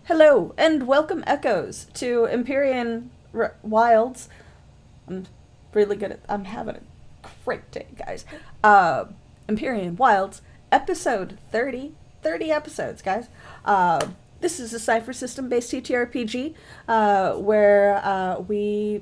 Hello and welcome, Echoes, to Empyrean Wilds. I'm really good at. I'm having a great day, guys. Uh, Empyrean Wilds, episode 30. 30 episodes, guys. This is a cipher system based TTRPG where we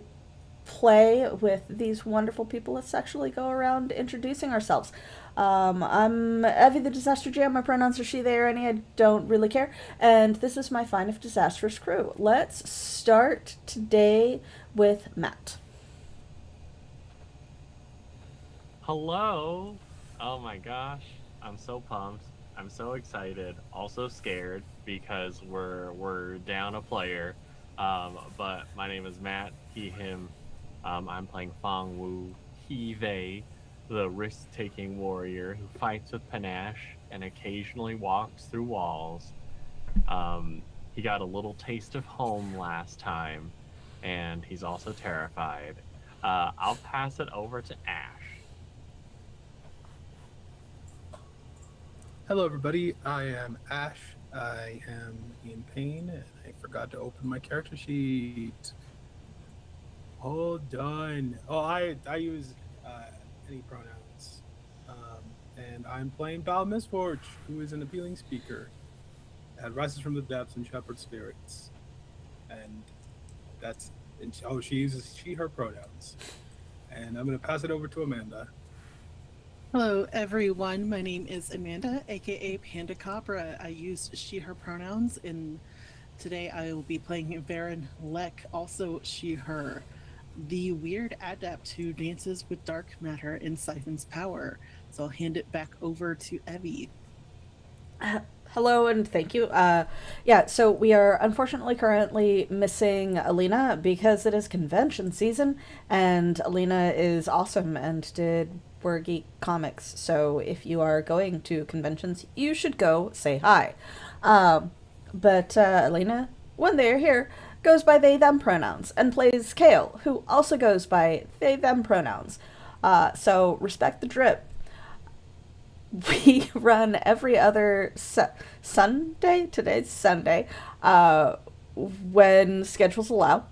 play with these wonderful people. Let's actually go around introducing ourselves. I'm Evie the Disaster Jam. My pronouns are she, they, or any. I don't really care. And this is my fine if disastrous crew. Let's start today with Matt. Hello. Oh my gosh. I'm so pumped. I'm so excited. Also scared because we're down a player. But my name is Matt. He, him. I'm playing Fang Wu. He, they, the risk-taking warrior who fights with panache and occasionally walks through walls. He got a little taste of home last time, and he's also terrified. I'll pass it over to Ash. Hello, everybody. I am Ash. I am in pain, and I forgot to open my character sheet. All done. Oh, I use any pronouns, and I'm playing Bal Misforge, who is an appealing speaker that rises from the depths and shepherd spirits, and she uses she/her pronouns, and I'm gonna pass it over to Amanda. Hello, everyone. My name is Amanda, aka Panda Cobra. I use she, her pronouns, and today I will be playing Varen Lek, also she, her, the weird adept who dances with dark matter in Siphon's power. So I'll hand it back over to Evie. Hello and thank you. So we are unfortunately currently missing Alina because it is convention season, and Alina is awesome and did Geek comics. So if you are going to conventions, you should go say hi. But Alina, when they are here, goes by they them pronouns and plays Kale, who also goes by they them pronouns. So respect the drip. We run every other Sunday. Today's Sunday, when schedules allow.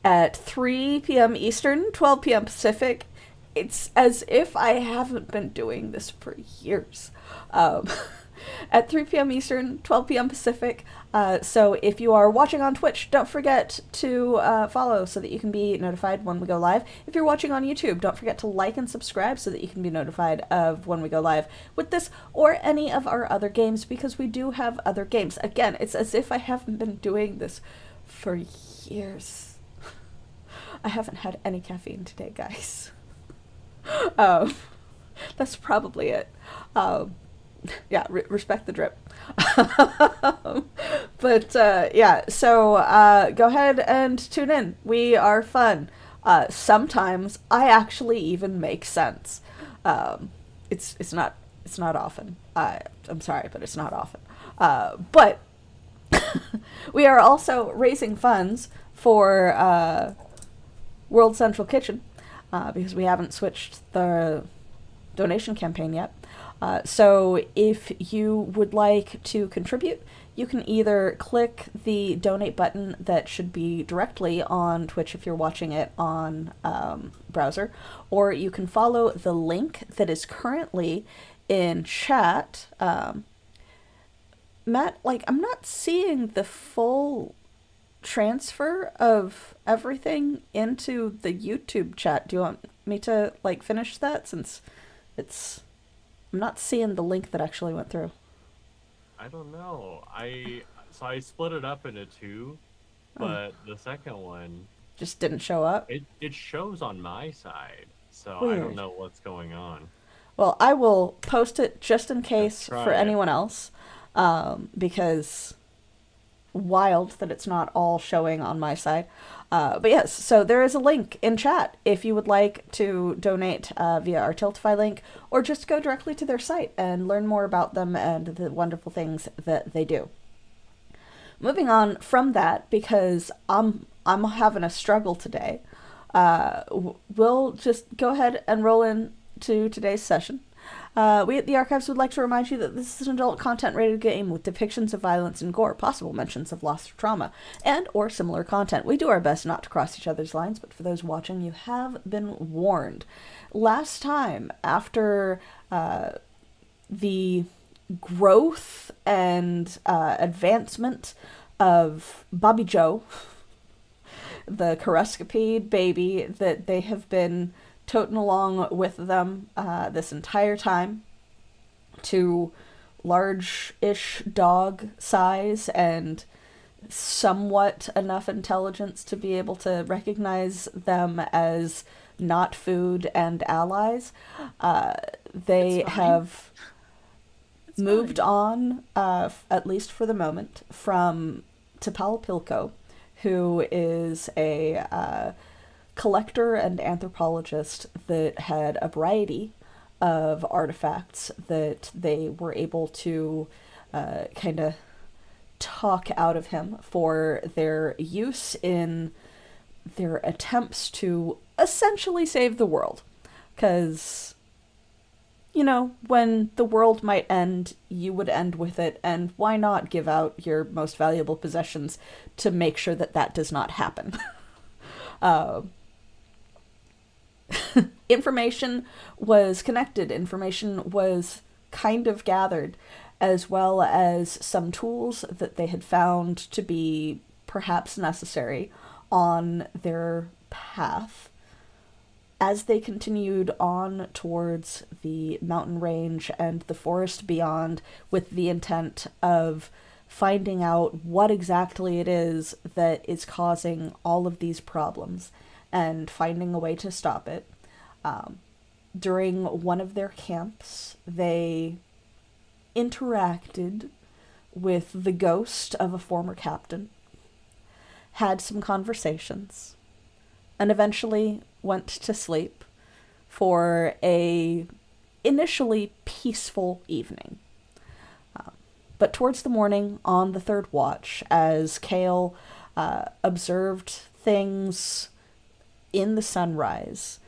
At 3 p.m. Eastern, 12 p.m. Pacific. It's as if I haven't been doing this for years. At 3 p.m. Eastern, 12 p.m. Pacific. So if you are watching on Twitch, don't forget to follow so that you can be notified when we go live. If you're watching on YouTube, don't forget to like and subscribe so that you can be notified of when we go live with this or any of our other games, because we do have other games. Again, it's as if I haven't been doing this for years. I haven't had any caffeine today, guys. That's probably it. Respect the drip. So go ahead and tune in. We are fun. Sometimes I actually even make sense. It's not often. I'm sorry, but it's not often. But we are also raising funds for World Central Kitchen because we haven't switched the donation campaign yet. So if you would like to contribute, you can either click the donate button that should be directly on Twitch if you're watching it on browser, or you can follow the link that is currently in chat. Matt, I'm not seeing the full transfer of everything into the YouTube chat. Do you want me to finish that, since I'm not seeing the link that actually went through? I don't know. I split it up into two, but the second one just didn't show up. It shows on my side, so Weird. I don't know what's going on. Well, I will post it just in case for it. anyone else, because wild that it's not all showing on my side. But yes, so there is a link in chat if you would like to donate via our Tiltify link, or just go directly to their site and learn more about them and the wonderful things that they do. Moving on from that, because I'm having a struggle today, we'll just go ahead and roll into today's session. We at the Archives would like to remind you that this is an adult content rated game with depictions of violence and gore, possible mentions of loss or trauma, and or similar content. We do our best not to cross each other's lines, but for those watching, you have been warned. Last time, after the growth and advancement of Bobby Joe, the coruscapede baby that they have been toting along with them this entire time to large-ish dog size and somewhat enough intelligence to be able to recognize them as not food and allies. They have moved on, at least for the moment, from Tapalpilco, who is a collector and anthropologist that had a variety of artifacts that they were able to kind of talk out of him for their use in their attempts to essentially save the world. Because, you know, when the world might end, you would end with it, and why not give out your most valuable possessions to make sure that that does not happen? Information was connected, information was kind of gathered, as well as some tools that they had found to be perhaps necessary on their path as they continued on towards the mountain range and the forest beyond, with the intent of finding out what exactly it is that is causing all of these problems and finding a way to stop it. During one of their camps, they interacted with the ghost of a former captain, had some conversations, and eventually went to sleep for a initially peaceful evening. But towards the morning, on the third watch, as Kale observed things in the sunrise,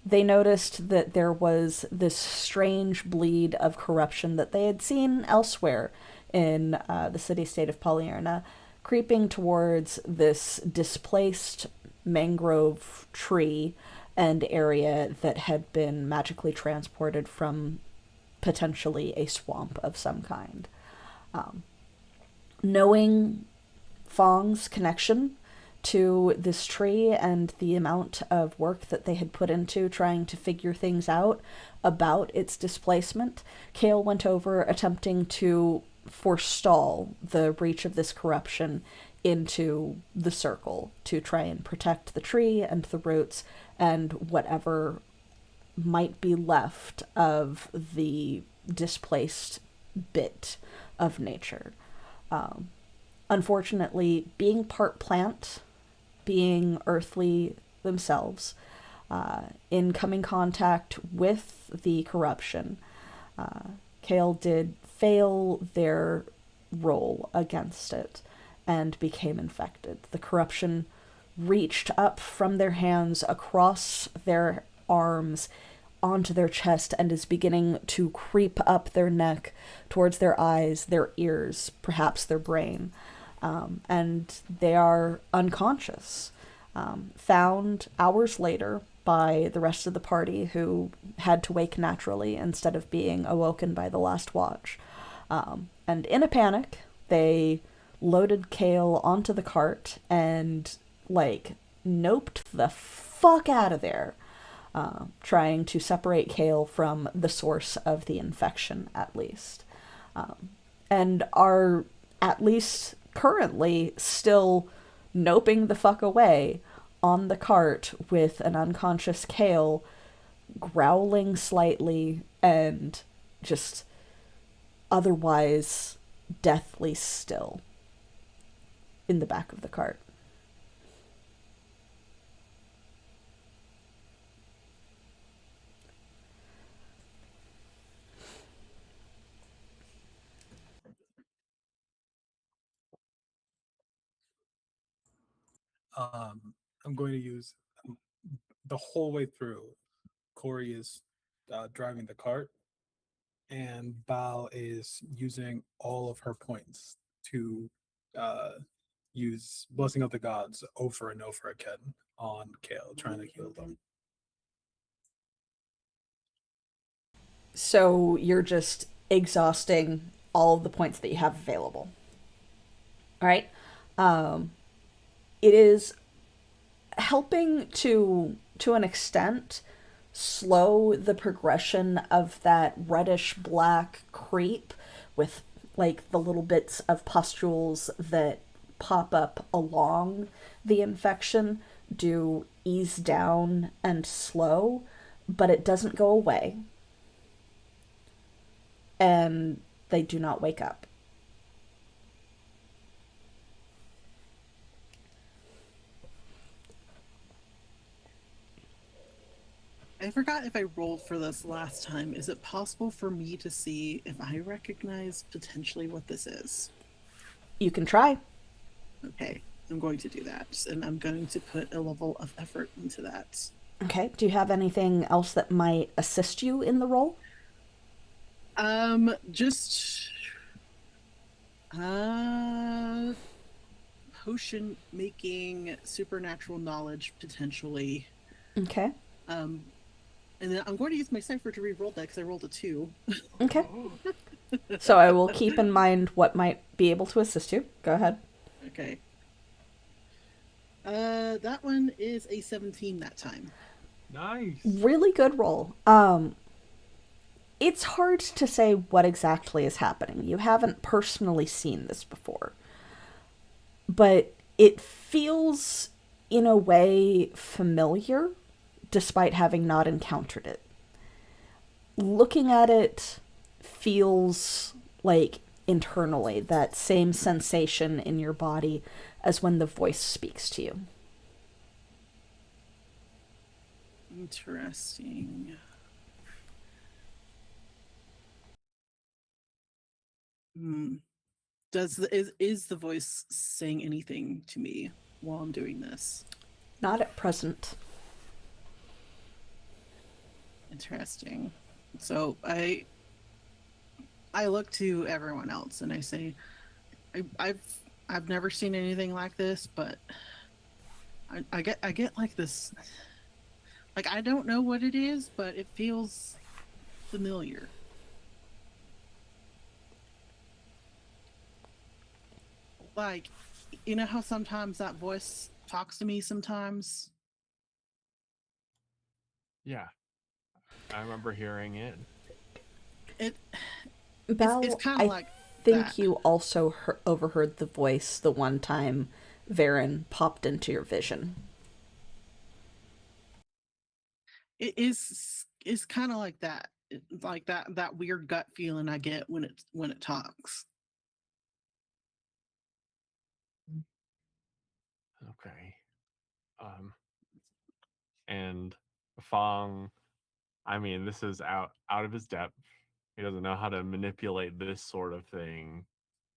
they noticed that there was this strange bleed of corruption that they had seen elsewhere in the city-state of Polyerna, creeping towards this displaced mangrove tree and area that had been magically transported from potentially a swamp of some kind. Knowing Fang's connection to this tree and the amount of work that they had put into trying to figure things out about its displacement, Kale went over attempting to forestall the reach of this corruption into the circle to try and protect the tree and the roots and whatever might be left of the displaced bit of nature. Unfortunately, being part plant, being earthly themselves, in coming contact with the corruption, Kale did fail their role against it and became infected. The corruption reached up from their hands across their arms onto their chest and is beginning to creep up their neck towards their eyes, their ears, perhaps their brain. And they are unconscious. Found hours later by the rest of the party, who had to wake naturally instead of being awoken by the last watch. And in a panic, they loaded Kale onto the cart and, noped the fuck out of there, trying to separate Kale from the source of the infection, at least. And are, at least currently, still noping the fuck away on the cart with an unconscious Kale growling slightly and just otherwise deathly still in the back of the cart. I'm going to use the whole way through. Corey is driving the cart. and Bao is using all of her points to use Blessing of the Gods over and over again on Kale, trying to heal them. So you're just exhausting all of the points that you have available. All right. Um, it is helping to an extent slow the progression of that reddish black creep with like the little bits of pustules that pop up along the infection do ease down and slow, but it doesn't go away. And they do not wake up. I forgot if I rolled for this last time. Is it possible for me to see if I recognize potentially what this is? You can try. Okay, I'm going to do that, and I'm going to put a level of effort into that. Okay. Do you have anything else that might assist you in the role? Just potion making, supernatural knowledge potentially. Okay. And then I'm going to use my cipher to re-roll that because I rolled a 2. Okay. So I will keep in mind what might be able to assist you. Go ahead. Okay. That one is a 17 that time. Nice. Really good roll. It's hard to say what exactly is happening. You haven't personally seen this before. But it feels, in a way, familiar, despite having not encountered it. Looking at it feels like internally that same sensation in your body as when the voice speaks to you. Interesting. Is the voice saying anything to me while I'm doing this? Not at present. Interesting. So I look to everyone else and I say, I've never seen anything like this, but I get like this, like I don't know what it is, but it feels familiar. Like, you know how sometimes that voice talks to me sometimes? Yeah, I remember hearing it. Belle, It's kind I of like think that. you also overheard the voice the one time Varen popped into your vision. It is kind of like that. Like that weird gut feeling I get when it talks. Okay. And Fong, I mean, this is out of his depth. He doesn't know how to manipulate this sort of thing.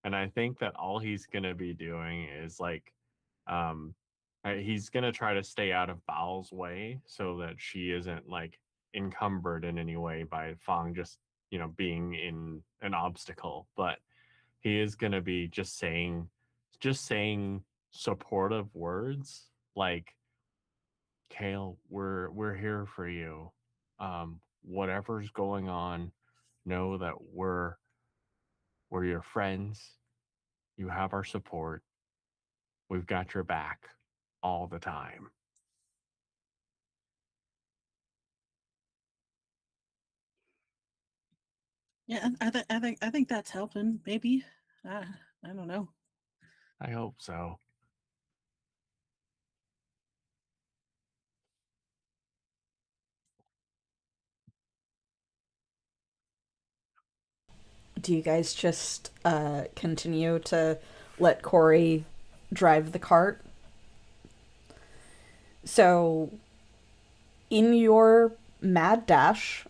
And I think that all he's gonna be doing is like, um, he's gonna try to stay out of Bao's way so that she isn't like encumbered in any way by Fong just being in an obstacle. But he is gonna be just saying supportive words like, Kale, we're here for you. Whatever's going on, know that we're your friends. You have our support. We've got your back all the time. Yeah, I think that's helping. Maybe. I don't know. I hope so. Do you guys just continue to let Corey drive the cart? So, in your mad dash,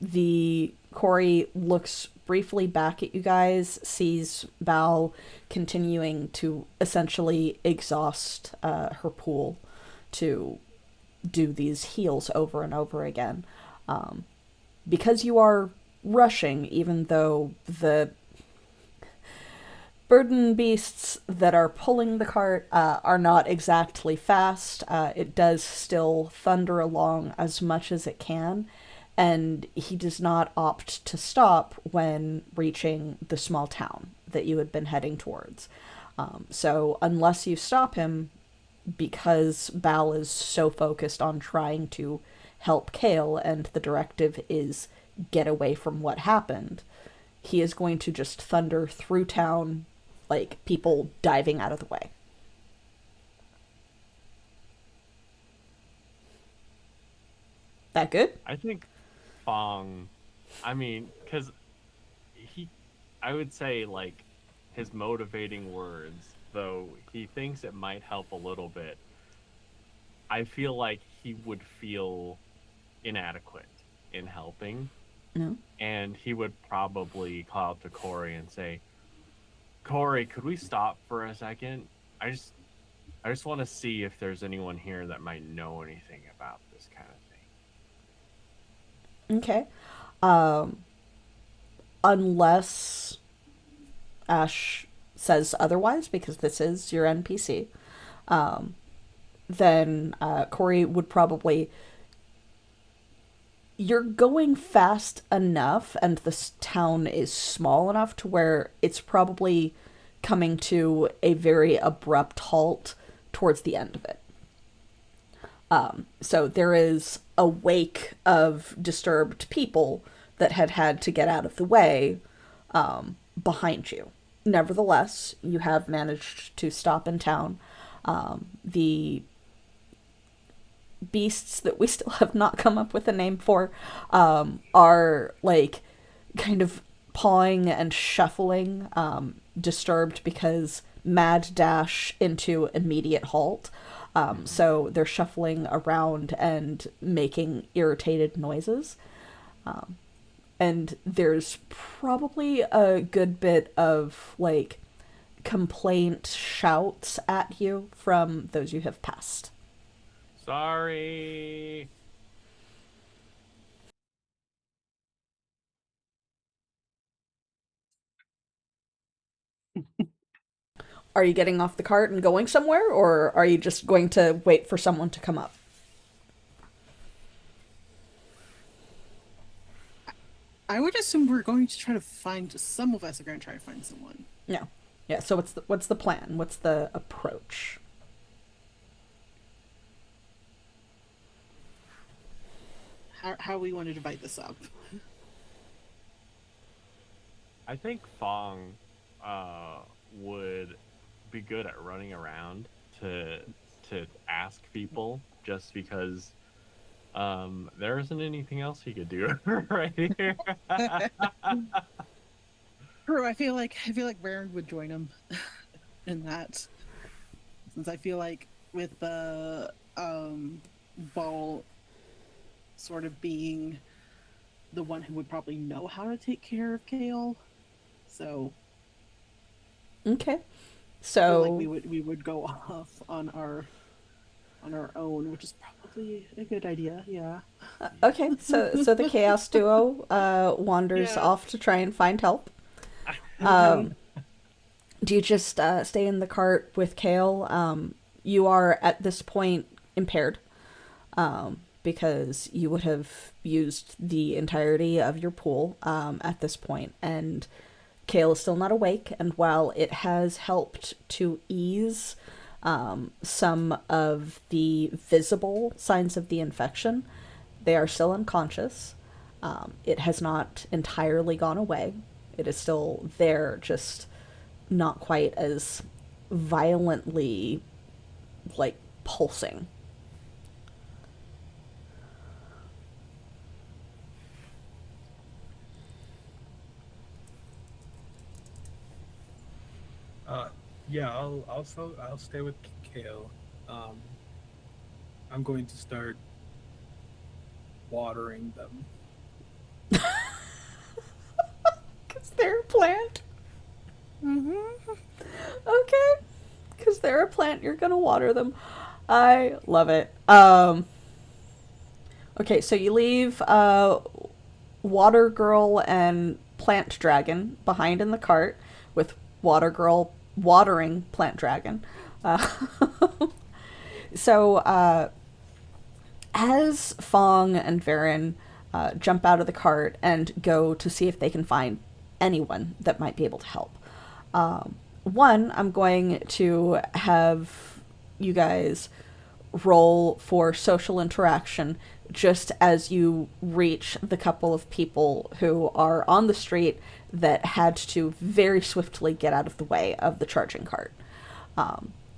the Corey looks briefly back at you guys, sees Val continuing to essentially exhaust her pool to do these heals over and over again. because you are rushing, even though the burden beasts that are pulling the cart are not exactly fast. It does still thunder along as much as it can, and he does not opt to stop when reaching the small town that you had been heading towards. So unless you stop him, because Bal is so focused on trying to help Kale and the directive is get away from what happened, he is going to just thunder through town like people diving out of the way. That good? I think Fong, I mean, because I would say, like, his motivating words, though he thinks it might help a little bit, I feel like he would feel inadequate in helping. No. And he would probably call out to Corey and say, Corey, could we stop for a second? I just want to see if there's anyone here that might know anything about this kind of thing. Okay. Unless Ash says otherwise, because this is your NPC, then Corey would probably... You're going fast enough, and this town is small enough to where it's probably coming to a very abrupt halt towards the end of it. So there is a wake of disturbed people that had to get out of the way behind you. Nevertheless, you have managed to stop in town. The beasts that we still have not come up with a name for are like kind of pawing and shuffling, disturbed because mad dash into immediate halt. So they're shuffling around and making irritated noises. And there's probably a good bit of like complaint shouts at you from those you have passed. Sorry. Are you getting off the cart and going somewhere, or are you just going to wait for someone to come up? I would assume we're going to try to find, some of us are going to try to find someone. No. Yeah, so what's the plan? What's the approach? How we want to divide this up. I think Fong would be good at running around to ask people, just because there isn't anything else he could do right here. True, I feel like Baron would join him in that, since I feel like with the Ball sort of being the one who would probably know how to take care of Kale, so Okay. I feel So like we would go off on our own, which is probably a good idea. Yeah. okay, so the chaos duo wanders Yeah. off to try and find help. Um, do you just stay in the cart with Kale? You are at this point impaired, because you would have used the entirety of your pool at this point, and Kale is still not awake. And while it has helped to ease some of the visible signs of the infection, they are still unconscious. It has not entirely gone away. It is still there, just not quite as violently, like, pulsing. Yeah, I'll stay with Kale. I'm going to start watering them. Because they're a plant? Mm-hmm. Okay. Because they're a plant, you're gonna water them. I love it. Okay, so you leave Water Girl and Plant Dragon behind in the cart, with Water Girl watering Plant Dragon. Uh, so, as Fong and Varen jump out of the cart and go to see if they can find anyone that might be able to help. One, I'm going to have you guys roll for social interaction just as you reach the couple of people who are on the street that had to very swiftly get out of the way of the charging cart.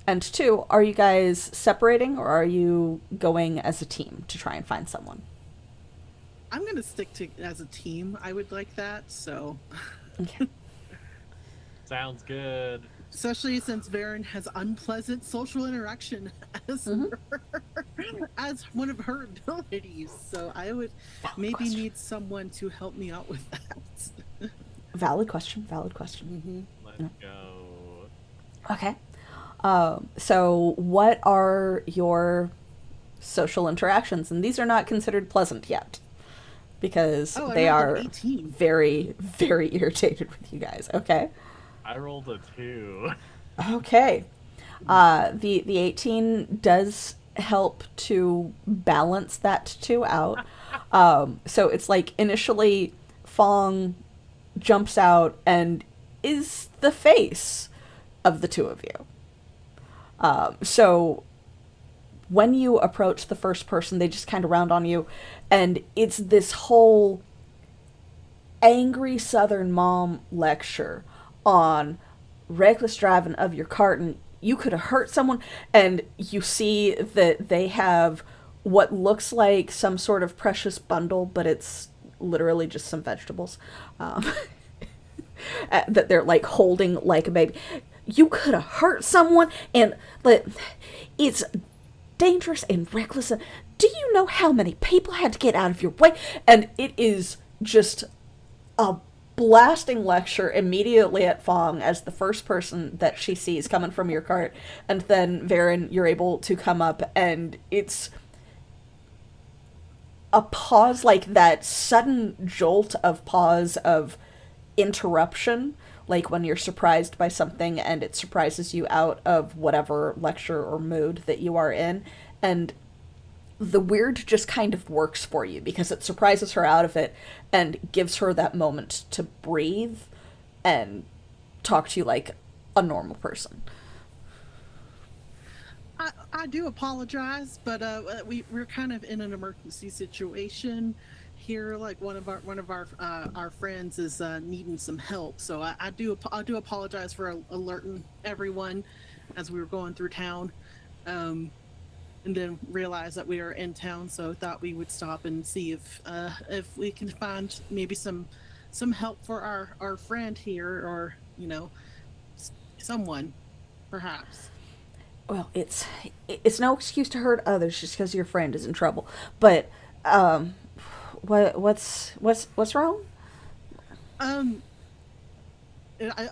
And two, are you guys separating or are you going as a team to try and find someone? I'm gonna stick to as a team. I would like that. So, Okay. Sounds good. especially since Varen has unpleasant social interaction as as one of her abilities, so I would Valid maybe question. need someone to help me out with that. Valid question. Valid question. Let's go. Okay. So what are your social interactions? And these are not considered pleasant yet, because Oh, I they rolled are an 18. very, very irritated with you guys. Okay. I rolled a 2. Okay. The 18 does help to balance that two out. So it's like initially Fong jumps out and is the face of the two of you. So when you approach the first person, they just kind of round on you, and it's this whole angry Southern mom lecture on reckless driving of your cart, and you could have hurt someone, and you see that they have what looks like some sort of precious bundle, but it's literally just some vegetables that they're like holding like a baby. You could have hurt someone, and but it's dangerous and reckless. Do you know how many people had to get out of your way? And it is just a blasting lecture immediately at Fong as the first person that she sees coming from your cart. And then, Varen, you're able to come up, and it's a pause, like that sudden jolt of pause of interruption, like when you're surprised by something and it surprises you out of whatever lecture or mood that you are in. And the weird just kind of works for you because it surprises her out of it and gives her that moment to breathe and talk to you like a normal person. I do apologize, but we're kind of in an emergency situation here. Like one of our friends is needing some help, so I do apologize for alerting everyone as we were going through town, and then realized that we were in town, so thought we would stop and see if we can find maybe some help for our friend here, or someone perhaps. Well, it's no excuse to hurt others just because your friend is in trouble. But what's wrong? I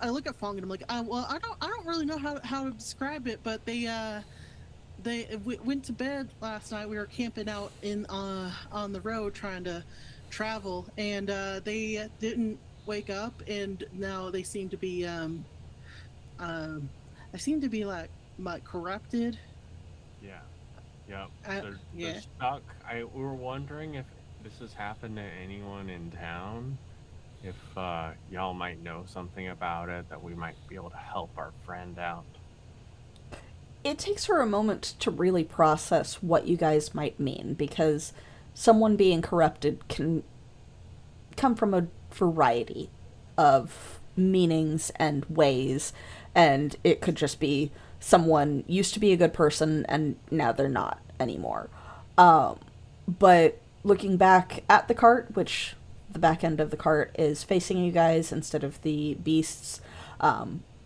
look at Fong and I'm like, well, I don't really know how to describe it, but they went to bed last night. We were camping out on the road trying to travel, and they didn't wake up, and now they seem to be like corrupted. Yeah. Yep. They're yeah. stuck. We were wondering if this has happened to anyone in town. If y'all might know something about it, that we might be able to help our friend out. It takes her a moment to really process what you guys might mean, because someone being corrupted can come from a variety of meanings and ways, and it could just be someone used to be a good person and now they're not anymore. But looking back at the cart, which the back end of the cart is facing you guys instead of the beasts,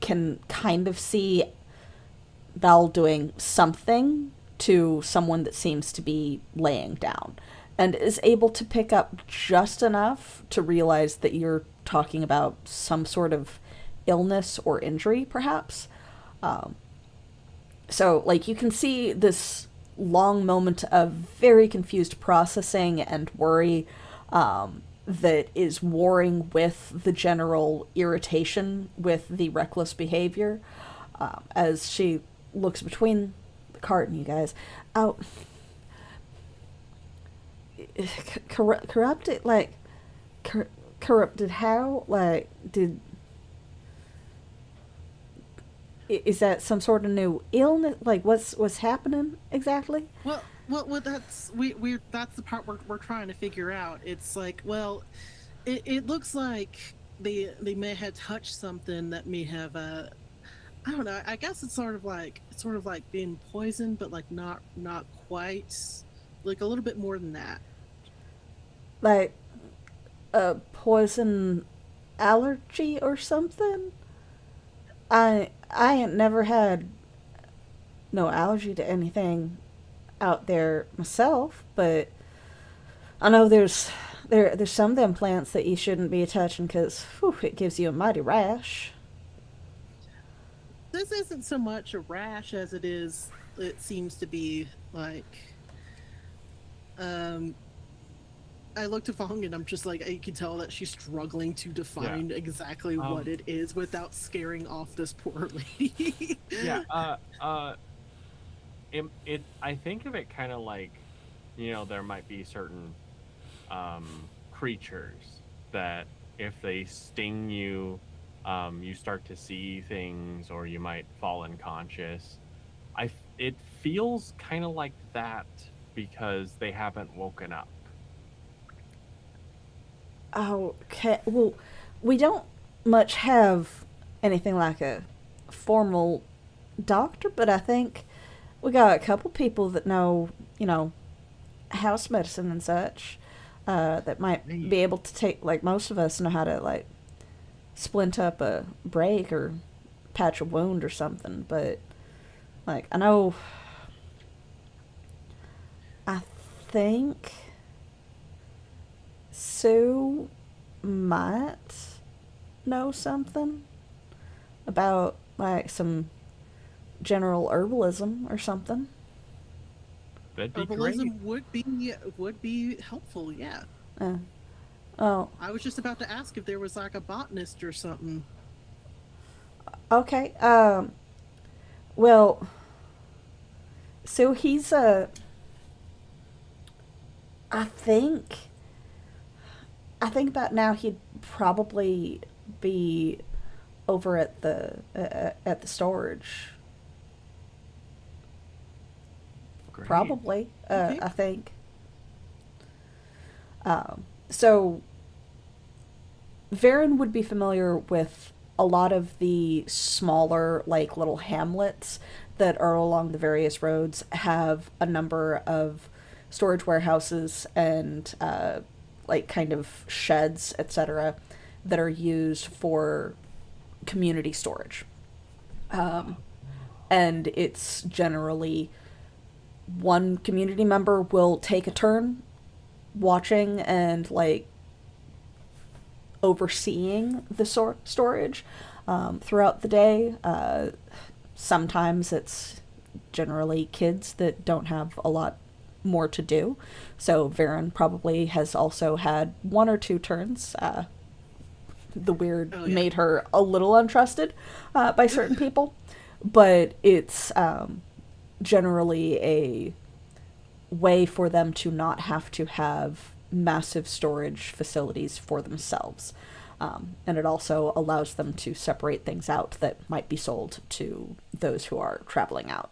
can kind of see Val doing something to someone that seems to be laying down, and is able to pick up just enough to realize that you're talking about some sort of illness or injury, perhaps. So, like, you can see this long moment of very confused processing and worry, that is warring with the general irritation with the reckless behavior. As she looks between the cart and you guys. Oh, corrupted? Like, corrupted how? Like, is that some sort of new illness? Like, what's happening exactly? Well, that's we that's the part we're trying to figure out. It's like, well, it looks like they may have touched something that may have I don't know. I guess it's sort of like being poisoned, but like not quite, like a little bit more than that. Like a poison allergy or something? I ain't never had no allergy to anything out there myself, but I know there's some of them plants that you shouldn't be touching because it gives you a mighty rash. This isn't so much a rash as it seems to be like, um I look to Fong and I'm just like, I can tell that she's struggling to define exactly what it is without scaring off this poor lady. Yeah. I think of it kind of like, there might be certain creatures that if they sting you, you start to see things, or you might fall unconscious. It feels kind of like that because they haven't woken up. Okay, well, we don't much have anything like a formal doctor, but I think we got a couple people that know, house medicine and such, that might be able to take, like, most of us know how to, like, splint up a break or patch a wound or something, but, like, I think Sue might know something about, like, some general herbalism or something. That'd be Herbalism great. would be helpful, yeah. Oh, I was just about to ask if there was like a botanist or something. okay. Well, so he's I think about now he'd probably be over at the storage. Great. Probably, Okay. I think. So, Varen would be familiar with a lot of the smaller, like, little hamlets that are along the various roads, have a number of storage warehouses and, like, kind of sheds, etc., that are used for community storage. And it's generally one community member will take a turn watching and, like, overseeing the storage throughout the day. Sometimes it's generally kids that don't have a lot more to do. So Varen probably has also had one or two turns. The weird made her a little untrusted by certain people. But it's generally a way for them to not have to have massive storage facilities for themselves. And it also allows them to separate things out that might be sold to those who are traveling out.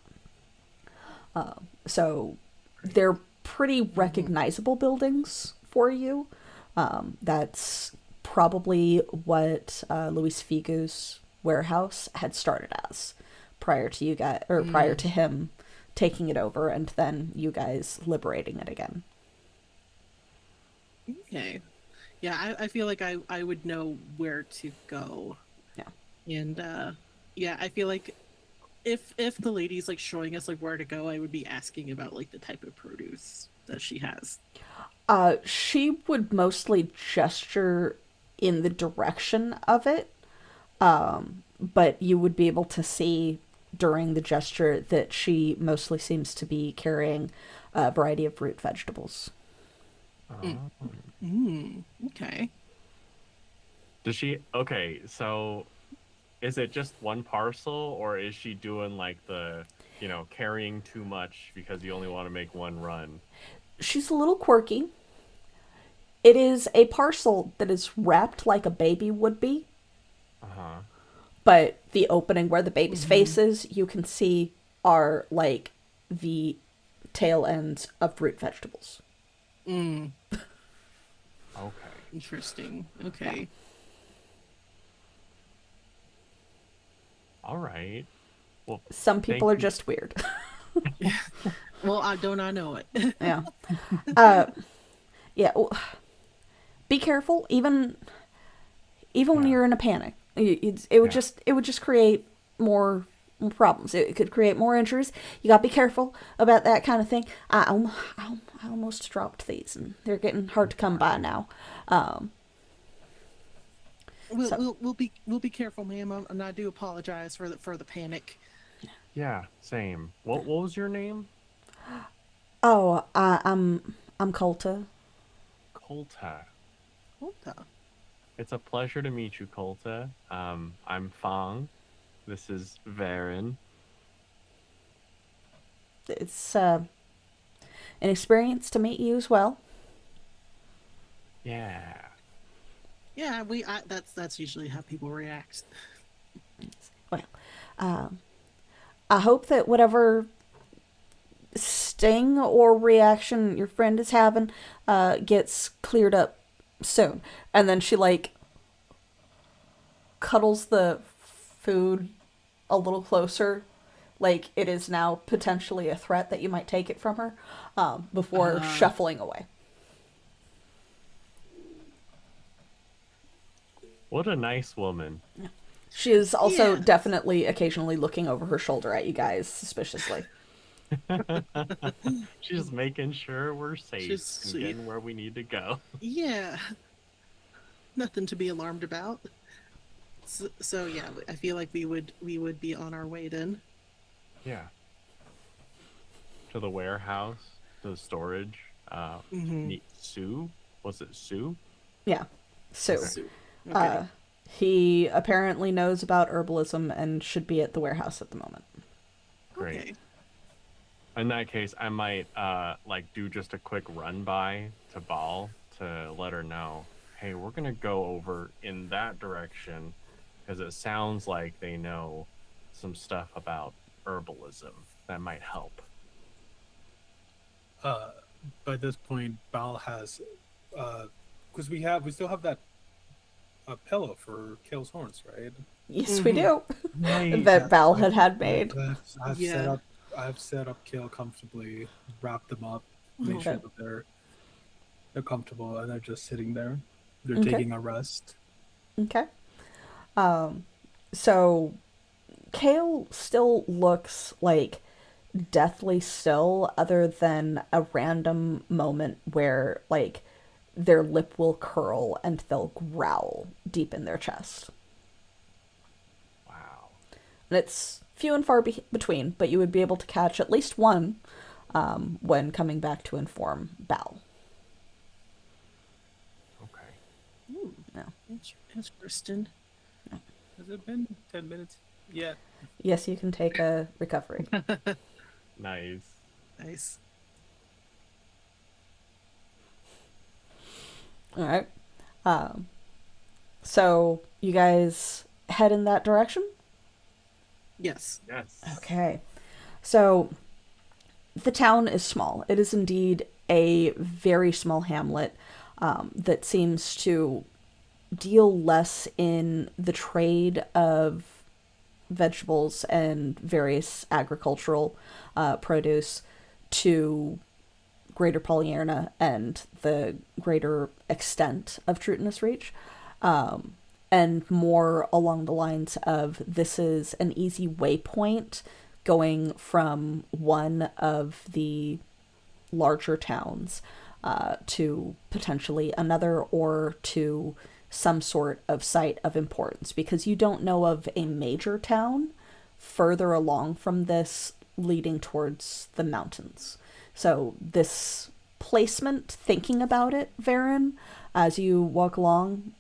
So they're pretty recognizable buildings for you. That's probably what Luis Figu's warehouse had started as prior to you guys, or prior to him taking it over and then you guys liberating it again. Okay. Yeah, I feel like I would know where to go. Yeah. And yeah, I feel like if the lady's like showing us like where to go, I would be asking about like the type of produce that she has. She would mostly gesture in the direction of it, but you would be able to see during the gesture that she mostly seems to be carrying a variety of root vegetables. Oh. Okay. Does she? Okay, so is it just one parcel, or is she doing like the, carrying too much because you only want to make one run? She's a little quirky. It is a parcel that is wrapped like a baby would be, Uh huh. but the opening where the baby's Mm-hmm. face is, you can see are like the tail ends of root vegetables. Mm, Okay. interesting. Okay. All right. Well, Some people thank are you. just weird. Well, I know it. Yeah. Uh, yeah. Be careful, even when Yeah. you're in a panic. It would Yeah. just create more problems. It could create more injuries. You gotta be careful about that kind of thing. I almost dropped these, and they're getting hard to come by now. Um, We'll so we'll be careful, ma'am. And I do apologize for the panic. Yeah. Same. What was your name? oh, I'm Colta. Colta. Hold on. It's a pleasure to meet you, Colta. I'm Fang. This is Varen. It's an experience to meet you as well. Yeah. Yeah, that's usually how people react. Well, um, I hope that whatever sting or reaction your friend is having gets cleared up soon. And then she like cuddles the food a little closer, like it is now potentially a threat that you might take it from her, before shuffling away. What a nice woman. She is also Yeah. definitely occasionally looking over her shoulder at you guys suspiciously. She's just making sure we're safe She's and sweet. getting where we need to go. Yeah, nothing to be alarmed about. So yeah, I feel like we would be on our way then. Yeah. To the warehouse, to the storage. Mm-hmm. Meet Sue. Was it Sue? Yeah. So, Okay. So, okay. he apparently knows about herbalism and should be at the warehouse at the moment. Great. Okay. In that case, I might do just a quick run by to Ball to let her know, hey, we're gonna go over in that direction because it sounds like they know some stuff about herbalism that might help. By this point, Bal has, because we still have that pillow for Kale's horns, right? Yes, we do. Right. That Val had made. Yeah. I've set up Kale comfortably, wrapped them up, made Okay. sure that they're comfortable, and they're just sitting there. They're Okay. taking a rest. Okay. So Kale still looks like deathly still, other than a random moment where like their lip will curl and they'll growl deep in their chest. Wow. And it's few and far between, but you would be able to catch at least one when coming back to inform Bal. Okay. Ooh, Yeah. interesting. Has it been 10 minutes yet? Yes, you can take a recovery. Nice. Nice. All right. So you guys head in that direction? Yes. Yes. Okay. So the town is small. It is indeed a very small hamlet that seems to deal less in the trade of vegetables and various agricultural produce to Greater Polyarna and the greater extent of Trutinus Reach, and more along the lines of this is an easy waypoint going from one of the larger towns to potentially another, or to some sort of site of importance, because you don't know of a major town further along from this leading towards the mountains. So this placement, thinking about it, Varen, as you walk along,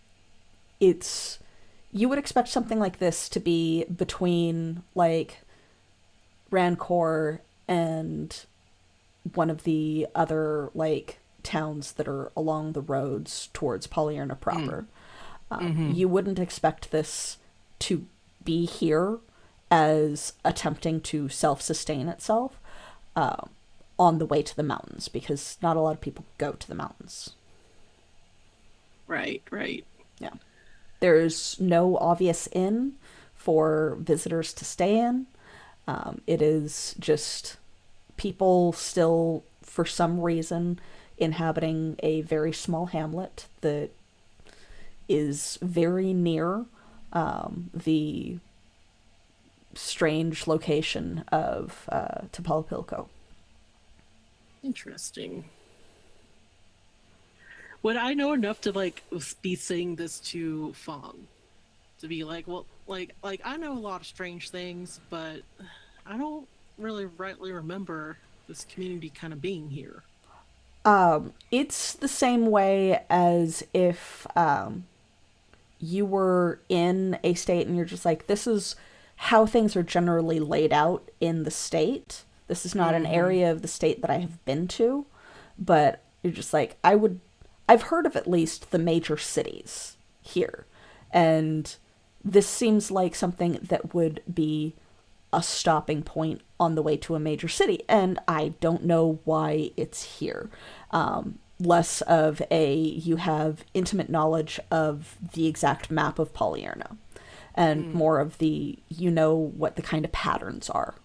it's you would expect something like this to be between like Rancor and one of the other like towns that are along the roads towards Polyerna proper. You wouldn't expect this to be here as attempting to self-sustain itself on the way to the mountains, because not a lot of people go to the mountains. Right, right. Yeah. There's no obvious inn for visitors to stay in. It is just people still, for some reason, inhabiting a very small hamlet that is very near the strange location of Tepalpilco. Interesting. Would I know enough to like be saying this to Fang? To be like, well, like I know a lot of strange things, but I don't really rightly remember this community kind of being here. It's the same way as if you were in a state and you're just like, this is how things are generally laid out in the state. This is not an area of the state that I have been to, but you're just like, I've heard of at least the major cities here, and this seems like something that would be a stopping point on the way to a major city, and I don't know why it's here. Less of you have intimate knowledge of the exact map of Polyerna, and more of what the kind of patterns are.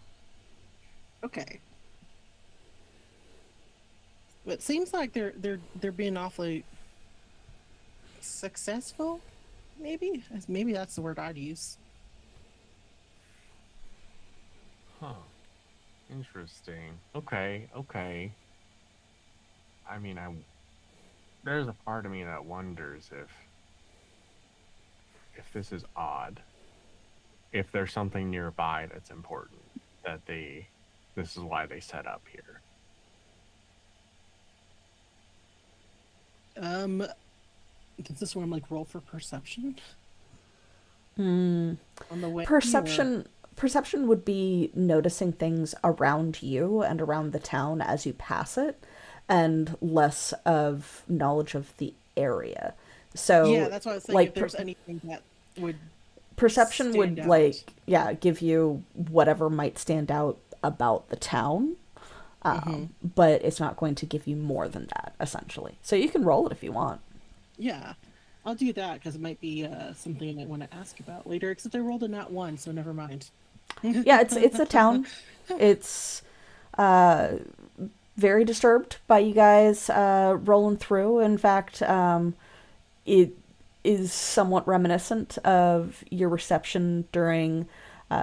Okay. But it seems like they're being awfully successful. Maybe that's the word I'd use. Huh. Interesting. Okay. I mean, there's a part of me that wonders if this is odd. If there's something nearby that's important, that this is why they set up here. Does this one like roll for perception? On the way. Perception would be noticing things around you and around the town as you pass it, and less of knowledge of the area. So yeah, that's what I was saying. If there's anything that would perception would out. give you whatever might stand out about the town, but it's not going to give you more than that, essentially. So you can roll it if you want. Yeah, I'll do that because it might be something I want to ask about later. Except I rolled a nat 1, so never mind. Yeah, it's a town. It's very disturbed by you guys rolling through. In fact, it is somewhat reminiscent of your reception during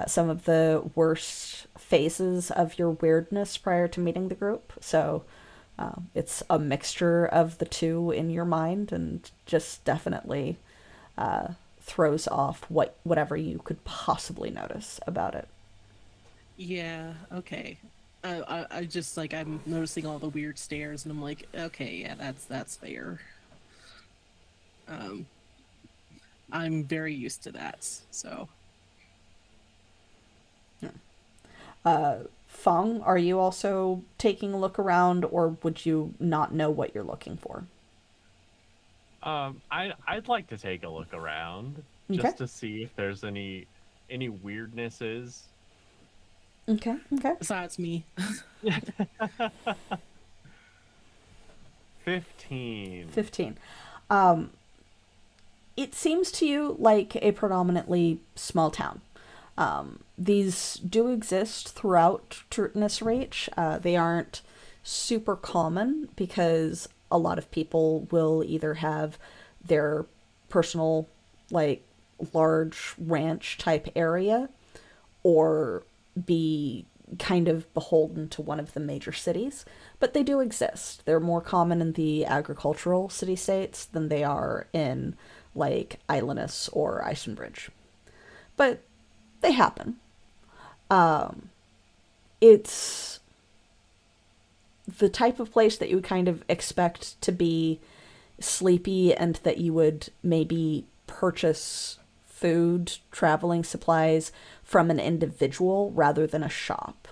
some of the worst phases of your weirdness prior to meeting the group. So it's a mixture of the two in your mind, and just definitely throws off whatever you could possibly notice about it. Yeah, okay. I just like I'm noticing all the weird stares, and I'm like, okay, yeah, that's fair. I'm very used to that, so. Fang, are you also taking a look around, or would you not know what you're looking for? I'd like to take a look around just to see if there's any weirdnesses. Okay. Besides me. 15. It seems to you like a predominantly small town. These do exist throughout Trutinus Reach. They aren't super common because a lot of people will either have their personal, like, large ranch type area, or be kind of beholden to one of the major cities. But they do exist. They're more common in the agricultural city-states than they are in, like, Islandus or Icenbridge. But they happen. It's the type of place that you would kind of expect to be sleepy and that you would maybe purchase food, traveling supplies from an individual rather than a shop.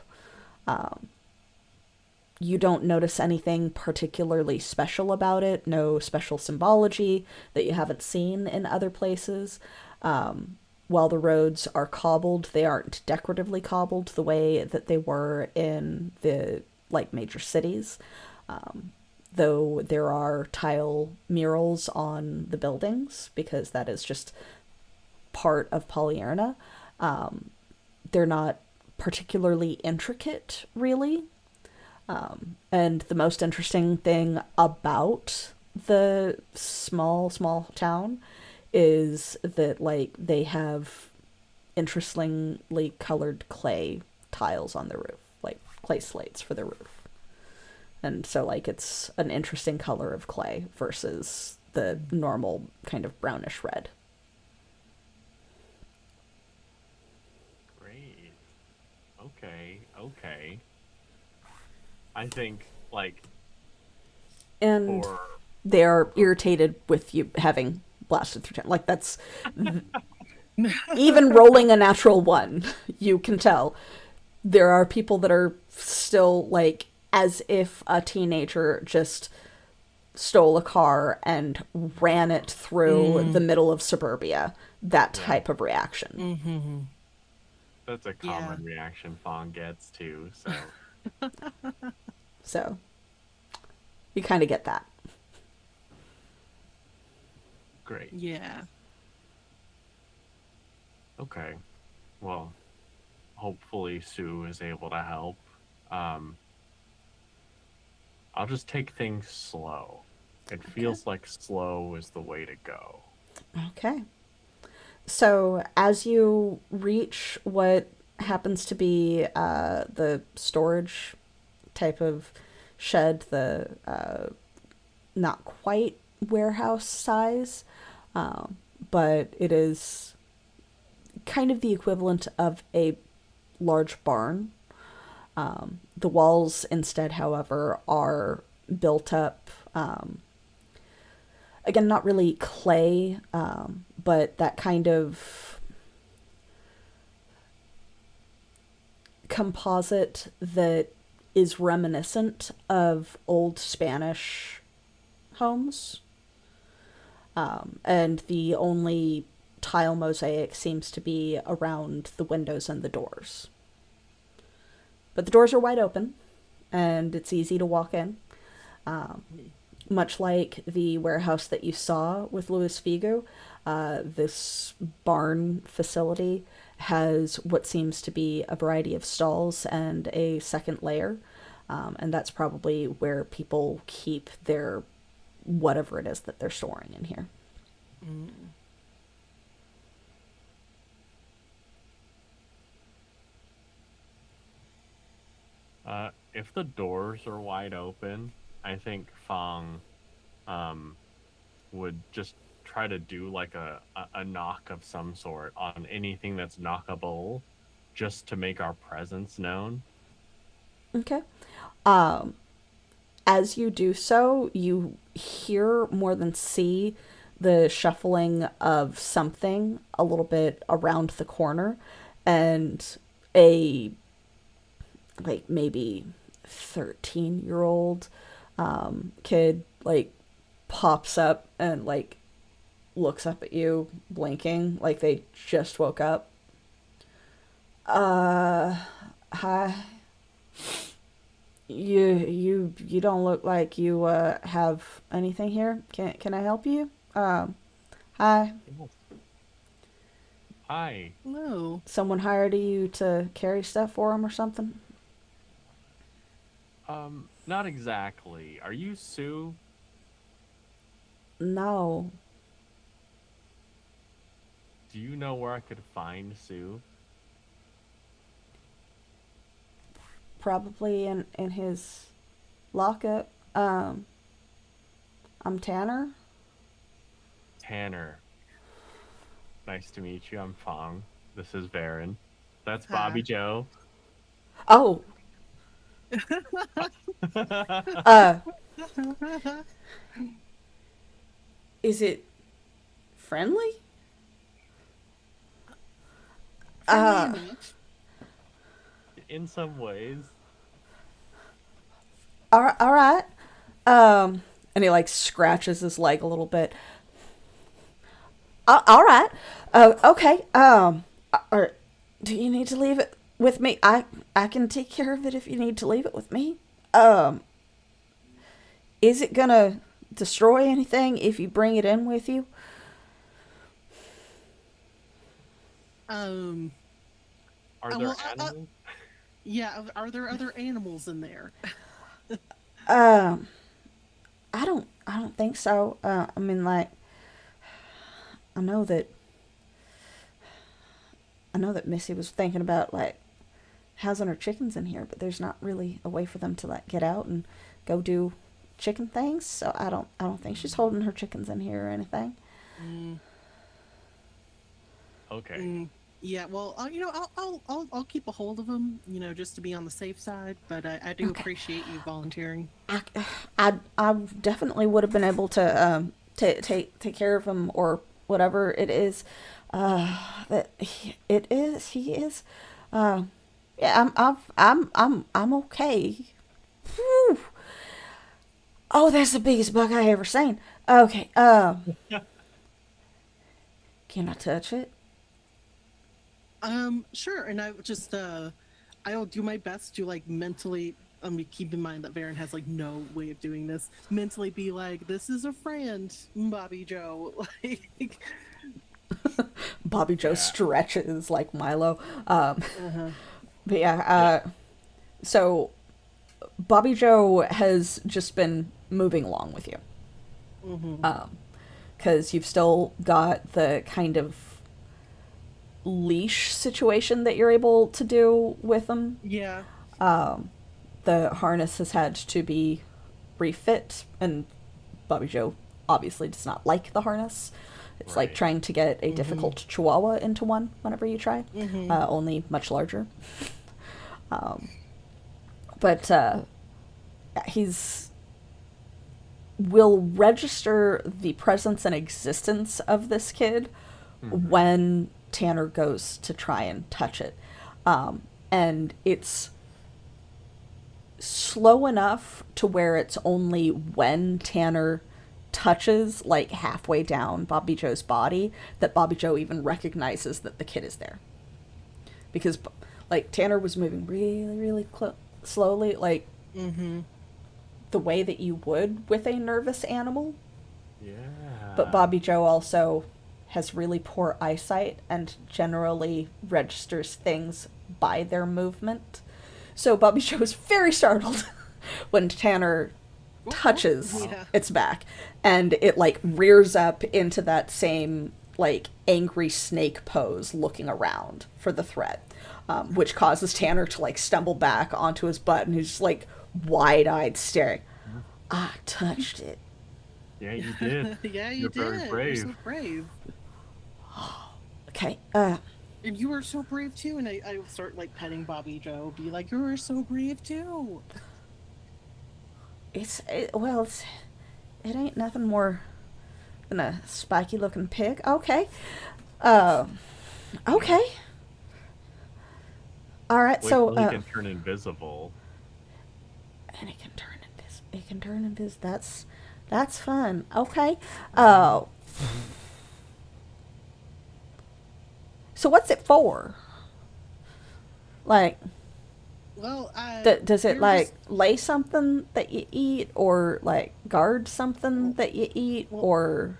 You don't notice anything particularly special about it, no special symbology that you haven't seen in other places. While the roads are cobbled, they aren't decoratively cobbled the way that they were in the major cities. Though there are tile murals on the buildings because that is just part of Polyarna. They're not particularly intricate, really. And the most interesting thing about the small town is that they have interestingly colored clay tiles on the roof, like clay slates for the roof. And so it's an interesting color of clay versus the normal kind of brownish red. Great. Okay. I think And for they are irritated with you having blasted through town. That's even rolling a natural one, you can tell. There are people that are still as if a teenager just stole a car and ran it through the middle of suburbia. That type of reaction. that's a common reaction Fang gets too. So So you kind of get that. great. Yeah. Okay. Well, hopefully Sue is able to help. I'll just take things slow. It feels like slow is the way to go. Okay. So as you reach what happens to be the storage type of shed, the not quite warehouse size, but it is kind of the equivalent of a large barn. The walls instead, however, are built up, again, not really clay, but that kind of composite that is reminiscent of old Spanish homes. And the only tile mosaic seems to be around the windows and the doors. But the doors are wide open, and it's easy to walk in. Much like the warehouse that you saw with Luis Figo, this barn facility has what seems to be a variety of stalls and a second layer. And that's probably where people keep their whatever it is that they're storing in here. If the doors are wide open, I think Fang would just try to do a knock of some sort on anything that's knockable just to make our presence known. Okay. As you do so, you hear more than see the shuffling of something a little bit around the corner, and a maybe 13-year-old kid pops up and looks up at you blinking like they just woke up. Hi. You don't look like you have anything here. Can I help you? Hi. Hi. Hello. Someone hired you to carry stuff for them or something? Not exactly. Are you Sue? No. Do you know where I could find Sue? Probably in his lockup. I'm Tanner. Tanner. Nice to meet you. I'm Fang. This is Varen. That's Hi. Bobby Joe. Oh, Uh, is it friendly? Friendly Uh, enough. In some ways. all right. And he like scratches his leg a little bit. All right. Okay. Or do you need to leave it with me? I can take care of it if you need to leave it with me. Um, is it gonna destroy anything if you bring it in with you? Um, Are there well, animals? yeah. Are there other animals in there? Um, I don't think so. I mean, like, I know that I know that Missy was thinking about like housing her chickens in here, but there's not really a way for them to like get out and go do chicken things. So I don't think she's holding her chickens in here or anything. Mm, Okay. yeah. Well, I'll keep a hold of them. Just to be on the safe side. But I do Okay. appreciate you volunteering. I, I definitely would have been able to take care of him or whatever it is. He is. Yeah, I'm okay. Whew. Oh, that's the biggest bug I ever seen. Okay. Can I touch it? Sure. And I'll do my best to like mentally. Keep in mind that Varen has like no way of doing this. Mentally, be like, "This is a friend, Bobby Joe." Like, Bobby Joe Yeah. stretches like Milo. uh-huh. But yeah, so Bobby Joe has just been moving along with you. Mm-hmm. Because you've still got the kind of leash situation that you're able to do with them. Yeah. The harness has had to be refit, and Bobby Joe obviously does not like the harness. It's like Right. trying to get a difficult chihuahua into one whenever you try, Mm-hmm. only much larger. But he's will register the presence and existence of this kid when Tanner goes to try and touch it. And it's slow enough to where it's only when Tanner touches like halfway down Bobby Joe's body that Bobby Joe even recognizes that the kid is there. Because like Tanner was moving really slowly, like Mm-hmm. the way that you would with a nervous animal. Yeah. But Bobby Joe also has really poor eyesight and generally registers things by their movement. So Bobby Joe is very startled when Tanner touches Yeah. its back and it like rears up into that same like angry snake pose looking around for the threat, which causes Tanner to like stumble back onto his butt and he's just like wide-eyed staring. I touched it. Yeah, you did. Yeah, you You're did. very brave. You're so brave. Okay, And you were so brave too. And I would start like petting Bobby Joe, be like, "You were so brave too." well, it ain't nothing more than a spiky looking pig. Okay. Okay. All right. Wait So, till he can turn invisible. and it can turn invis. It can turn invis. That's fun. Okay. So what's it for? Like, Well, does it we're like just- lay something that you eat, or like guard something that you eat, well- or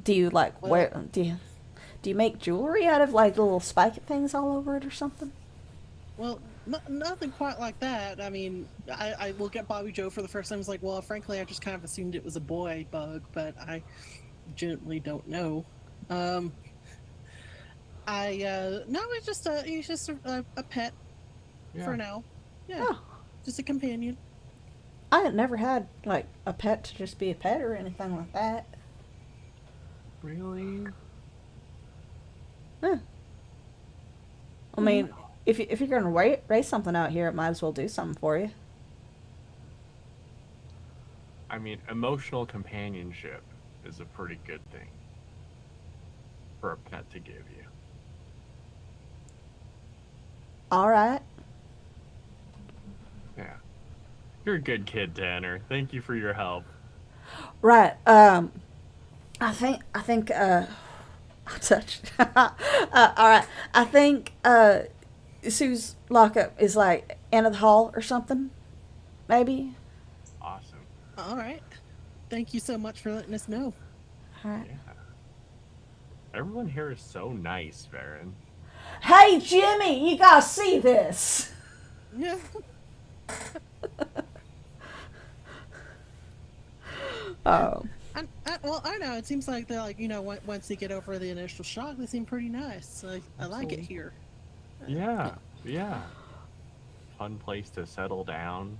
do you like well- wear? Do you make jewelry out of like little spiky things all over it or something? Well, nothing quite like that. I mean, I look at Bobby Joe for the first time. I was like, well, frankly, I just kind of assumed it was a boy bug, but I genuinely don't know. No, he's just a pet Yeah. for now. Yeah, Oh, just a companion. I had never had like a pet to just be a pet or anything like that. Really? Huh. I mean, if you're gonna raise something out here, it might as well do something for you. I mean, emotional companionship is a pretty good thing for a pet to give you. All right. Yeah. You're a good kid, Tanner. Thank you for your help. Right. I think I touched. All right. I think Sue's lockup is like end of the hall or something. Maybe. Awesome. All right. Thank you so much for letting us know. All right. Yeah. Everyone here is so nice, Varen. Hey Jimmy, you gotta see this. Yeah. Oh. Well, I know. It seems like they're like, once they get over the initial shock, they seem pretty nice. I like it here. Yeah. Yeah. Fun place to settle down.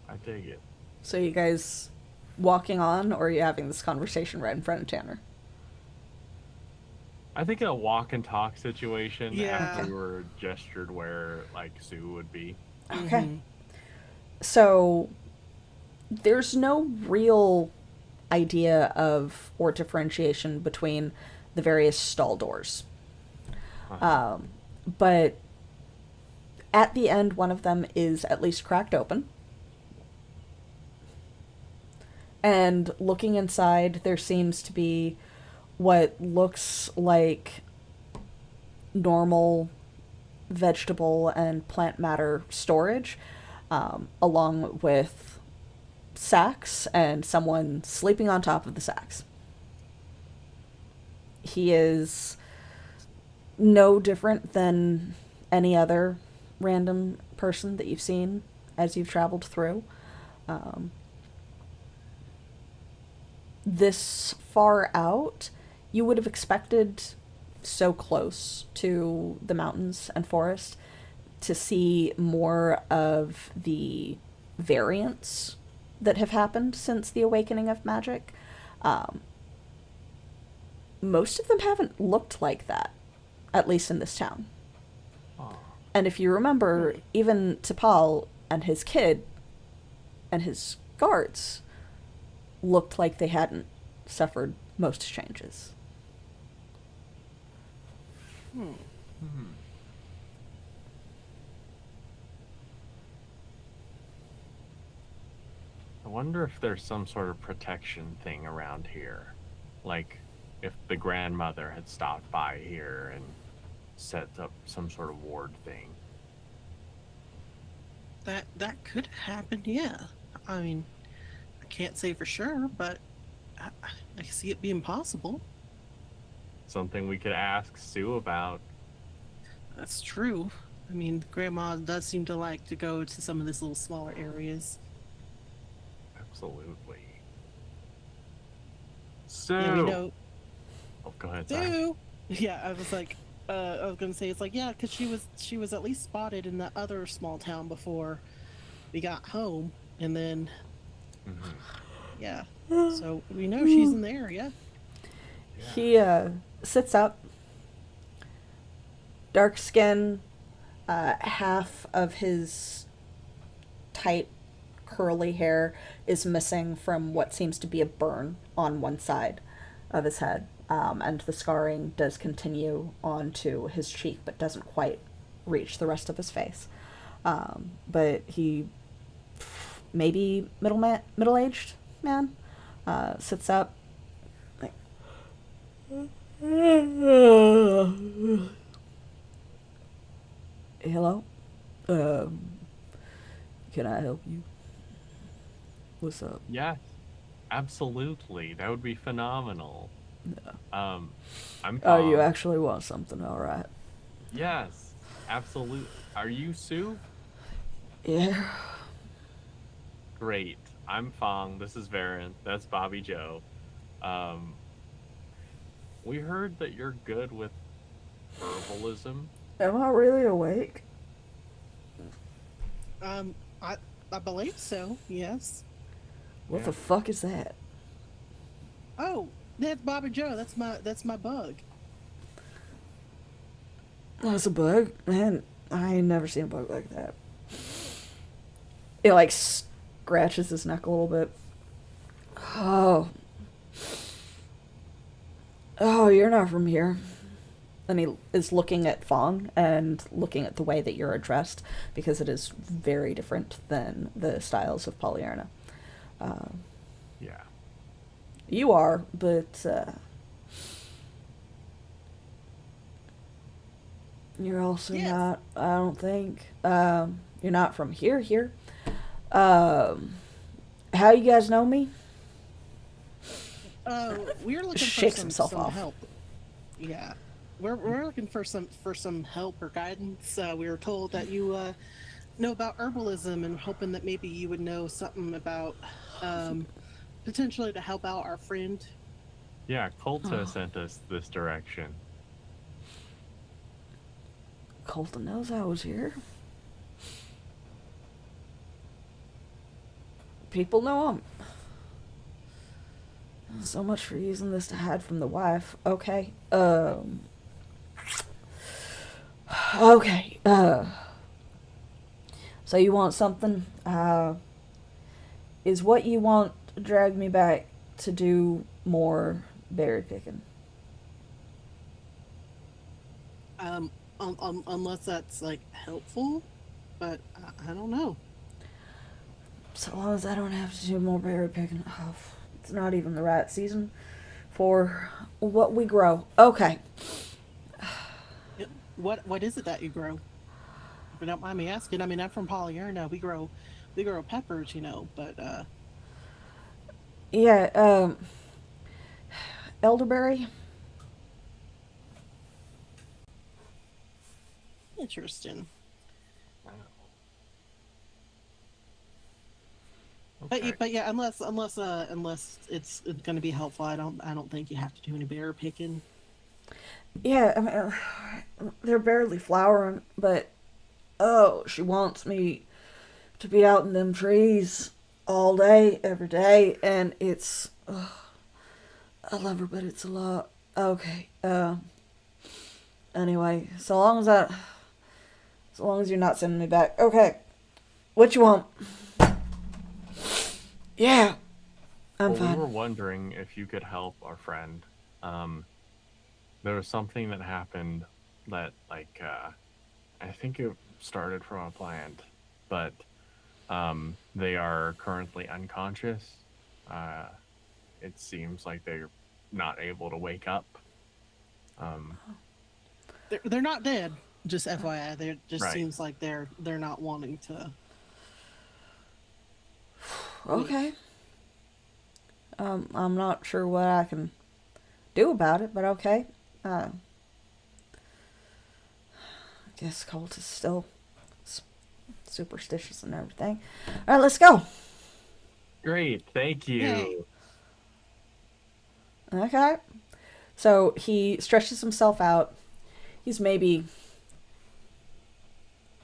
I dig it. So you guys walking on, or are you having this conversation right in front of Tanner? I think a walk and talk situation Yeah. after we were gestured where like Sue would be. Okay. Mhm. So there's no real idea of or differentiation between the various stall doors. Uh-huh. But at the end, one of them is at least cracked open. And looking inside, there seems to be what looks like normal vegetable and plant matter storage, along with sacks and someone sleeping on top of the sacks. He is no different than any other random person that you've seen as you've traveled through. This far out, you would have expected so close to the mountains and forest to see more of the variants that have happened since the awakening of magic. Most of them haven't looked like that, at least in this town. Aw. And if you remember, even T'Pol and his kid and his guards looked like they hadn't suffered most changes. Hmm. I wonder if there's some sort of protection thing around here. Like if the grandmother had stopped by here and set up some sort of ward thing. That could happen, yeah. I mean, I can't say for sure, but I see it being possible. Something we could ask Sue about. That's true. I mean, Grandma does seem to like to go to some of these little smaller areas. Absolutely. Sue! Yeah, we know. Oh, go ahead, sorry. Sue! Yeah, I was gonna say, it's like, yeah, because she was at least spotted in that other small town before we got home, and then, Mhm. yeah. So we know she's in the area. Yeah. He sits up, dark skin, half of his tight, curly hair is missing from what seems to be a burn on one side of his head. And the scarring does continue onto his cheek, but doesn't quite reach the rest of his face. But he, maybe middle-aged man, sits up. Like, hello? Can I help you? What's up? Yes, absolutely. That would be phenomenal. Yeah. I'm Oh, you Tom. actually want something, alright. Yes, absolutely. Are you Sue? Yeah. Great. I'm Fang. This is Varen. That's Bobby Joe. We heard that you're good with herbalism. Am I really awake? I believe so. Yes. What Yeah. the fuck is that? Oh, that's Bobby Joe. That's my bug. Oh, it's a bug? Man, I ain't never seen a bug like that. It like scratches his neck a little bit. Oh. Oh, you're not from here. And he is looking at Fang and looking at the way that you're addressed because it is very different than the styles of Polyarna. Yeah. You are, but you're also Yes. not, I don't think. You're not from here. How you guys know me? We're looking Shakes for himself some off. help. Yeah, we're looking for some help or guidance. We were told that you know about herbalism and hoping that maybe you would know something about potentially to help out our friend. Yeah, Colta sent us this direction. Colton knows I was here. People know him. So much for using this to hide from the wife. Okay. Okay. So you want something? Is what you want to drag me back to do more berry picking? Unless that's like helpful, but I don't know. So long as I don't have to do more berry picking. Oh, it's not even the right season for what we grow. Okay. What is it that you grow? If you don't mind me asking. I mean, I'm from Polyarna. We grow peppers, but Yeah, elderberry. interesting. Okay. But yeah, unless it's going to be helpful, I don't think you have to do any berry picking. Yeah, I mean, they're barely flowering, but oh, she wants me to be out in them trees all day, every day, and it's. I love her, but it's a lot. Okay. Anyway, so long as you're not sending me back. Okay. What you want? Yeah. I'm Well, fine. we were wondering if you could help our friend. There was something that happened that, I think it started from a plant, but they are currently unconscious. It seems like they're not able to wake up. They're not dead. Just FYI, they just Right. seems like they're not wanting to. Okay. I'm not sure what I can do about it, but okay. I guess Colt is still superstitious and everything. All right, let's go. Great, thank you. Yay. Okay. So he stretches himself out. He's maybe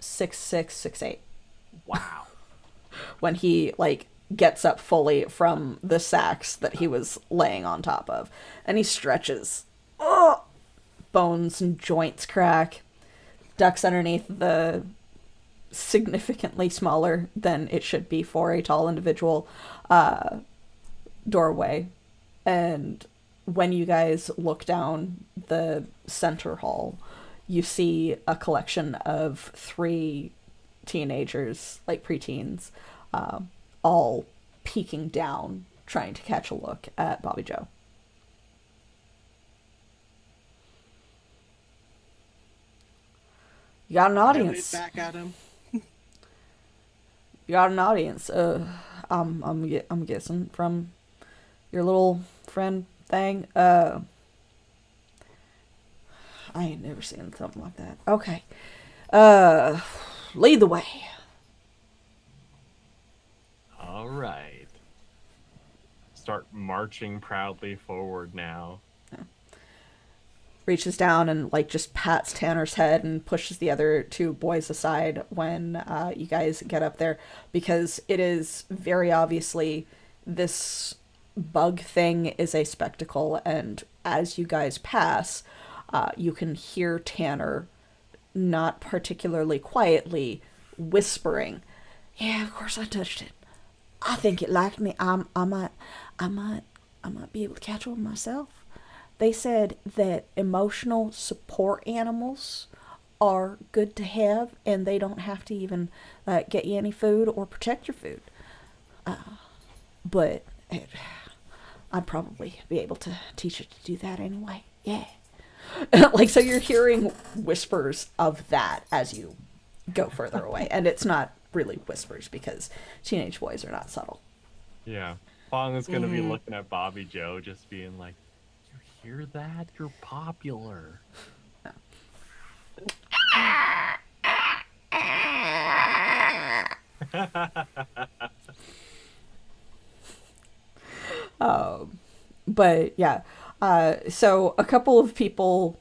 6'6", 6'8", Wow. when he gets up fully from the sacks that he was laying on top of, and he stretches. Oh! Bones and joints crack. Ducks underneath the significantly smaller than it should be for a tall individual doorway. And when you guys look down the center hall, you see a collection of 3 teenagers, like preteens, all peeking down, trying to catch a look at Bobby Joe. You got an I wave audience. back at him. You got an audience. I'm guessing from your little friend thing. I ain't never seen something like that. Okay. Lead the way. All right. Start marching proudly forward now. Reaches down and just pats Tanner's head and pushes the other 2 boys aside when you guys get up there, because it is very obviously this bug thing is a spectacle, and as you guys pass, you can hear Tanner not particularly quietly, whispering, "Yeah, of course I touched it. I think it liked me. I might be able to catch one myself. They said that emotional support animals are good to have, and they don't have to even get you any food or protect your food. But I'd probably be able to teach it to do that anyway. Yeah." Like, so you're hearing whispers of that as you go further away. And it's not really whispers because teenage boys are not subtle. Yeah. Fong is going to be looking at Bobby Joe, just being like, "You hear that? You're popular." But yeah, so a couple of people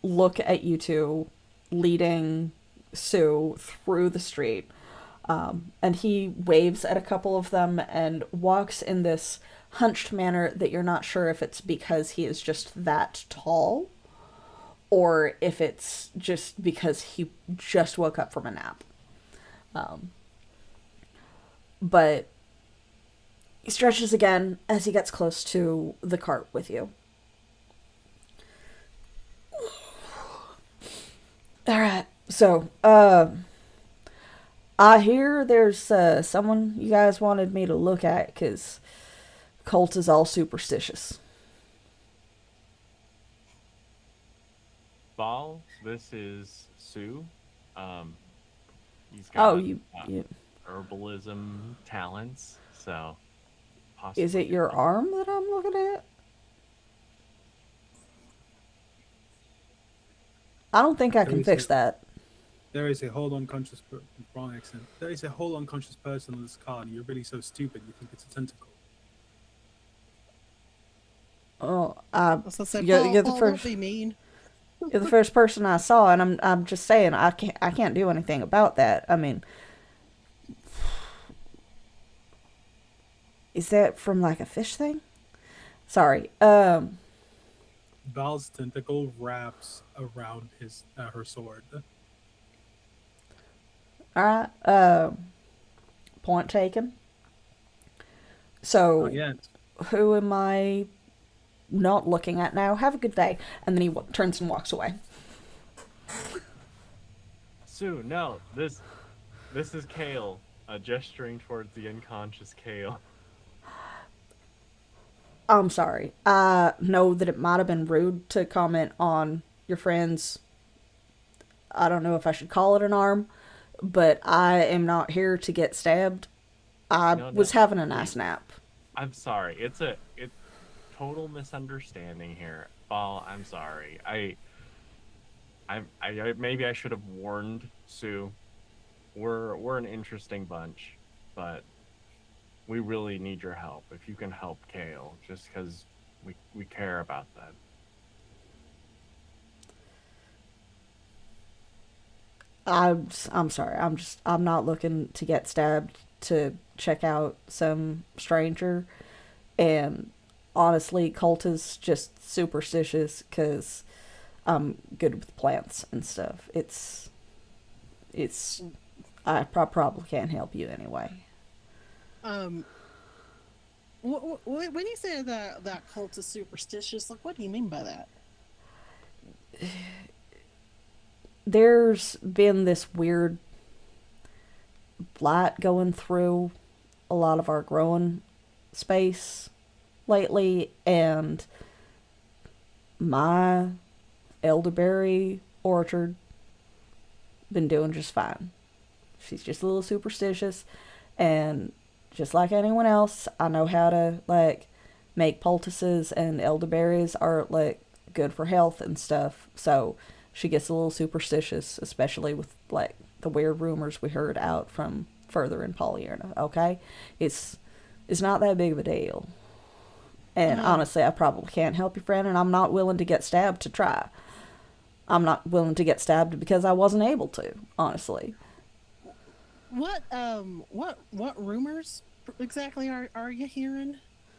look at you two leading Sue through the street. And he waves at a couple of them and walks in this hunched manner that you're not sure if it's because he is just that tall or if it's just because he just woke up from a nap. But he stretches again as he gets close to the cart with you. Alright, so, I hear there's someone you guys wanted me to look at because Colt is all superstitious. Ball, this is Sue. He's got You herbalism talents, so is it possibly your arm that I'm looking at? I don't think I can fix that. There is a whole unconscious wrong accent. There is a whole unconscious person on this card, and you're really so stupid you think it's a tentacle. Oh, You're the first. Don't be mean. You're the first person I saw, and I'm just saying I can't do anything about that. I mean, is that from like a fish thing? Sorry. Val's tentacle wraps around her sword. All right. Point taken. So, who am I not looking at now? Have a good day. And then he turns and walks away. Sue, no, this is Kale, gesturing towards the unconscious Kale. I'm sorry. I know that it might have been rude to comment on your friend's, I don't know if I should call it an arm, but I am not here to get stabbed. I was having a nice nap. I'm sorry. It's total misunderstanding here. Ball, I'm sorry. I maybe I should have warned Sue. We're an interesting bunch, but we really need your help. If you can help Kale, just because we care about that. I'm sorry. I'm not looking to get stabbed to check out some stranger. And honestly, Colt is just superstitious because I'm good with plants and stuff. I probably can't help you anyway. When you say that Colt is superstitious, like, what do you mean by that? There's been this weird blight going through a lot of our growing space lately, and my elderberry orchard been doing just fine. She's just a little superstitious, and just like anyone else, I know how to make poultices, and elderberries are good for health and stuff. So she gets a little superstitious, especially with the weird rumors we heard out from further in Pollyanna. Okay, it's not that big of a deal. And honestly, I probably can't help your friend, and I'm not willing to get stabbed to try. I'm not willing to get stabbed because I wasn't able to, honestly. What rumors exactly are you hearing?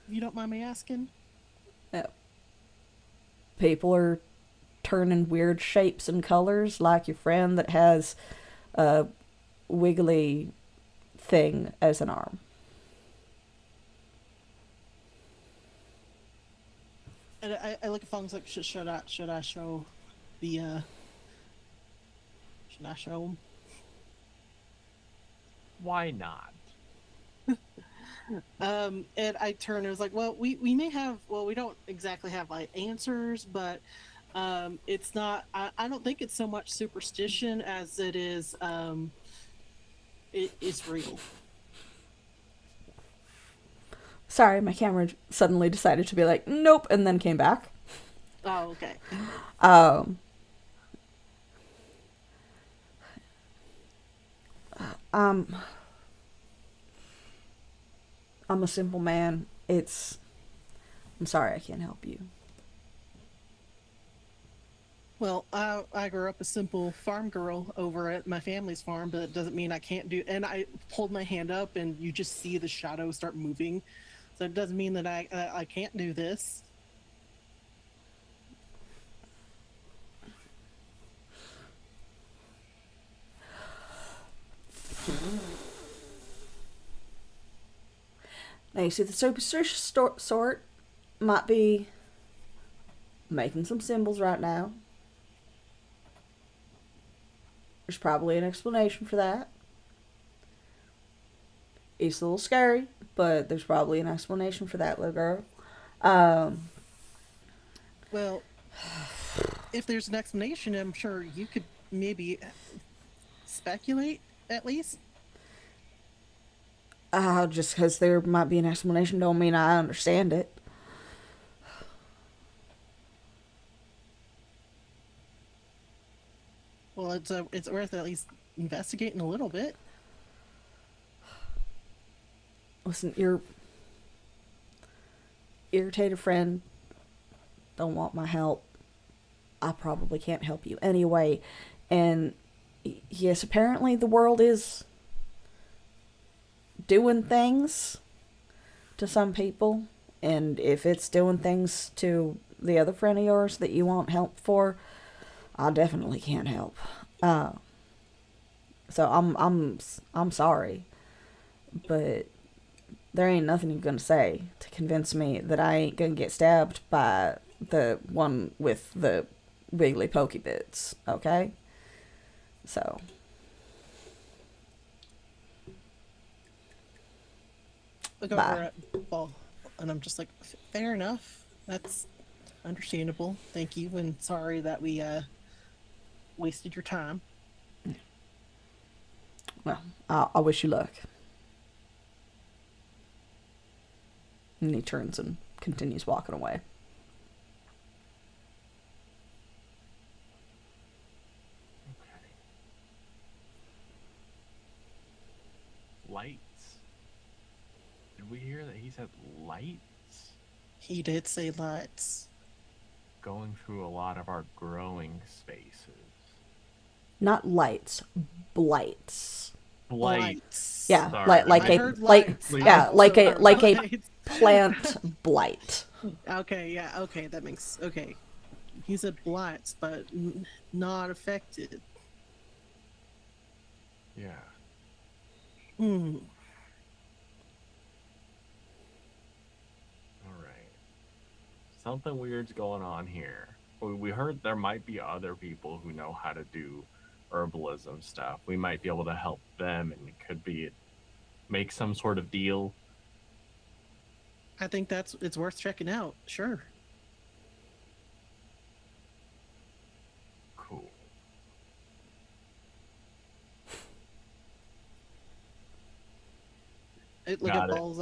If you don't mind me asking. People are turn in weird shapes and colors, like your friend that has a wiggly thing as an arm. And I look at Fong's like, should I show the should I show him? Why not? And I turned and was like, well, we may have, well, we don't exactly have like answers, but it's not, I don't think it's so much superstition as it is, it's real. Sorry, my camera suddenly decided to be like, nope, and then came back. Oh, okay. I'm a simple man. I'm sorry I can't help you. Well, I grew up a simple farm girl over at my family's farm, but it doesn't mean I can't do. And I pulled my hand up, and you just see the shadow start moving. So it doesn't mean that I can't do this. Now you see the superstitious sort might be making some symbols right now. There's probably an explanation for that. It's a little scary, but there's probably an explanation for that, little girl. Well, if there's an explanation, I'm sure you could maybe speculate at least. Just because there might be an explanation don't mean I understand it. Well, it's worth at least investigating a little bit. Listen, your irritated friend don't want my help. I probably can't help you anyway. And yes, apparently the world is doing things to some people. And if it's doing things to the other friend of yours that you want help for, I definitely can't help. So I'm sorry, but there ain't nothing you're gonna say to convince me that I ain't gonna get stabbed by the one with the wiggly pokey bits, okay? So. Look Bye. over at Ball, and I'm just like, fair enough. That's understandable. Thank you, and sorry that we wasted your time. Well, I wish you luck. And he turns and continues walking away. Okay. Lights. Did we hear that he said lights? He did say lights. Going through a lot of our growing spaces. Not lights, blights. Blights. Yeah, Sorry. like I a heard like lights. yeah, I like also a heard like a lights. plant blight. Okay, yeah, okay, that makes okay. He said blights, but not affected. Yeah. Hmm. All right. Something weird's going on here. We heard there might be other people who know how to do herbalism stuff. We might be able to help them, and it could be make some sort of deal. I think it's worth checking out. Sure. Cool. Look Got at it. Ball's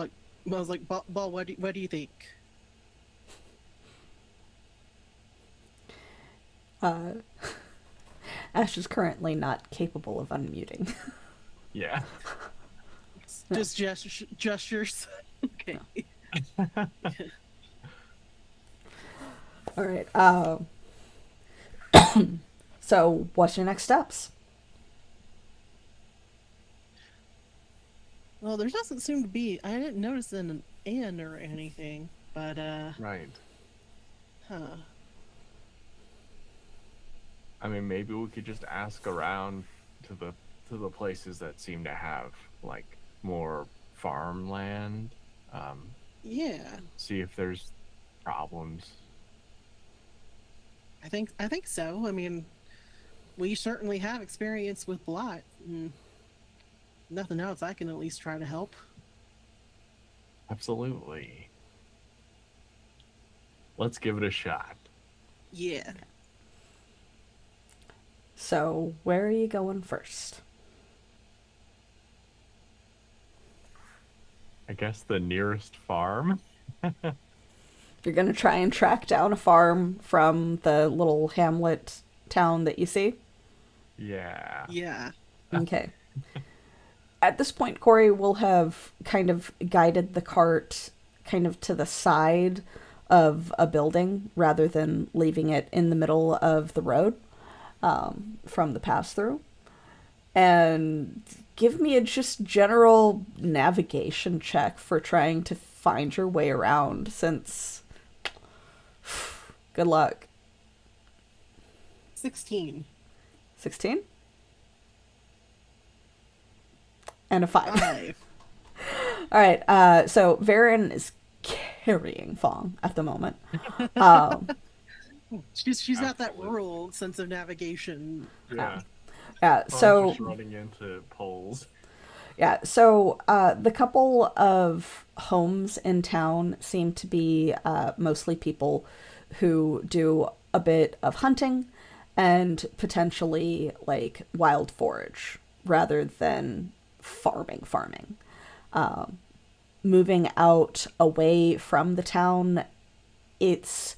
like Ball. What do you think? Ash is currently not capable of unmuting. Yeah. Just gestures. Okay. All right. So, what's your next steps? Well, there doesn't seem to be. I didn't notice an N or anything, but Right. huh. I mean, maybe we could just ask around to the places that seem to have like more farmland. Um, Yeah, See if there's problems. I think so. I mean, we certainly have experience with blot. Nothing else, I can at least try to help. Absolutely. Let's give it a shot. Yeah. So, where are you going first? I guess the nearest farm. You're going to try and track down a farm from the little hamlet town that you see? Yeah. Yeah. Okay. At this point, Corey will have kind of guided the cart kind of to the side of a building rather than leaving it in the middle of the road from the pass through. And give me a just general navigation check for trying to find your way around, since good luck. 16. 16 and a 5. 5. All right, so Varen is carrying Fong at the moment. Um, She's got that Absolutely. rural sense of navigation. Yeah. yeah, Oh, so just running into poles. the couple of homes in town seem to be mostly people who do a bit of hunting and potentially like wild forage rather than farming. Moving out away from the town, it's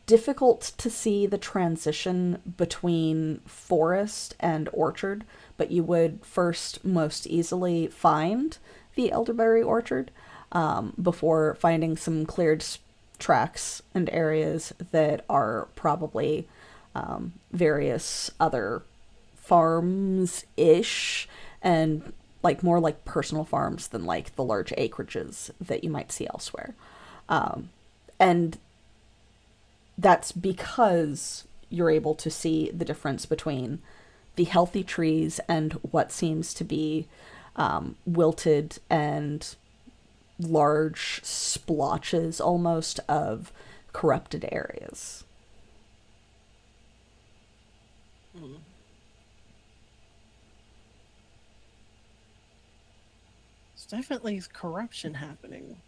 difficult to see the transition between forest and orchard, but you would first most easily find the elderberry orchard before finding some cleared tracks and areas that are probably various other farms-ish, and like more like personal farms than like the large acreages that you might see elsewhere. And that's because you're able to see the difference between the healthy trees and what seems to be wilted and large splotches almost of corrupted areas. There's definitely corruption happening.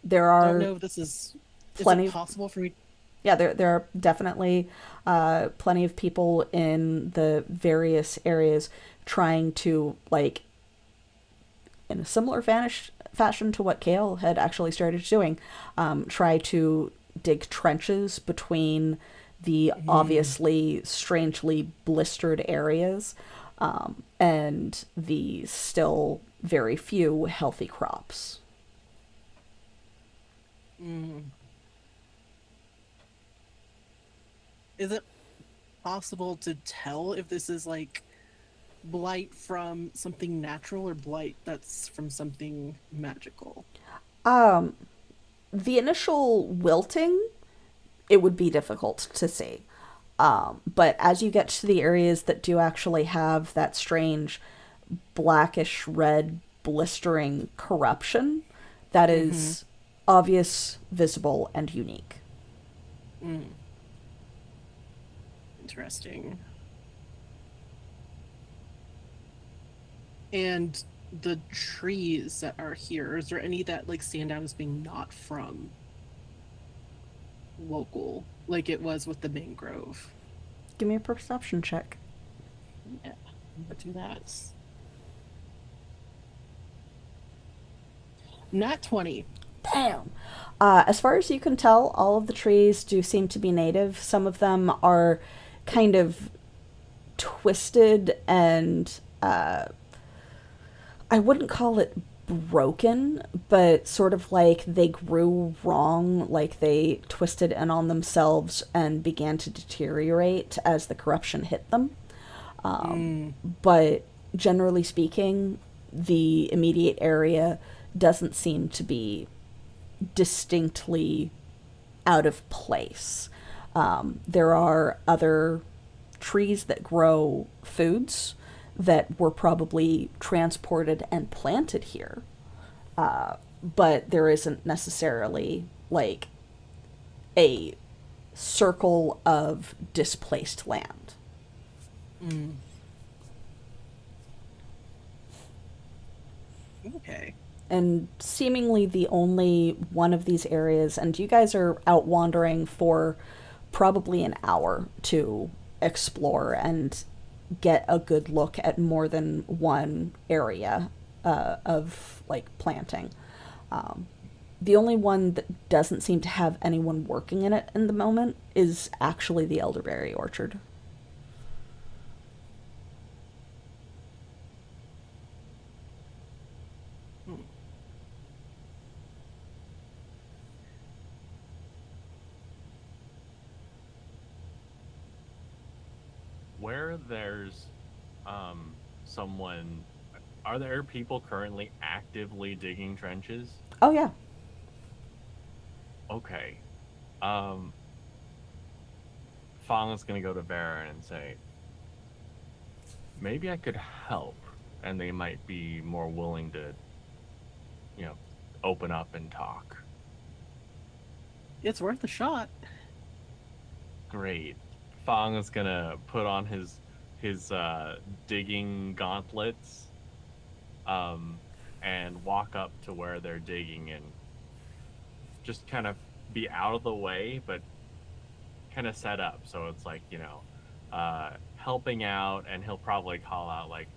There I don't are know if this is plenty it of- possible for me. yeah, there are definitely plenty of people in the various areas trying to, like, in a similar fashion to what Kale had actually started doing, try to dig trenches between the obviously strangely blistered areas and the still very few healthy crops. Is it possible to tell if this is like blight from something natural or blight that's from something magical? The initial wilting, it would be difficult to see. But as you get to the areas that do actually have that strange blackish red blistering corruption, that is obvious, visible, and unique. Interesting. And the trees that are here, is there any that like stand out as being not from local, like it was with the mangrove? Give me a perception check. Yeah, but do that. Not 20. Damn. As far as you can tell, all of the trees do seem to be native. Some of them are kind of twisted and I wouldn't call it broken, but sort of like they grew wrong, like they twisted in on themselves and began to deteriorate as the corruption hit them. But generally speaking, the immediate area doesn't seem to be distinctly out of place. There are other trees that grow foods that were probably transported and planted here. But there isn't necessarily like a circle of displaced land. Mm. Okay. And seemingly the only one of these areas, and you guys are out wandering for probably an hour to explore and get a good look at more than one area of like planting. The only one that doesn't seem to have anyone working in it in the moment is actually the elderberry orchard. Where there's someone, are there people currently actively digging trenches? Oh yeah. Okay. Um, Fang is gonna go to Baron and say, maybe I could help, and they might be more willing to, open up and talk. It's worth a shot. Great. Fang is gonna put on his digging gauntlets, and walk up to where they're digging and just kind of be out of the way, but kind of set up so it's like helping out, and he'll probably call out like,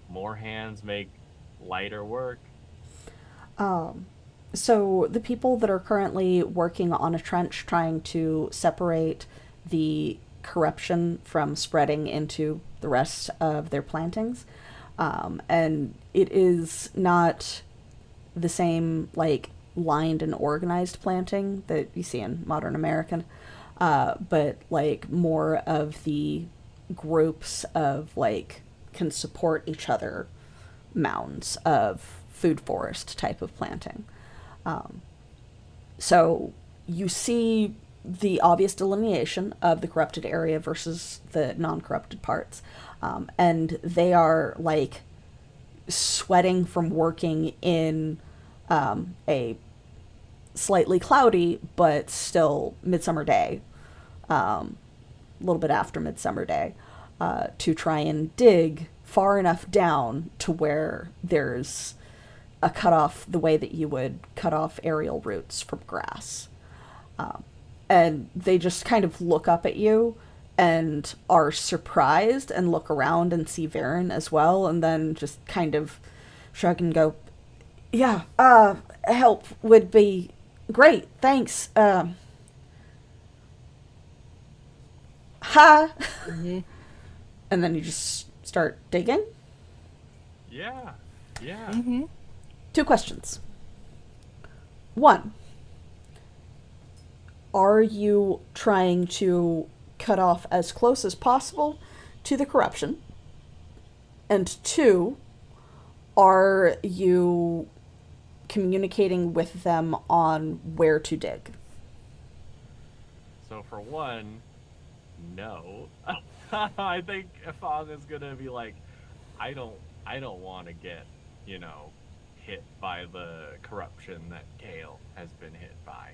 more hands make lighter work. So the people that are currently working on a trench trying to separate the corruption from spreading into the rest of their plantings, and it is not the same like lined and organized planting that you see in modern American, but like more of the groups of like can support each other mounds of food forest type of planting. So you see the obvious delineation of the corrupted area versus the non-corrupted parts, and they are like sweating from working in a slightly cloudy but still midsummer day, a little bit after midsummer day, to try and dig far enough down to where there's a cutoff the way that you would cut off aerial roots from grass. And they just kind of look up at you and are surprised and look around and see Varen as well, and then just kind of shrug and go, yeah, help would be great, thanks. Ha! Mm-hmm. And then you just start digging. Yeah. Mm-hmm. 2 questions. 1, are you trying to cut off as close as possible to the corruption? And 2, are you communicating with them on where to dig? So for one, no. I think Fang is gonna be like, I don't want to get, hit by the corruption that Kale has been hit by.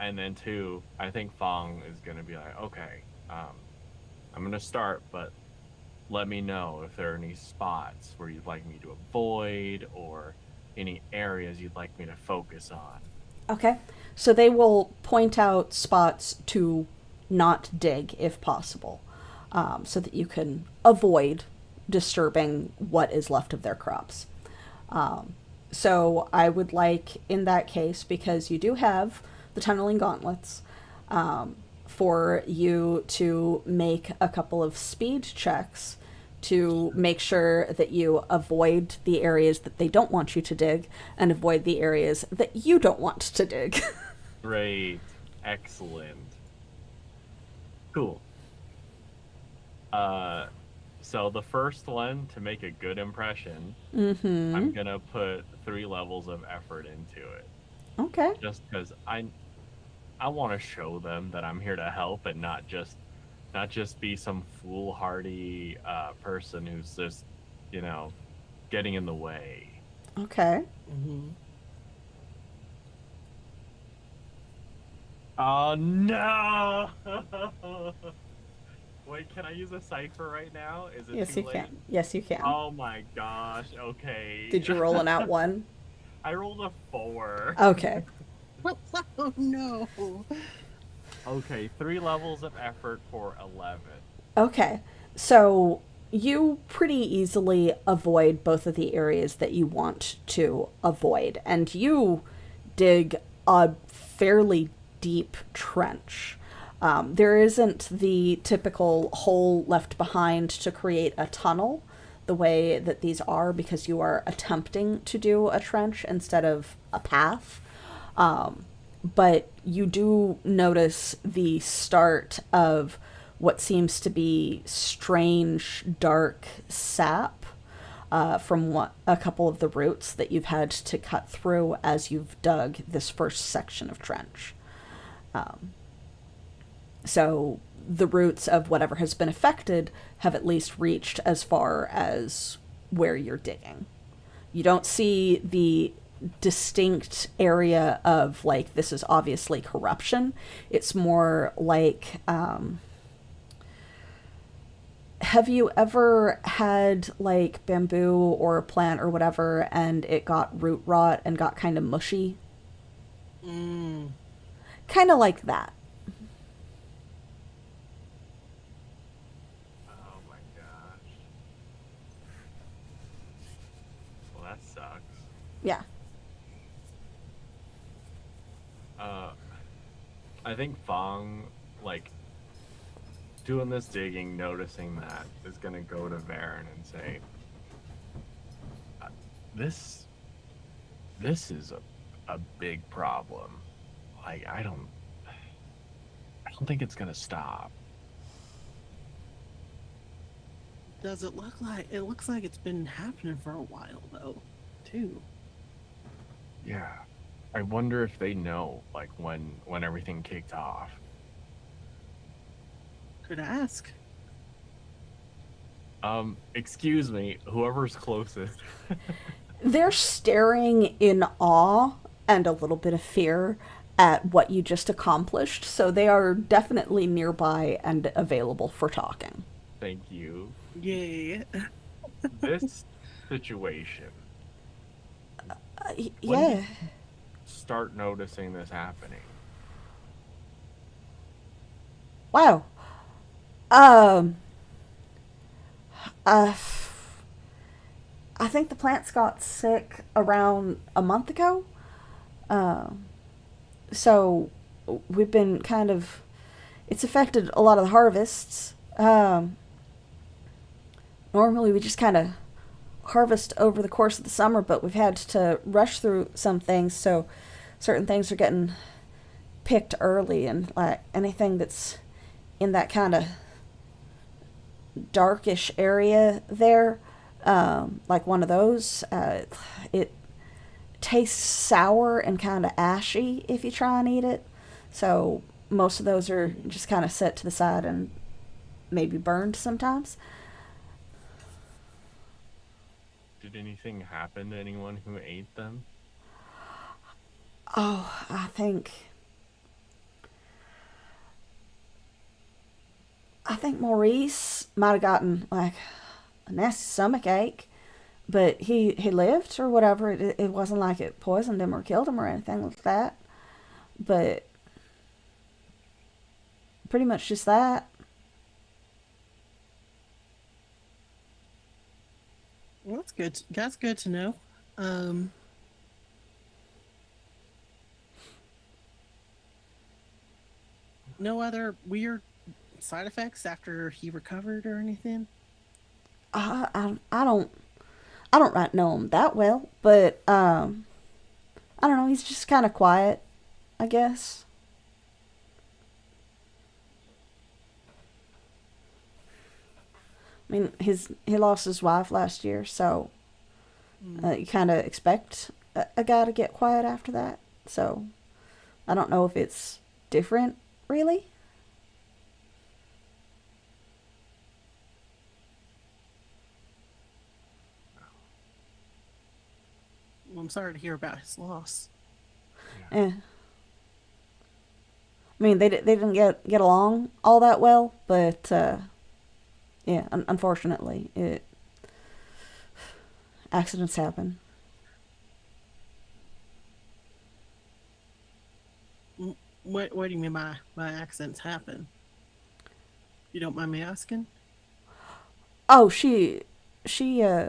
And then 2, I think Fang is gonna be like, okay, I'm gonna start, but let me know if there are any spots where you'd like me to avoid, or any areas you'd like me to focus on. Okay. So they will point out spots to not dig if possible, so that you can avoid disturbing what is left of their crops. So I would like, in that case, because you do have the tunneling gauntlets, for you to make a couple of speed checks to make sure that you avoid the areas that they don't want you to dig and avoid the areas that you don't want to dig. Great. Excellent. Cool. So the first one, to make a good impression, Mm-hmm. I'm gonna put 3 levels of effort into it. Okay. Just because I want to show them that I'm here to help and not just be some foolhardy person who's just, you know, getting in the way. Okay. Mm-hmm. Oh no! Wait, can I use a cipher right now? Is it Yes, too you late? can. Yes, you can. Oh my gosh, okay. Did you roll an out one? I rolled a 4. Okay. Oh no. Okay, 3 levels of effort for 11. Okay. So you pretty easily avoid both of the areas that you want to avoid, and you dig a fairly deep trench. There isn't the typical hole left behind to create a tunnel the way that these are, because you are attempting to do a trench instead of a path. But you do notice the start of what seems to be strange, dark sap from a couple of the roots that you've had to cut through as you've dug this first section of trench. So the roots of whatever has been affected have at least reached as far as where you're digging. You don't see the distinct area of, like, this is obviously corruption. It's more like, have you ever had, like, bamboo or a plant or whatever, and it got root rot and got kind of mushy? Mm. Kind of like that. Oh my gosh. Well, that sucks. Yeah. I think Fang, like, doing this digging, noticing that, is gonna go to Varen and say, "This, this is a big problem. Like, I don't think it's gonna stop." Does it look like it looks like it's been happening for a while though, too. Yeah. I wonder if they know, like, when everything kicked off. Could ask. Excuse me, whoever's closest. They're staring in awe and a little bit of fear at what you just accomplished, so they are definitely nearby and available for talking. Thank you. Yay. This situation, When Yeah. did start noticing this happening? Wow. Um. Uh. I think the plants got sick around a month ago. Um. So we've been kind of. It's affected a lot of the harvests. Normally we just kind of harvest over the course of the summer, but we've had to rush through some things, so certain things are getting picked early, and like anything that's in that kind of darkish area there, like one of those, it tastes sour and kind of ashy if you try and eat it. So most of those are just kind of set to the side and maybe burned sometimes. Did anything happen to anyone who ate them? Oh, I think Maurice might have gotten like a nasty stomach ache, but he lived or whatever. It wasn't like it poisoned him or killed him or anything like that. But pretty much just that. Well, that's good. That's good to know. Um, no other weird side effects after he recovered or anything? I don't right know him that well, but I don't know. He's just kind of quiet, I guess. I mean, he lost his wife last year, so you kind of expect a guy to get quiet after that. So I don't know if it's different, really. Well, I'm sorry to hear about his loss. Eh. I mean, they didn't get along all that well, but yeah, unfortunately, accidents happen. What do you mean by accidents happen? You don't mind me asking? Oh, she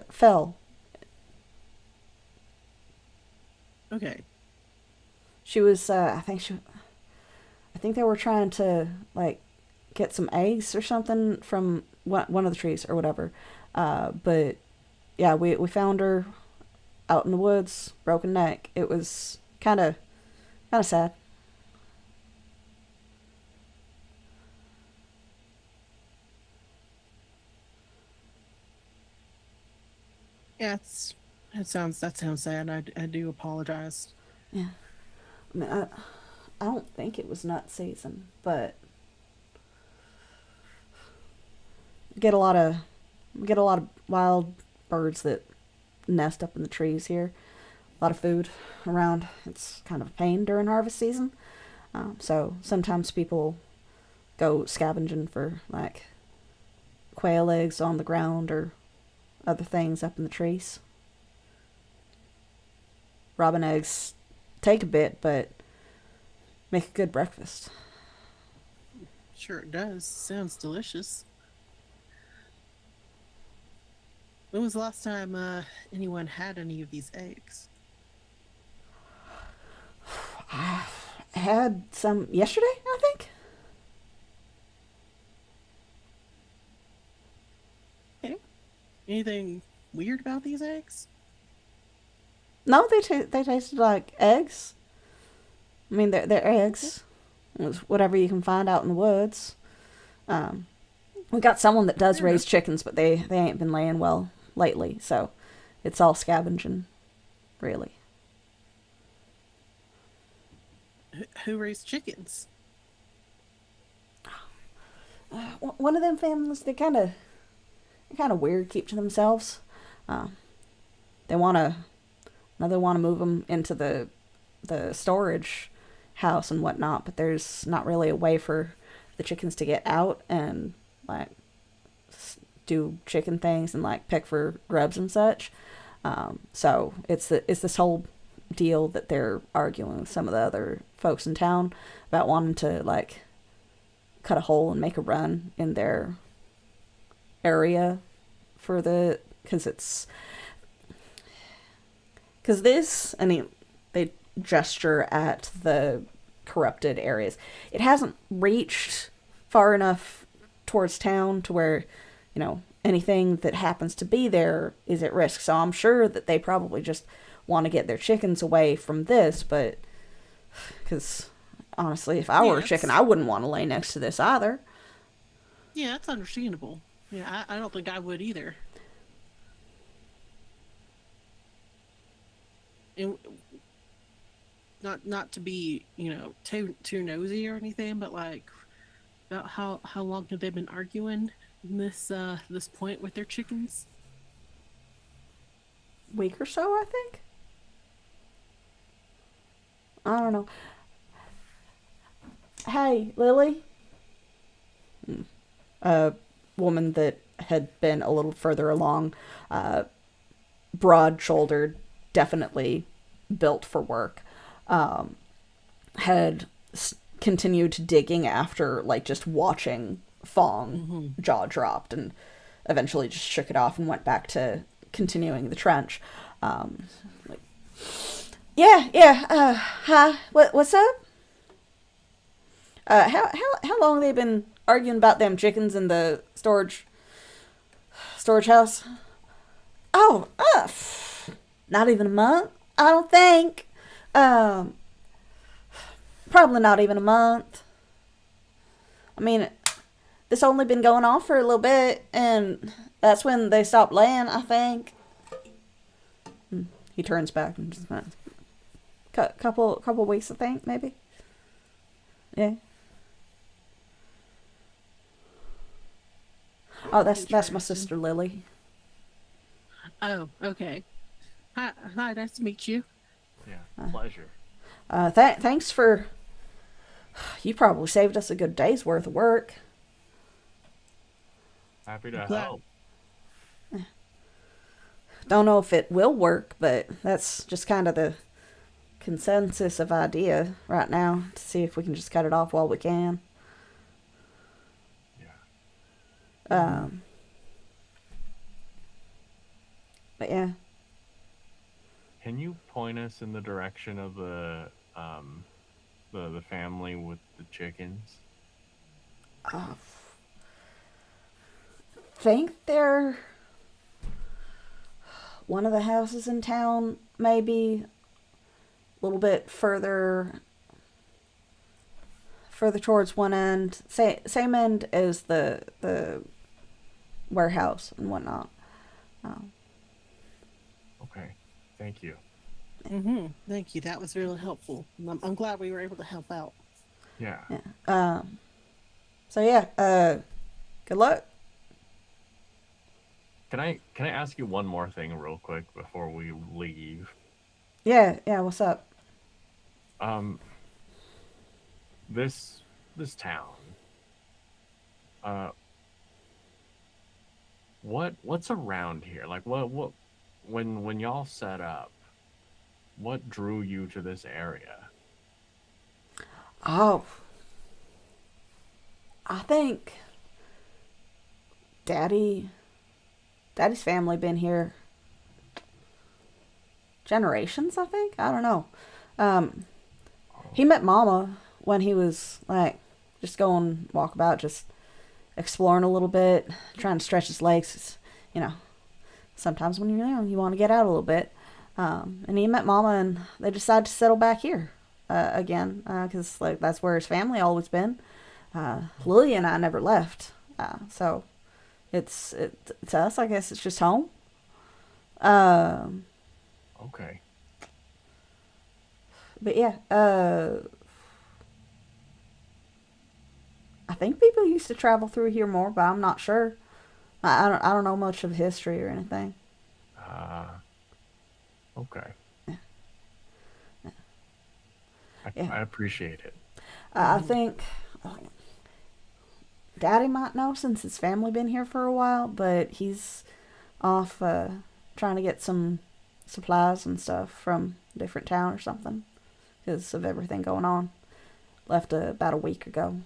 fell. Okay. She was I think they were trying to like get some eggs or something from one of the trees or whatever. But yeah, we found her out in the woods, broken neck. It was kind of sad. Yeah, that sounds sad. I do apologize. Yeah. I mean, I don't think it was nut season, but we get a lot of wild birds that nest up in the trees here. A lot of food around. It's kind of a pain during harvest season. So sometimes people go scavenging for like quail eggs on the ground or other things up in the trees. Robin eggs take a bit, but make a good breakfast. Sure it does. Sounds delicious. When was the last time anyone had any of these eggs? I had some yesterday, I think. Okay. Anything weird about these eggs? No, they tasted like eggs. I mean, they're eggs. It was whatever you can find out in the woods. We got someone that does Fair raise enough. chickens, but they ain't been laying well lately, so it's all scavenging, really. Who raised chickens? One of them families, they're kind of weird, keep to themselves. Uh, they wanna now they wanna move them into the storage house and whatnot, but there's not really a way for the chickens to get out and like do chicken things and like pick for grubs and such. So it's this whole deal that they're arguing with some of the other folks in town about wanting to like cut a hole and make a run in their area for the because this I mean they gesture at the corrupted areas. It hasn't reached far enough towards town to where anything that happens to be there is at risk. So I'm sure that they probably just want to get their chickens away from this, but because honestly, if I were a chicken, I wouldn't want to lay next to this either. Yeah, that's understandable. Yeah, I don't think I would either. And not to be too nosy or anything, but like about how long have they been arguing this point with their chickens? Week or so, I think. I don't know. Hey, Lily. A woman that had been a little further along, broad-shouldered, definitely built for work, had continued digging after, like, just watching Fong jaw dropped, and eventually just shook it off and went back to continuing the trench. Like, yeah, hi, what's up? How long have they been arguing about them chickens in the storage house? Oh, not even a month, I don't think. Probably not even a month. I mean, this only been going on for a little bit, and that's when they stopped laying, I think. He turns back and just couple weeks, I think, maybe. Yeah. Oh, that's my Interesting. sister Lily. Oh, okay. Hi, hi, nice to meet you. Yeah, pleasure. Thanks for. You probably saved us a good day's worth of work. Happy to Glad. help. Don't know if it will work, but that's just kind of the consensus of idea right now to see if we can just cut it off while we can. Yeah. Um, but yeah. Can you point us in the direction of the family with the chickens? Think they're one of the houses in town, maybe a little bit further towards one end, same end as the warehouse and whatnot. Okay, thank you. Thank you. That was really helpful. I'm glad we were able to help out. Yeah. Yeah. So yeah. Good luck. Can I ask you one more thing real quick before we leave? Yeah. Yeah. What's up? Um, this town. Uh, what's around here? Like what when y'all set up, what drew you to this area? Oh, I think Daddy's family been here generations. I think I don't know. He met Mama when he was like just going walkabout, just exploring a little bit, trying to stretch his legs. Sometimes when you're young, you want to get out a little bit. And he met Mama, and they decided to settle back here again because like that's where his family always been. Lily and I never left, so it's to us. I guess it's just home. Okay. But yeah, I think people used to travel through here more, but I'm not sure. I don't know much of history or anything. Okay. Yeah. I appreciate it. I think Daddy might know since his family been here for a while, but he's off trying to get some supplies and stuff from a different town or something because of everything going on. Left about a week ago.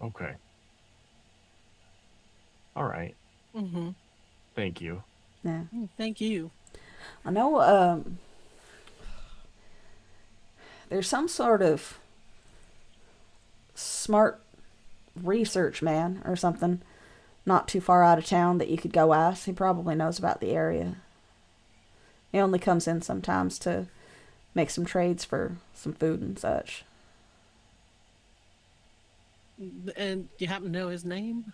Okay. All right. Thank you. Yeah. Thank you. I know there's some sort of smart research man or something not too far out of town that you could go ask. He probably knows about the area. He only comes in sometimes to make some trades for some food and such. And you happen to know his name?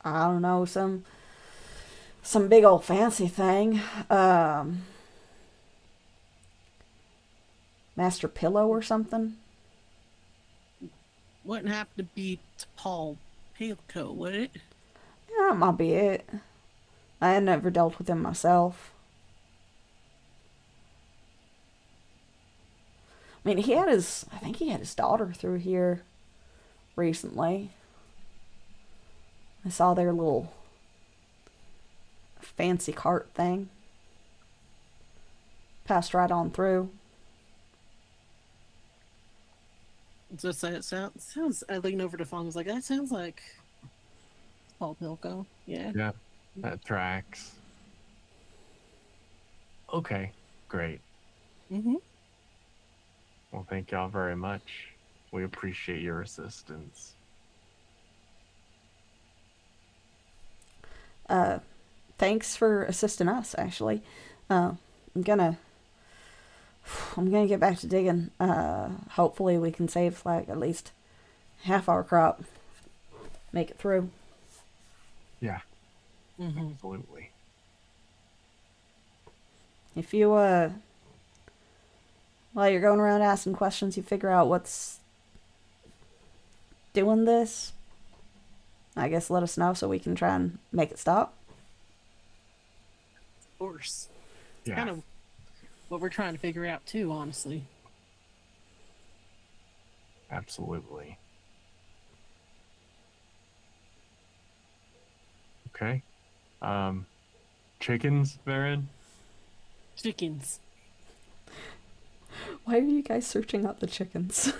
I don't know, some big old fancy thing. Master Pillow or something. Wouldn't happen to be to Paul Palco, would it? Yeah, that might be it. I had never dealt with him myself. I mean, I think he had his daughter through here recently. I saw their little fancy cart thing. Passed right on through. Just it sounds. I lean over to Fong. Was like, that sounds like Paul Pilco. Yeah. Yeah, that tracks. Okay, great. Well, thank y'all very much. We appreciate your assistance. Thanks for assisting us, actually. I'm gonna get back to digging. Hopefully we can save like at least half our crop. Make it through. Yeah, absolutely. If you while you're going around asking questions, you figure out what's doing this. I guess let us know so we can try and make it stop. Of course. It's Yeah. kind of what we're trying to figure out too, honestly. Absolutely. Okay. Chickens, Varen? Chickens. Why are you guys searching out the chickens?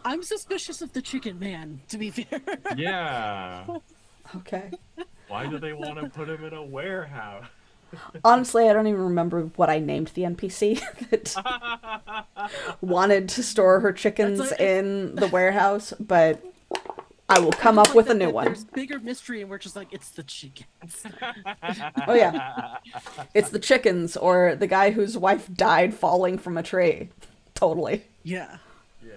I'm suspicious of the chicken man, to be fair. Yeah. Okay. Why do they want to put him in a warehouse? Honestly, I don't even remember what I named the NPC that wanted to store her chickens in the warehouse, but I will come up with a new one. There's bigger mystery, and we're just like, it's the chickens. Oh yeah. It's the chickens or the guy whose wife died falling from a tree. Totally. Yeah. Yeah.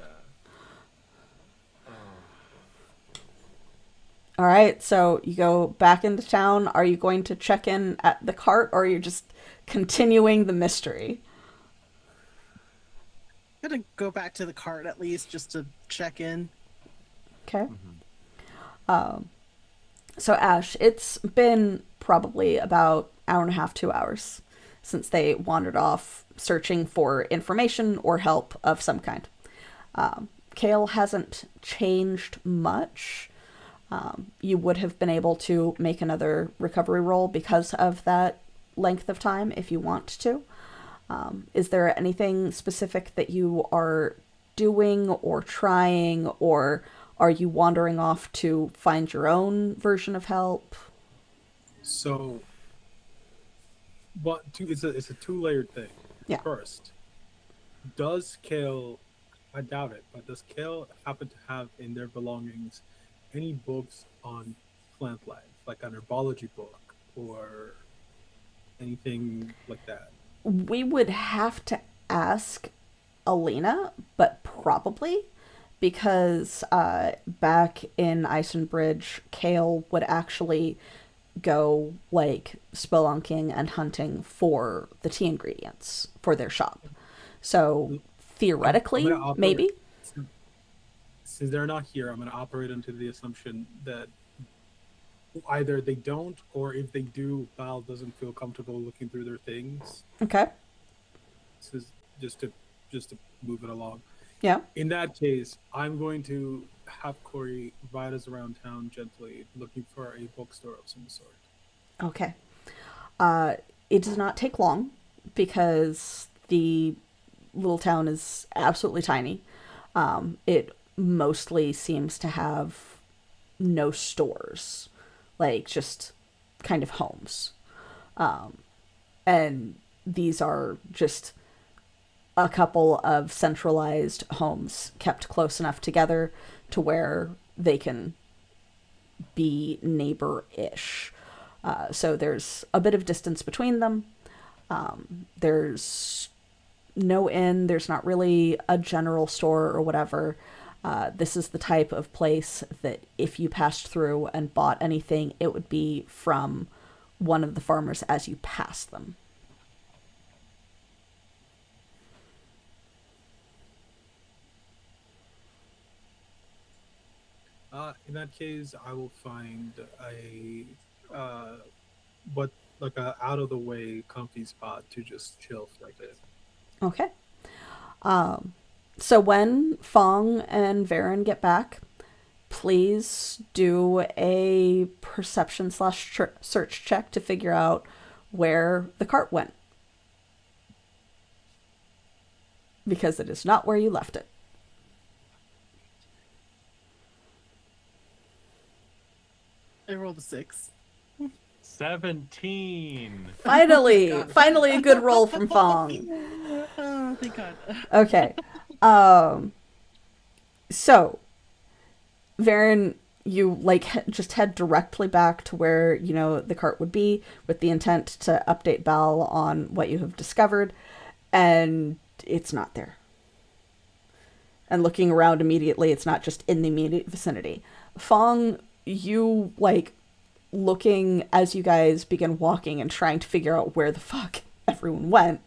All right, so you go back into town. Are you going to check in at the cart, or are you just continuing the mystery? I'm gonna go back to the cart at least just to check in. Okay. So Ash, it's been probably about hour and a half, 2 hours since they wandered off searching for information or help of some kind. Kale hasn't changed much. You would have been able to make another recovery roll because of that length of time if you want to. Is there anything specific that you are doing or trying, or are you wandering off to find your own version of help? So, it's a two-layered thing. Yeah. First, does Kale? I doubt it, but does Kale happen to have in their belongings any books on plant life, like an herbology book or anything like that? We would have to ask Alina, but probably, because back in Icenbridge, Kale would actually go like spelunking and hunting for the tea ingredients for their shop. So theoretically, I'm gonna operate- maybe. Since they're not here, I'm going to operate under the assumption that either they don't, or if they do, Val doesn't feel comfortable looking through their things. Okay. This is just to move it along. Yeah. In that case, I'm going to have Corey ride us around town gently, looking for a bookstore of some sort. Okay. It does not take long because the little town is absolutely tiny. It mostly seems to have no stores, like just kind of homes. And these are just a couple of centralized homes kept close enough together to where they can be neighbor-ish. So there's a bit of distance between them. There's no inn. There's not really a general store or whatever. This is the type of place that if you passed through and bought anything, it would be from one of the farmers as you pass them. In that case, I will find a out of the way, comfy spot to just chill for a bit. Okay. So when Fang and Varen get back, please do a perception / search check to figure out where the cart went. Because it is not where you left it. I rolled a 6. 17. Finally! God. Finally a good roll from Fang. Oh, thank God. Okay. So, Varen, you just head directly back to where, the cart would be with the intent to update Bal on what you have discovered, and it's not there. And looking around immediately, it's not just in the immediate vicinity. Fang, you, looking as you guys begin walking and trying to figure out where the fuck everyone went,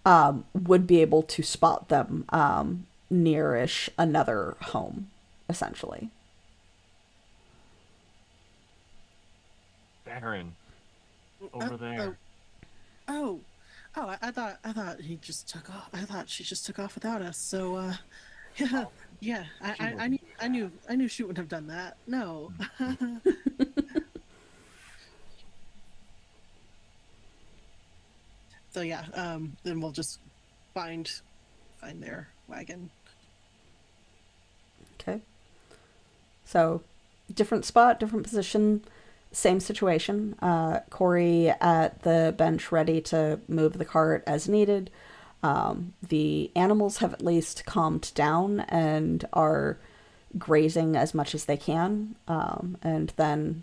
would be able to spot them nearish another home, essentially. Baron, over there. Oh, I thought he just took off. I thought she just took off without us. So, yeah, yeah. I knew she wouldn't have done that. No. So yeah. Then we'll just find their wagon. Okay. So, different spot, different position, same situation. Corey at the bench, ready to move the cart as needed. The animals have at least calmed down and are grazing as much as they can. And then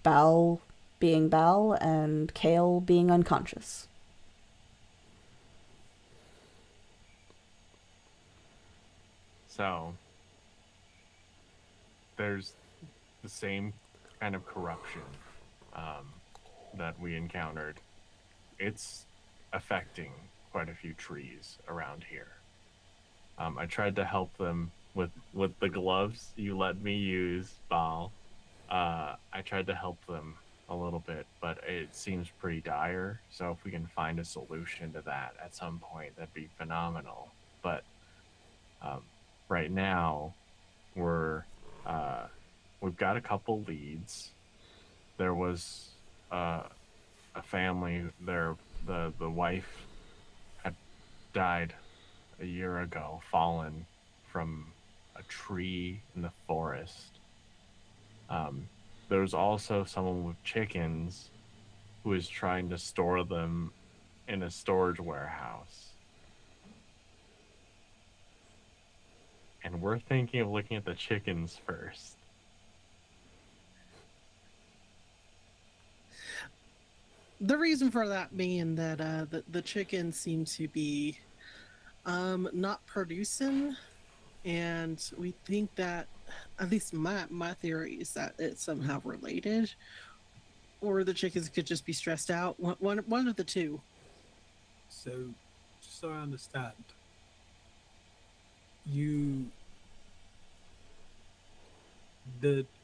Bal being Bal and Kale being unconscious. So, there's the same kind of corruption that we encountered. It's affecting quite a few trees around here. I tried to help them with the gloves you let me use, Baal. I tried to help them a little bit, but it seems pretty dire. So if we can find a solution to that at some point, that'd be phenomenal. But right now, we've got a couple leads. There was a family there. The wife had died a year ago, fallen from a tree in the forest. There's also someone with chickens who is trying to store them in a storage warehouse. And we're thinking of looking at the chickens first. The reason for that being that the chickens seem to be not producing, and we think that, at least my theory is that it's somehow related, or the chickens could just be stressed out. One of the two. So, just so I understand,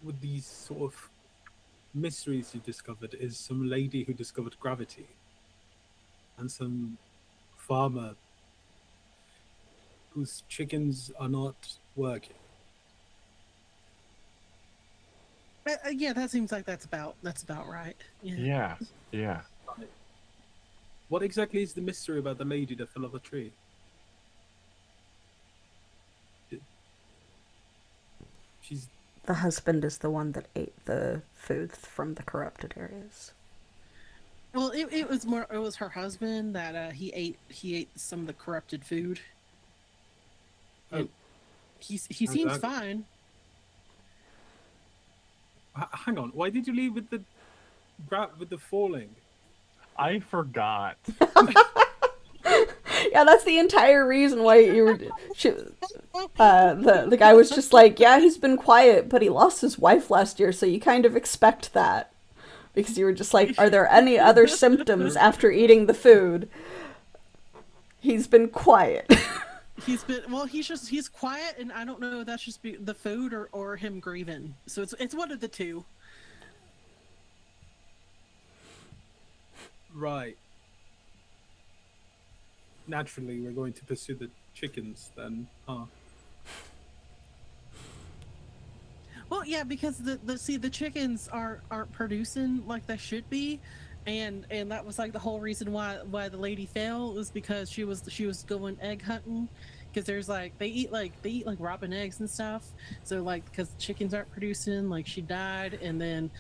with these sort of mysteries you discovered, is some lady who discovered gravity and some farmer whose chickens are not working. Yeah, that seems like that's about right. Yeah. Yeah. What exactly is the mystery about the lady that fell off a tree? She's The husband is the one that ate the food from the corrupted areas. Well, it was her husband that he ate some of the corrupted food. Oh. He seems fine. Hang on, why did you leave with the falling? I forgot. Yeah, that's the entire reason why you were. The guy was just like, yeah, he's been quiet, but he lost his wife last year, so you kind of expect that. Because you were just like, are there any other symptoms after eating the food? He's been quiet. He's quiet, and I don't know if that's just the food or him grieving. So it's one of the two. Right. Naturally, we're going to pursue the chickens then, huh? Well, yeah, because the chickens aren't producing like they should be, and that was like the whole reason why the lady fell, was because she was going egg hunting, because there's like they eat like robin eggs and stuff. So like, because chickens aren't producing, like she died, and then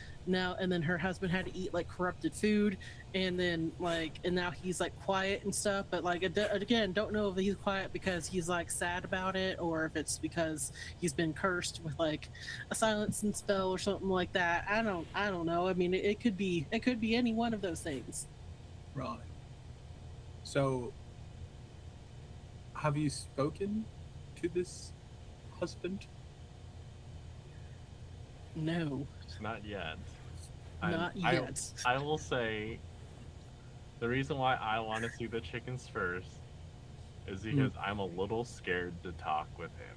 her husband had to eat like corrupted food, and then and now he's like quiet and stuff. But like again, don't know if he's quiet because he's like sad about it, or if it's because he's been cursed with like a silencing spell or something like that. I don't know. I mean, it could be any one of those things. Right. So, have you spoken to this husband? No. Not yet. Not yet. I will say The reason why I want to see the chickens first is because I'm a little scared to talk with him.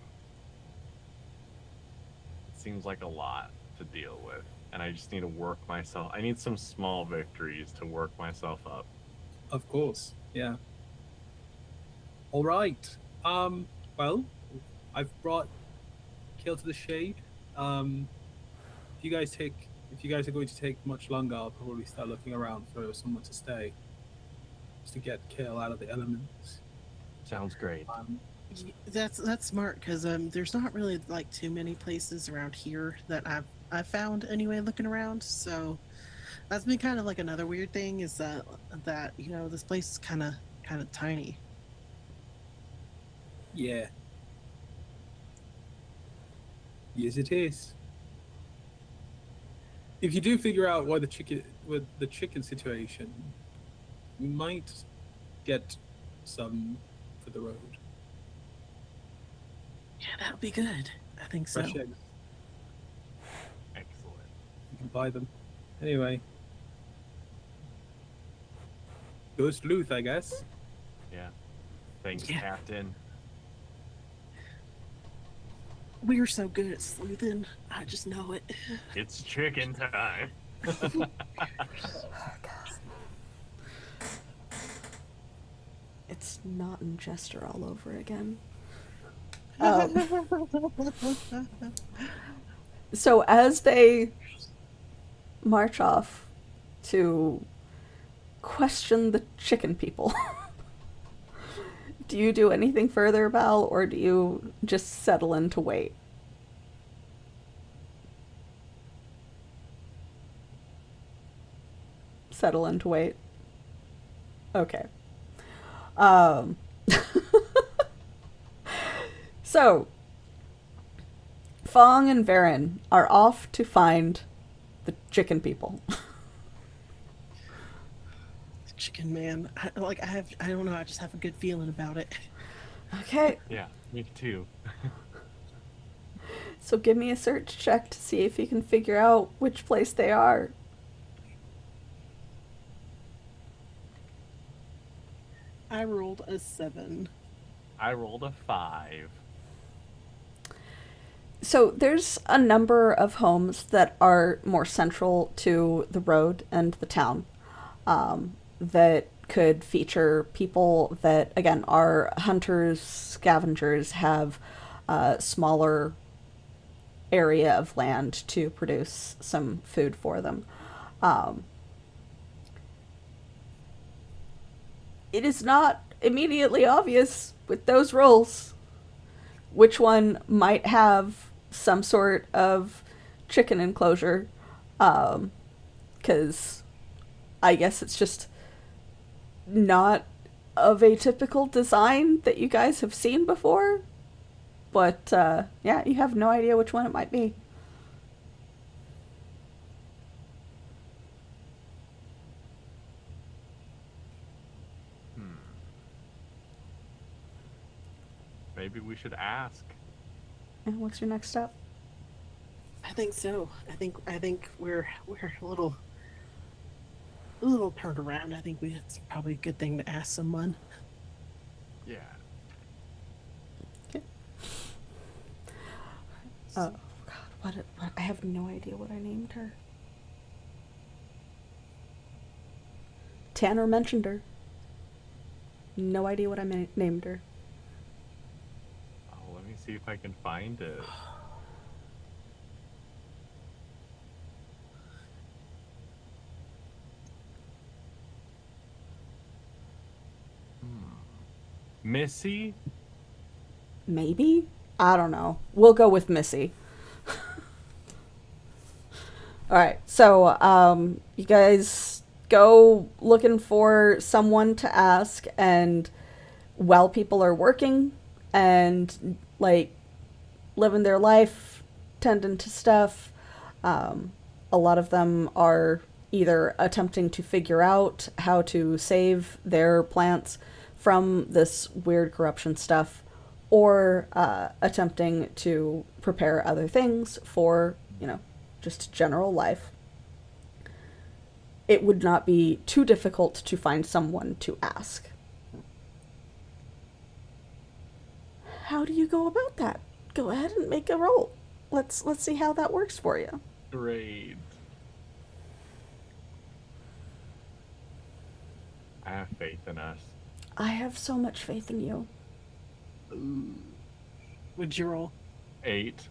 It seems like a lot to deal with, and I just need to work myself. I need some small victories to work myself up. Of course, yeah. All right. Well, I've brought Kill to the Shade. Um, if you guys take, if you guys are going to take much longer, I'll probably start looking around for someone to stay, just to get Kill out of the elements. Sounds great. That's smart because there's not really like too many places around here that I've found anyway looking around. So that's been kind of like another weird thing is that you know this place is kind of tiny. Yeah. Yes, it is. If you do figure out why with the chicken situation, we might get some for the road. Yeah, that would be good. I think so. Fresh eggs. Excellent. You can buy them. Anyway. Ghost Luth, I guess. Yeah. Thanks, Yeah. Captain. We're so good at sleuthing. I just know it. It's chicken time. It's not in Jester all over again. So as they march off to question the chicken people, do you do anything further, Val, or do you just settle in to wait? Settle in to wait. Okay. So, Fong and Varen are off to find the chicken people. Chicken man. I don't know, I just have a good feeling about it. Okay, Yeah, me too. so give me a search check to see if you can figure out which place they are. I rolled a 7. I rolled a 5. So there's a number of homes that are more central to the road and the town, that could feature people that, again, are hunters, scavengers, have a smaller area of land to produce some food for them. It is not immediately obvious with those rolls which one might have some sort of chicken enclosure, because I guess it's just not of a typical design that you guys have seen before. But yeah, you have no idea which one it might be. Maybe we should ask. And what's your next step? I think so. I think we're a little turned around. I think it's probably a good thing to ask someone. Yeah. Okay. Oh God, what I have no idea what I named her. Tanner mentioned her. No idea what I named her. Oh, let me see if I can find it. Missy? Maybe? I don't know. We'll go with Missy. Alright, so you guys go looking for someone to ask, and while people are working and like living their life, tending to stuff, a lot of them are either attempting to figure out how to save their plants from this weird corruption stuff, or attempting to prepare other things for, just general life. it would not be too difficult to find someone to ask. How do you go about that? Go ahead and make a roll. Let's see how that works for you. Great. I have faith in us. I have so much faith in you. Ooh. Would you roll? 8.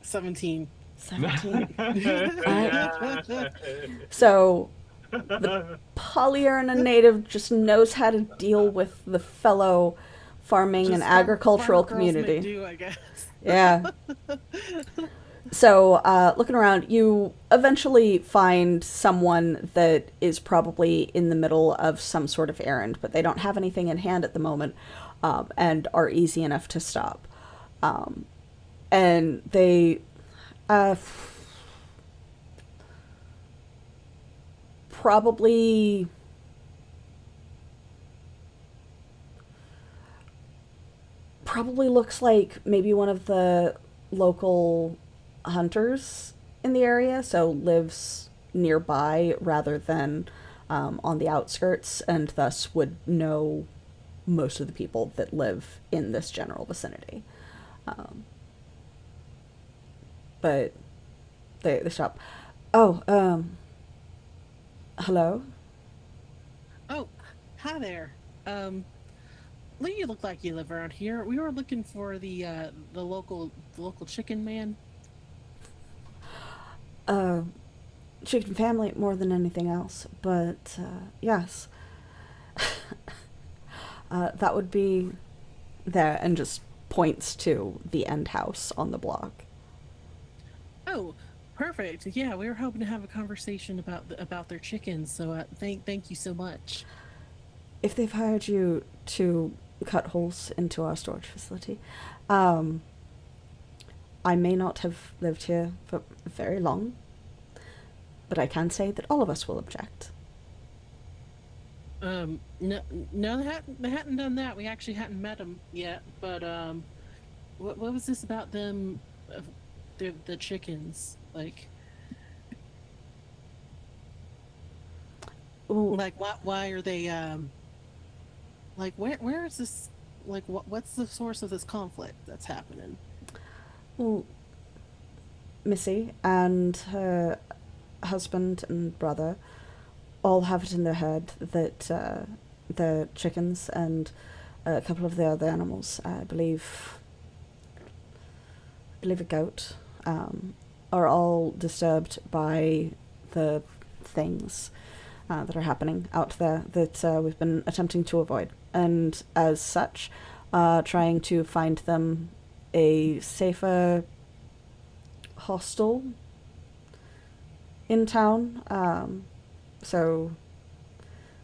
17. 17. So the Polyurna native just knows how to deal with the fellow farming and agricultural community. Do, I guess. Yeah. So, looking around, you eventually find someone that is probably in the middle of some sort of errand, but they don't have anything in hand at the moment, and are easy enough to stop. And they probably looks like maybe one of the local hunters in the area, so lives nearby rather than on the outskirts, and thus would know most of the people that live in this general vicinity. But they stop. Oh, hello? Oh, hi there. You look like you live around here. We were looking for the local chicken man. Chicken family more than anything else, but yes. That would be there, and just points to the end house on the block. Oh, perfect. Yeah, we were hoping to have a conversation about their chickens. So thank you so much. If they've hired you to cut holes into our storage facility, I may not have lived here for very long, but I can say that all of us will object. No, they hadn't done that. We actually hadn't met them yet. But what was this about them? The chickens, like Well, why are they like where is this, like what's the source of this conflict that's happening? well, Missy and her husband and brother all have it in their head that the chickens and a couple of the other animals, I believe a goat, are all disturbed by the things that are happening out there that we've been attempting to avoid, and as such, trying to find them a safer hostel in town. So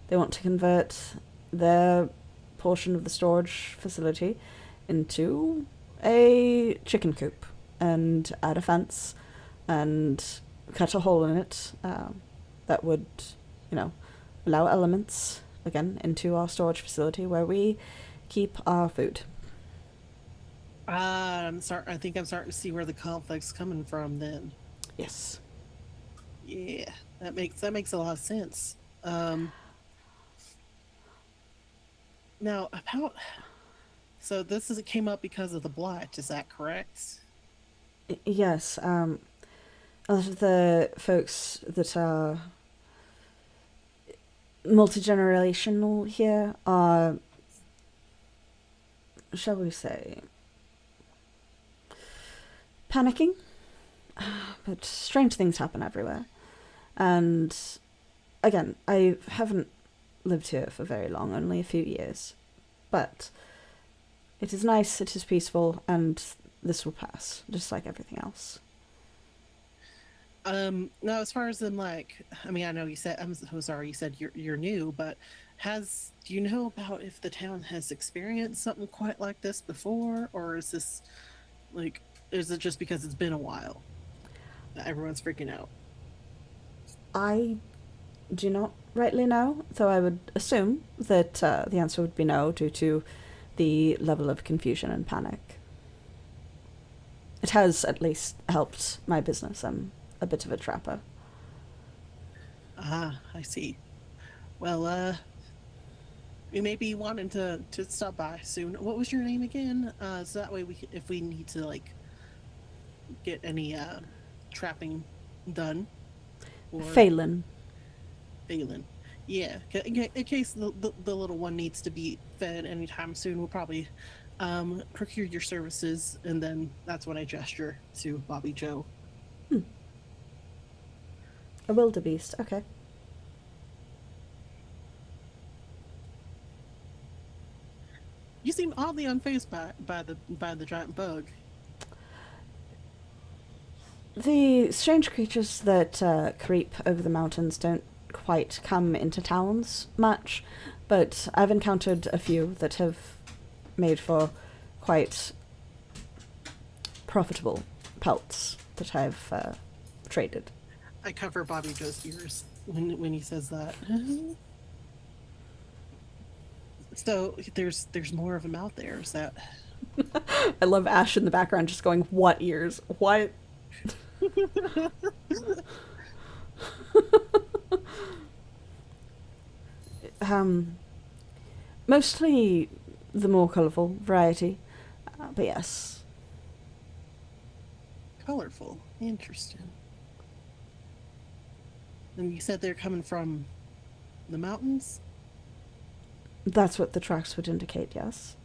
they want to convert their portion of the storage facility into a chicken coop and add a fence and cut a hole in it that would, allow elements again into our storage facility where we keep our food. I think I'm starting to see where the conflict's coming from then. Yes. Yeah, that makes a lot of sense. Now so this came up because of the blight, is that correct? Yes. A lot of the folks that are multi-generational here are, shall we say, panicking. But strange things happen everywhere. And again, I haven't lived here for very long, only a few years. But it is nice, it is peaceful, and this will pass, just like everything else. Now as far as them, I know you said, I'm so sorry, you said you're new, but do you know about if the town has experienced something quite like this before, or is this is it just because it's been a while that everyone's freaking out? I do not rightly know, though I would assume that the answer would be no, due to the level of confusion and panic. It has at least helped my business. I'm a bit of a trapper. Ah, I see. Well, we may be wanting to stop by soon. What was your name again? So that way if we need to like get any trapping done or Phelan. Phelan. Yeah, in case the little one needs to be fed anytime soon, we'll probably procure your services, and then that's when I gesture to Bobby Joe. A wildebeest. Okay. You seem oddly unfazed by the giant bug. The strange creatures that creep over the mountains don't quite come into towns much, but I've encountered a few that have made for quite profitable pelts that I've traded. I cover Bobby Joe's ears when he says that. So there's more of them out there. Is that? I love Ash in the background just going, "What ears? What?" um, Mostly the more colourful variety, but yes, Colorful. Interesting. And you said they're coming from the mountains? that's what the tracks would indicate. Yes.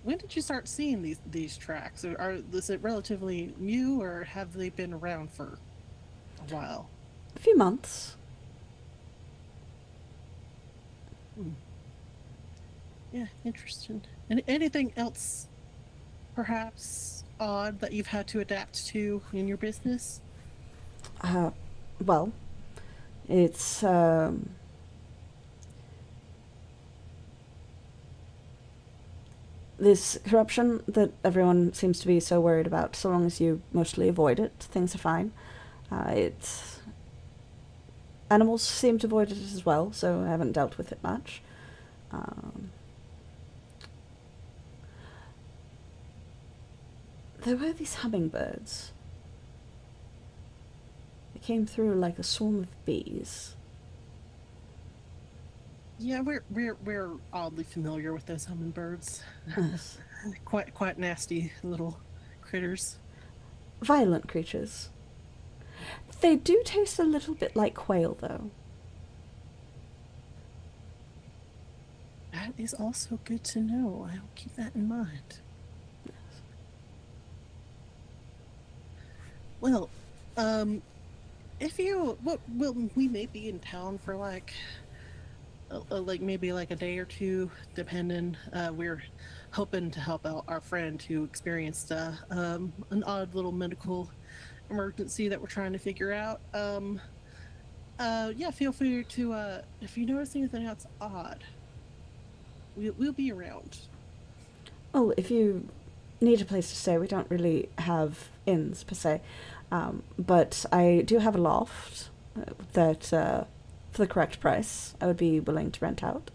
When did you start seeing these tracks? Is it relatively new, or have they been around for a while? A few months. Yeah, interesting. And anything else, perhaps odd, that you've had to adapt to in your business? Well, it's this corruption that everyone seems to be so worried about. So long as you mostly avoid it, things are fine. It's animals seem to avoid it as well, so I haven't dealt with it much. There were these hummingbirds. They came through like a swarm of bees. Yeah, we're oddly familiar with those hummingbirds. Yes. Quite nasty little critters. Violent creatures. They do taste a little bit like quail, though. That is also good to know. I'll keep that in mind. Well, if you we may be in town for like maybe like a day or two, depending. We're hoping to help out our friend who experienced an odd little medical emergency that we're trying to figure out. Yeah, feel free to if you notice anything that's odd, we'll be around. Well, if you need a place to stay, we don't really have inns per se, but I do have a loft that, for the correct price, I would be willing to rent out.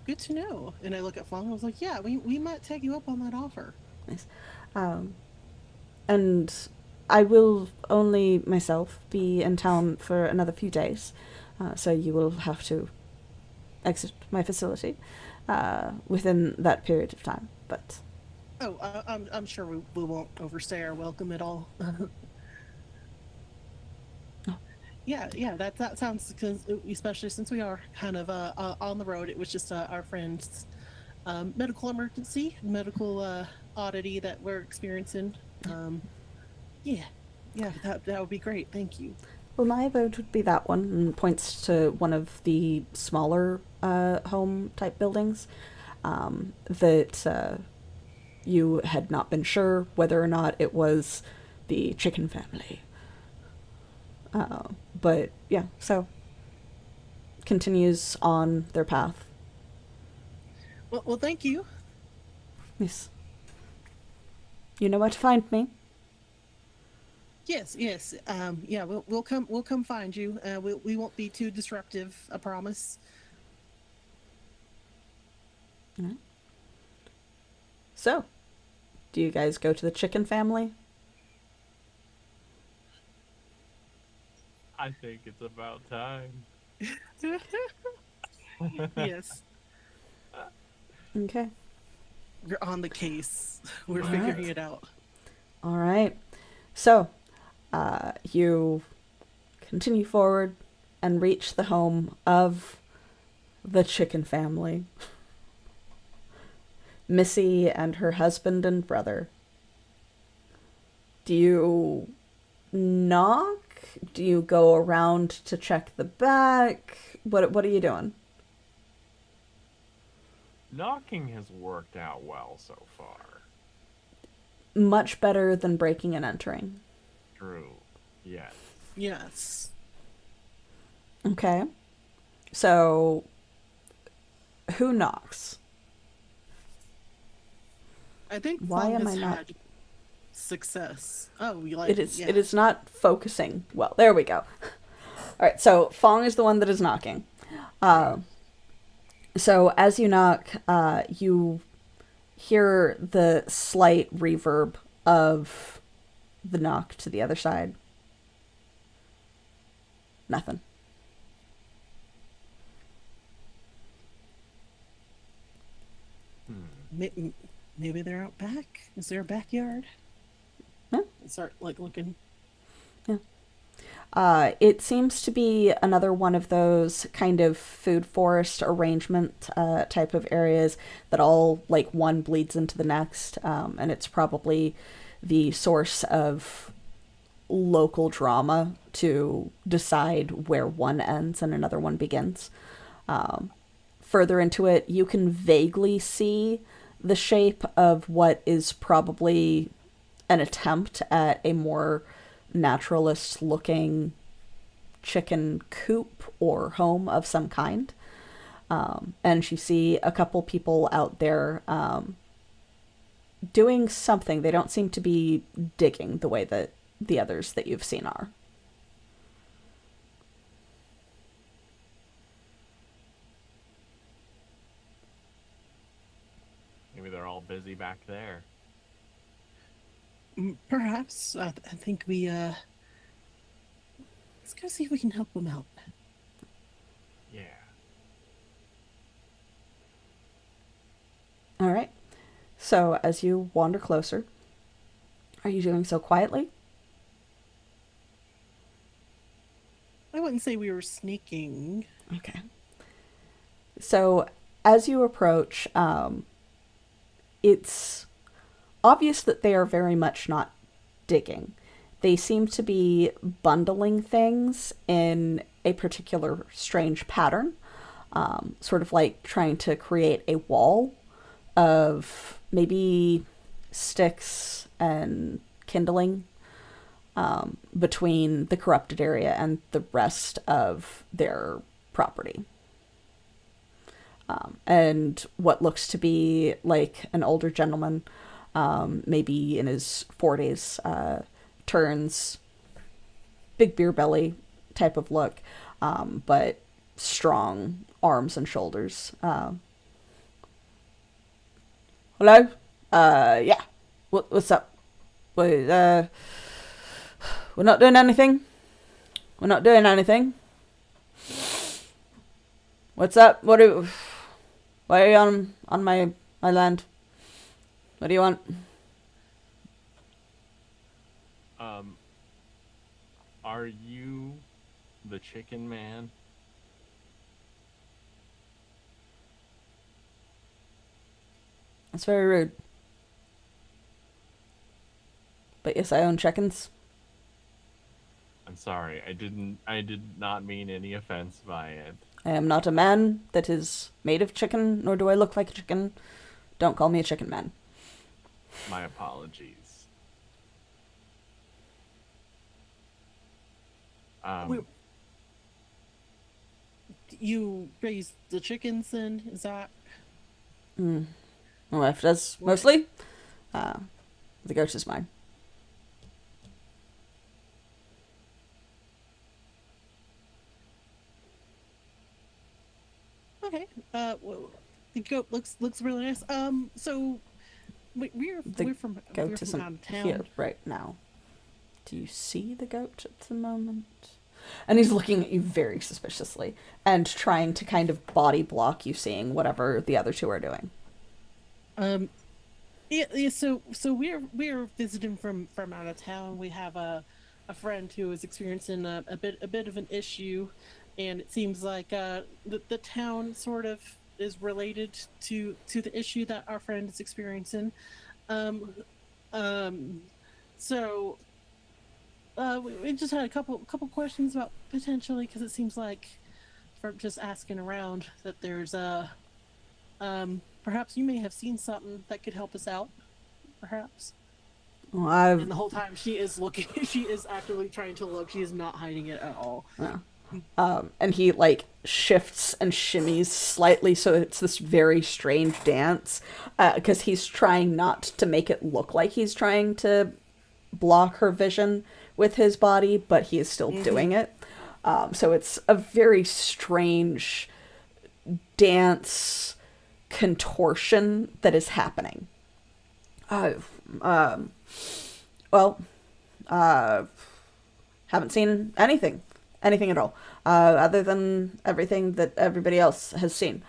Good to know. And I look at Fong. I was like, yeah, we might take you up on that offer. Nice. And I will only myself be in town for another few days, so you will have to exit my facility within that period of time. But Oh, I'm sure we won't overstay our welcome at all. Yeah, that sounds, because especially since we are kind of on the road. It was just our friend's medical emergency, medical oddity that we're experiencing. Yeah, that would be great. Thank you. well, my abode would be that one, and points to one of the smaller home type buildings that you had not been sure whether or not it was the chicken family. But yeah, so continues on their path. Well, thank you. Yes. You know where to find me. Yes. Yeah, we'll come find you. We won't be too disruptive. I promise. Alright. So, do you guys go to the chicken family? I think it's about time. Yes, Okay. we're on the case. We're All figuring right. it out. All right. So, you continue forward and reach the home of the chicken family. Missy and her husband and brother. Do you knock? Do you go around to check the back? What are you doing? Knocking has worked out well so far. Much better than breaking and entering. True. Yes. Yes. Okay. So, who knocks? I think Why Fong am has I not- had success. Oh, we like It is. yeah. It is not focusing well. There we go. All right. So Fong is the one that is knocking. So as you knock, you hear the slight reverb of the knock to the other side. Nothing. Maybe they're out back. Is there a backyard? No. Start like looking. It seems to be another one of those kind of food forest arrangement type of areas that all like one bleeds into the next, and it's probably the source of local drama to decide where one ends and another one begins. Further into it, you can vaguely see the shape of what is probably an attempt at a more naturalist looking chicken coop or home of some kind. And you see a couple people out there doing something. They don't seem to be digging the way that the others that you've seen are. Maybe they're all busy back there. Perhaps I think we let's go see if we can help them out. Yeah. All right. So as you wander closer, are you doing so quietly? I wouldn't say we were sneaking. Okay. So as you approach, it's obvious that they are very much not digging. They seem to be bundling things in a particular strange pattern, sort of like trying to create a wall of maybe sticks and kindling between the corrupted area and the rest of their property. And what looks to be like an older gentleman, maybe in his 40s, turns big beer belly type of look, but strong arms and shoulders. Hello? Yeah. What's up? Wait, we're not doing anything. We're not doing anything. What's up? Why are you on my land? What do you want? Are you the chicken man? That's very rude. But yes, I own chickens. I'm sorry, I did not mean any offense by it. I am not a man that is made of chicken, nor do I look like a chicken. Don't call me a chicken man. My apologies. We- You raise the chickens then? Is that My wife does, mostly. The goat is mine. okay? Well, the goat looks really nice. So we're The we're from goat we're from isn't out of town. here right now. Do you see the goat at the moment? And he's looking at you very suspiciously and trying to kind of body block you seeing whatever the other two are doing. Um, yeah. So we're visiting from out of town. We have a friend who is experiencing a bit of an issue, and it seems like the town sort of is related to the issue that our friend is experiencing. Um, um, so we just had a couple questions about potentially because it seems like from just asking around that there's perhaps you may have seen something that could help us out, perhaps. Well, And the whole time she is looking, she is actively trying to look. She is not hiding it at all. and he like shifts and shimmies slightly, so it's this very strange dance because he's trying not to make it look like he's trying to block her vision with his body, but he is still doing it. So it's a very strange dance contortion that is happening. Well, haven't seen anything at all, other than everything that everybody else has seen.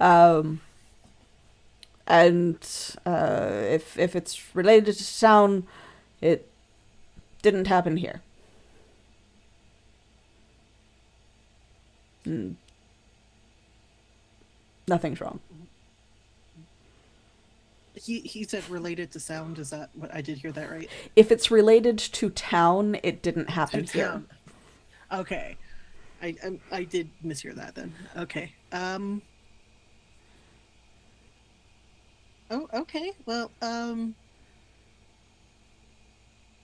And if it's related to town, it didn't happen here. Nothing's wrong. He said related to sound. Is that what I did hear that right? If it's related to town, it didn't happen To here. town. Okay, I did mishear that then. Okay. Oh, okay. Well,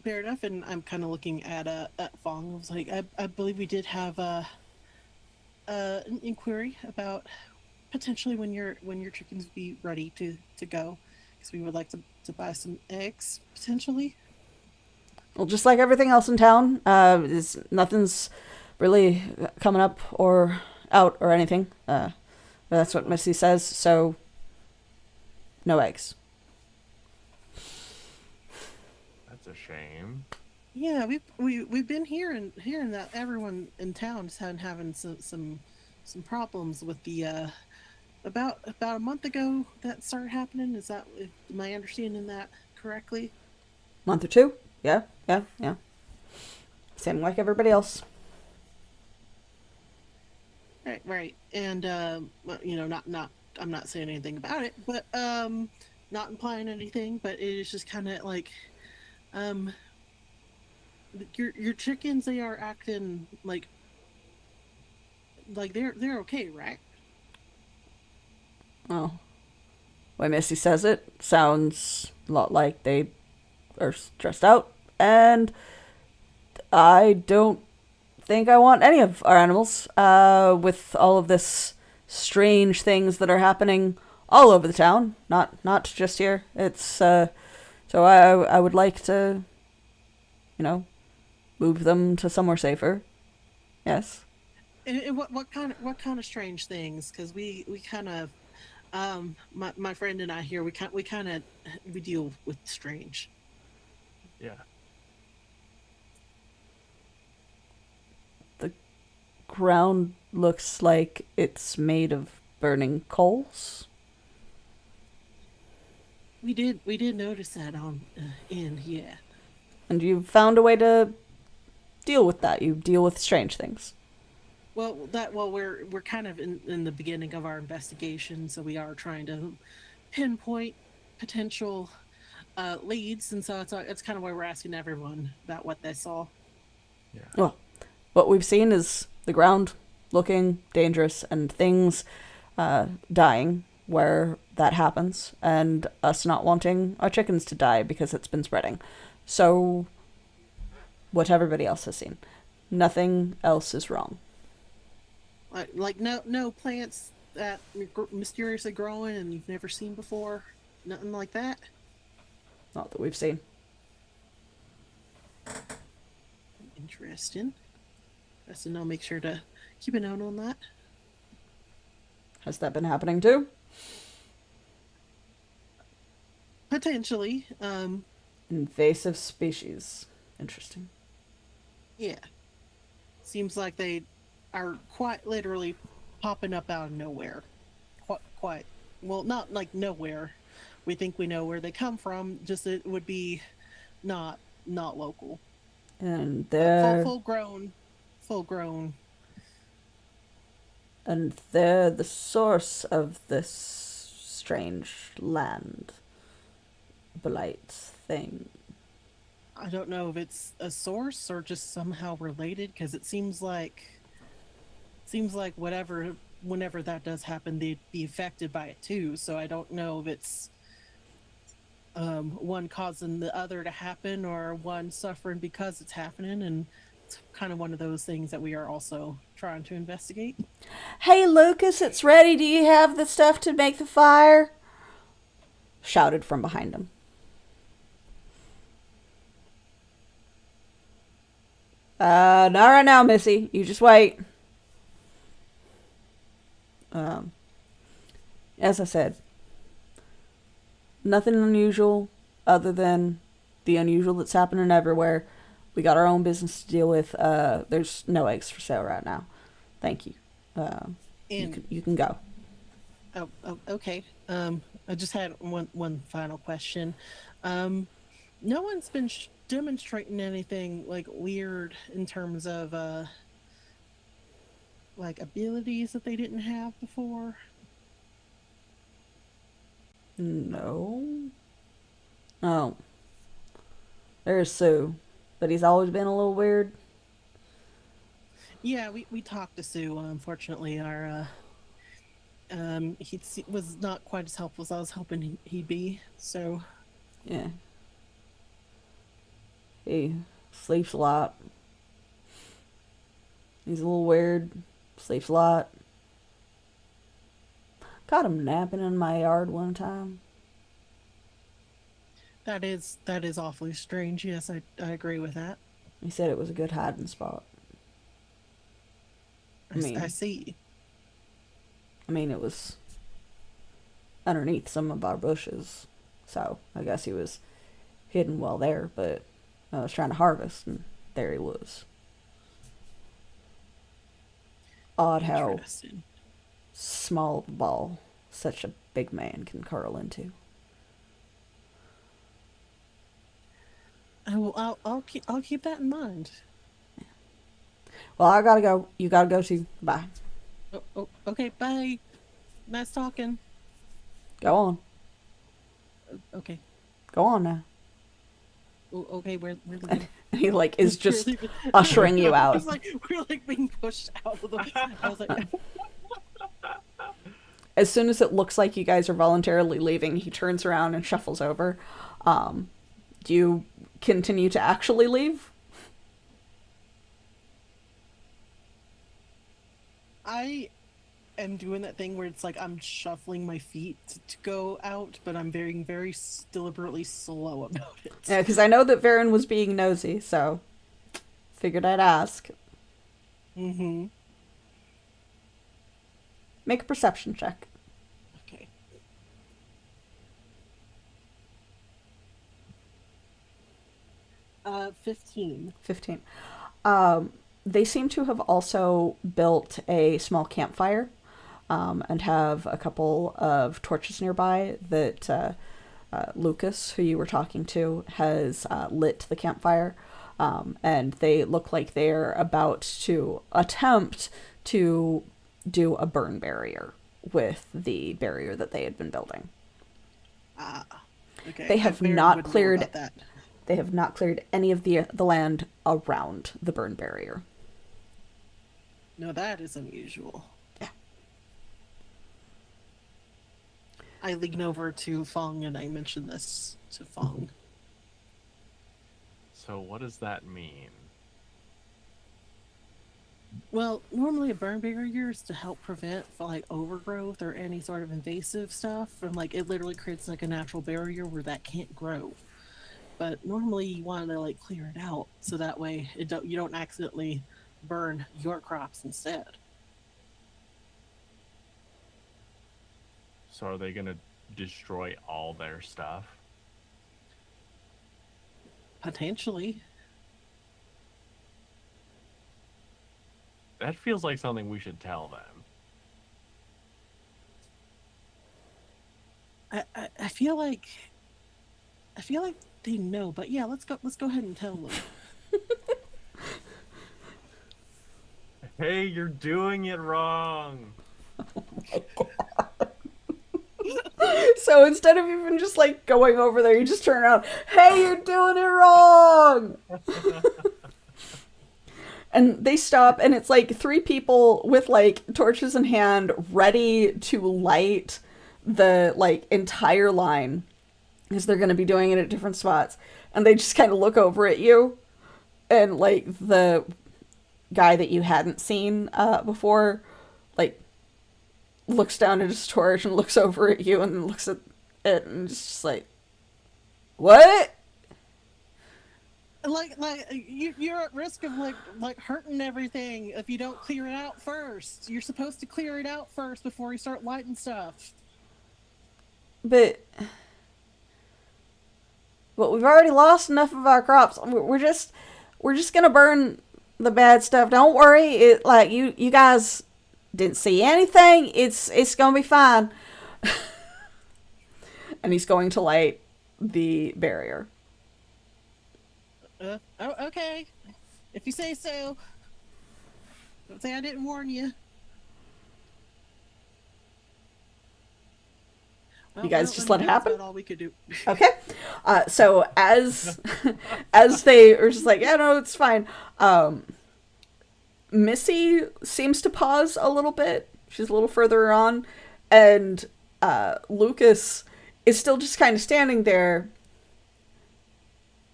fair enough. And I'm kind of looking at Fong. I was like, I believe we did have an inquiry about potentially when your chickens would be ready to go, because we would like to buy some eggs potentially. Well, just like everything else in town, nothing's really coming up or out or anything. That's what Missy says, so no eggs. That's a shame. Yeah, we've been hearing that everyone in town is having some problems with the about a month ago that started happening. Am I understanding that correctly? Month or two? Yeah. Same like everybody else. Right. And well, not I'm not saying anything about it, but not implying anything, but it is just kind of like um your chickens, they are acting like they're okay, right? Well, when Missy says it, sounds a lot like they are stressed out, and I don't think I want any of our animals with all of this strange things that are happening all over the town, not just here. It's so I would like to, move them to somewhere safer. Yes. And what kind of strange things? Because we kind of my friend and I here, we deal with strange. Yeah. The ground looks like it's made of burning coals. We did notice that on in yeah. And you've found a way to deal with that. You deal with strange things. Well, we're kind of in the beginning of our investigation, so we are trying to pinpoint potential leads, and so it's kind of why we're asking everyone about what they saw. Yeah. Well, what we've seen is the ground looking dangerous and things dying where that happens, and us not wanting our chickens to die because it's been spreading. So, what everybody else has seen. Nothing else is wrong. Like no plants that mysteriously growing and you've never seen before? Nothing like that? Not that we've seen. Interesting. So I'll make sure to keep a note on that. Has that been happening too? Potentially. Invasive species. Interesting. Yeah. seems like they are quite literally popping up out of nowhere. Quite well, not like nowhere. We think we know where they come from. Just it would be not local. And Full they're full grown. the source of this strange land blight thing. I don't know if it's a source or just somehow related because it seems like whenever that does happen, they'd be affected by it too. So I don't know if it's one causing the other to happen or one suffering because it's happening, and it's kind of one of those things that we are also trying to investigate. Hey, Lucas, it's ready. Do you have the stuff to make the fire? Shouted from behind him. Not right now, Missy. You just wait. As I said, nothing unusual other than the unusual that's happening everywhere. We got our own business to deal with. There's no eggs for sale right now. Thank you. You can go. Okay. I just had one final question. No one's been demonstrating anything like weird in terms of like abilities that they didn't have before. No. Oh. There's Sue. But he's always been a little weird. Yeah, we talked to Sue. Unfortunately, our was not quite as helpful as I was hoping he'd be. So Yeah. He sleeps a lot. He's a little weird. Sleeps a lot. Caught him napping in my yard one time. that is awfully strange. Yes, I agree with that. He said it was a good hiding spot. I see. I mean, it was underneath some of our bushes. So, I guess he was hidden well there, but I was trying to harvest, and there he was. Odd how Interesting. small of a ball such a big man can curl into. I'll keep that in mind. Well, I gotta go. You gotta go too. Bye. Okay, bye. Nice talking. Go on. Okay. Go on now. Okay, we're leaving. And he like is just We're leaving. ushering you out. It's like we're like being pushed out of the. I was like, As soon as it looks like you guys are voluntarily leaving, he turns around and shuffles over. Do you continue to actually leave? I am doing that thing where it's like I'm shuffling my feet to go out, but I'm being very deliberately slow about it. Yeah, because I know that Varen was being nosy, so figured I'd ask. Mm-hmm. Make a perception check. Okay. 15. 15. They seem to have also built a small campfire and have a couple of torches nearby that Lucas, who you were talking to, has lit the campfire. And they look like they're about to attempt to do a burn barrier with the barrier that they had been building. Okay. They have Baron not would know cleared about that. They have not cleared any of the land around the burn barrier. No, that is unusual. Yeah. I lean over to Fang and I mention this to Fang. So what does that mean? Well, normally a burn barrier is to help prevent like overgrowth or any sort of invasive stuff, and like it literally creates like a natural barrier where that can't grow. But normally you want to like clear it out so that way you don't accidentally burn your crops instead. So are they gonna destroy all their stuff? Potentially. That feels like something we should tell them. I feel like they know, but yeah, let's go ahead and tell them. Hey, you're doing it wrong. So instead of even just like going over there, you just turn around. Hey, you're doing it wrong. And they stop, and it's like 3 people with like torches in hand, ready to light the like entire line, because they're going to be doing it at different spots. And they just kind of look over at you, and like the guy that you hadn't seen before, like looks down at his torch and looks over at you and then looks at it and it's just like, what? Like you're at risk of like hurting everything if you don't clear it out first. You're supposed to clear it out first before you start lighting stuff. But we've already lost enough of our crops. We're just gonna burn the bad stuff. Don't worry. It like you guys didn't see anything. It's gonna be fine. And he's going to light the barrier. Oh, okay. If you say so. Don't say I didn't warn you. You guys just let it happen? That's about all we could do. Okay. So as they are just like, yeah, no, it's fine. Missy seems to pause a little bit. She's a little further on, and Lucas is still just kind of standing there.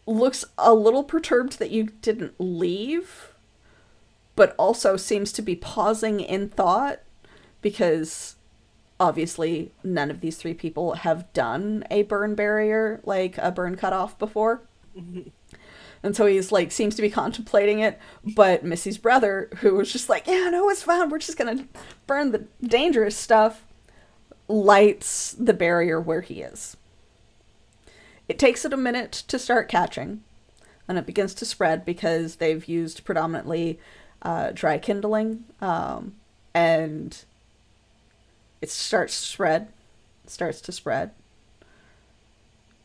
Looks a little perturbed that you didn't leave, but also seems to be pausing in thought, because obviously none of these 3 people have done a burn barrier, like a burn cutoff before. And so he's like, seems to be contemplating it, but Missy's brother, who was just like, yeah, no, it's fine, we're just gonna burn the dangerous stuff, lights the barrier where he is. It takes it a minute to start catching, and it begins to spread because they've used predominantly dry kindling, and it starts to spread.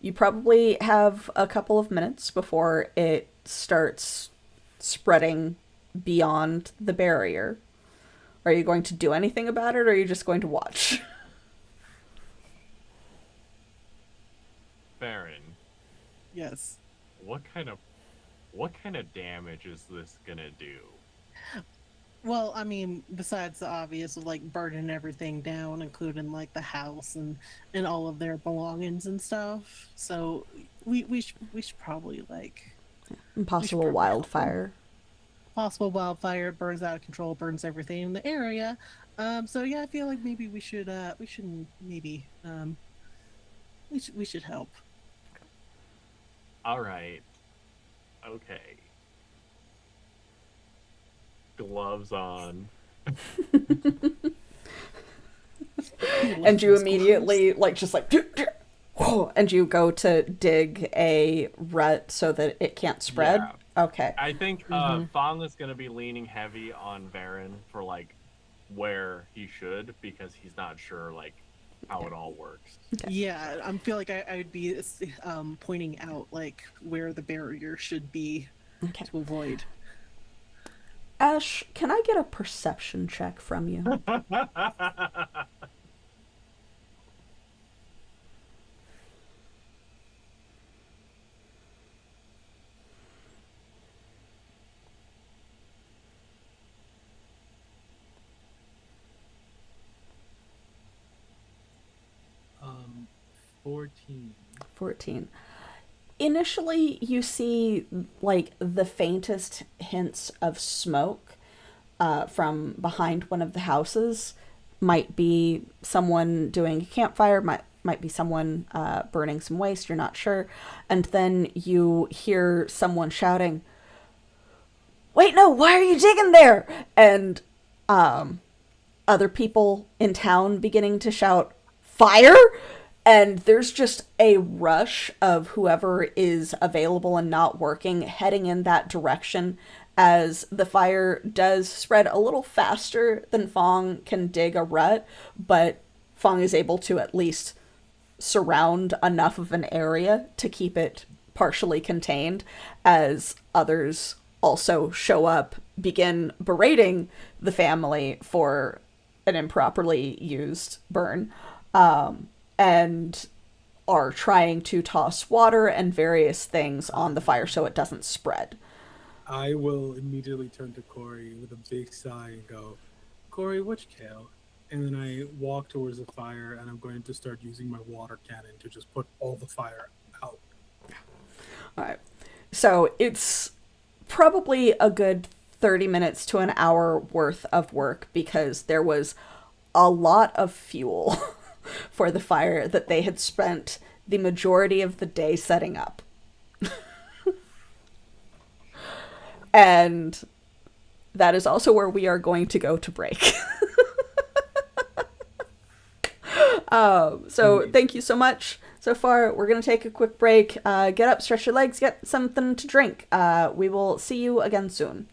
You probably have a couple of minutes before it starts spreading beyond the barrier. Are you going to do anything about it, or are you just going to watch? Farron, Yes. what kind of damage is this gonna do? Well, I mean, besides the obvious of like burning everything down, including like the house and all of their belongings and stuff. So we should probably like Impossible probably wildfire. possible wildfire burns out of control, burns everything in the area. So yeah, I feel like maybe we should help. All right. Okay. Gloves on. And you immediately like just like and you go to dig a rut so that it can't spread. Yeah. Okay. I think Fang is gonna be leaning heavy on Varen for like where he should, because he's not sure like how it all works. Okay. Yeah, I feel like I would be pointing out like where the barrier should be Okay. to avoid. Ash, can I get a perception check from you? 14. 14. Initially, you see like the faintest hints of smoke from behind one of the houses. Might be someone doing a campfire, might be someone burning some waste, you're not sure. And then you hear someone shouting, "Wait, no, why are you digging there?" And other people in town beginning to shout, "Fire!" And there's just a rush of whoever is available and not working heading in that direction as the fire does spread a little faster than Fang can dig a rut, but Fang is able to at least surround enough of an area to keep it partially contained, as others also show up, begin berating the family for an improperly used burn, and are trying to toss water and various things on the fire so it doesn't spread. I will immediately turn to Corey with a big sigh and go, Corey, which kale? And then I walk towards the fire, and I'm going to start using my water cannon to just put all the fire out. All right. So it's probably a good 30 minutes to an hour worth of work, because there was a lot of fuel for the fire that they had spent the majority of the day setting up. And that is also where we are going to go to break. So thank you so much so far. We're going to take a quick break. Get up, stretch your legs, get something to drink. We will see you again soon.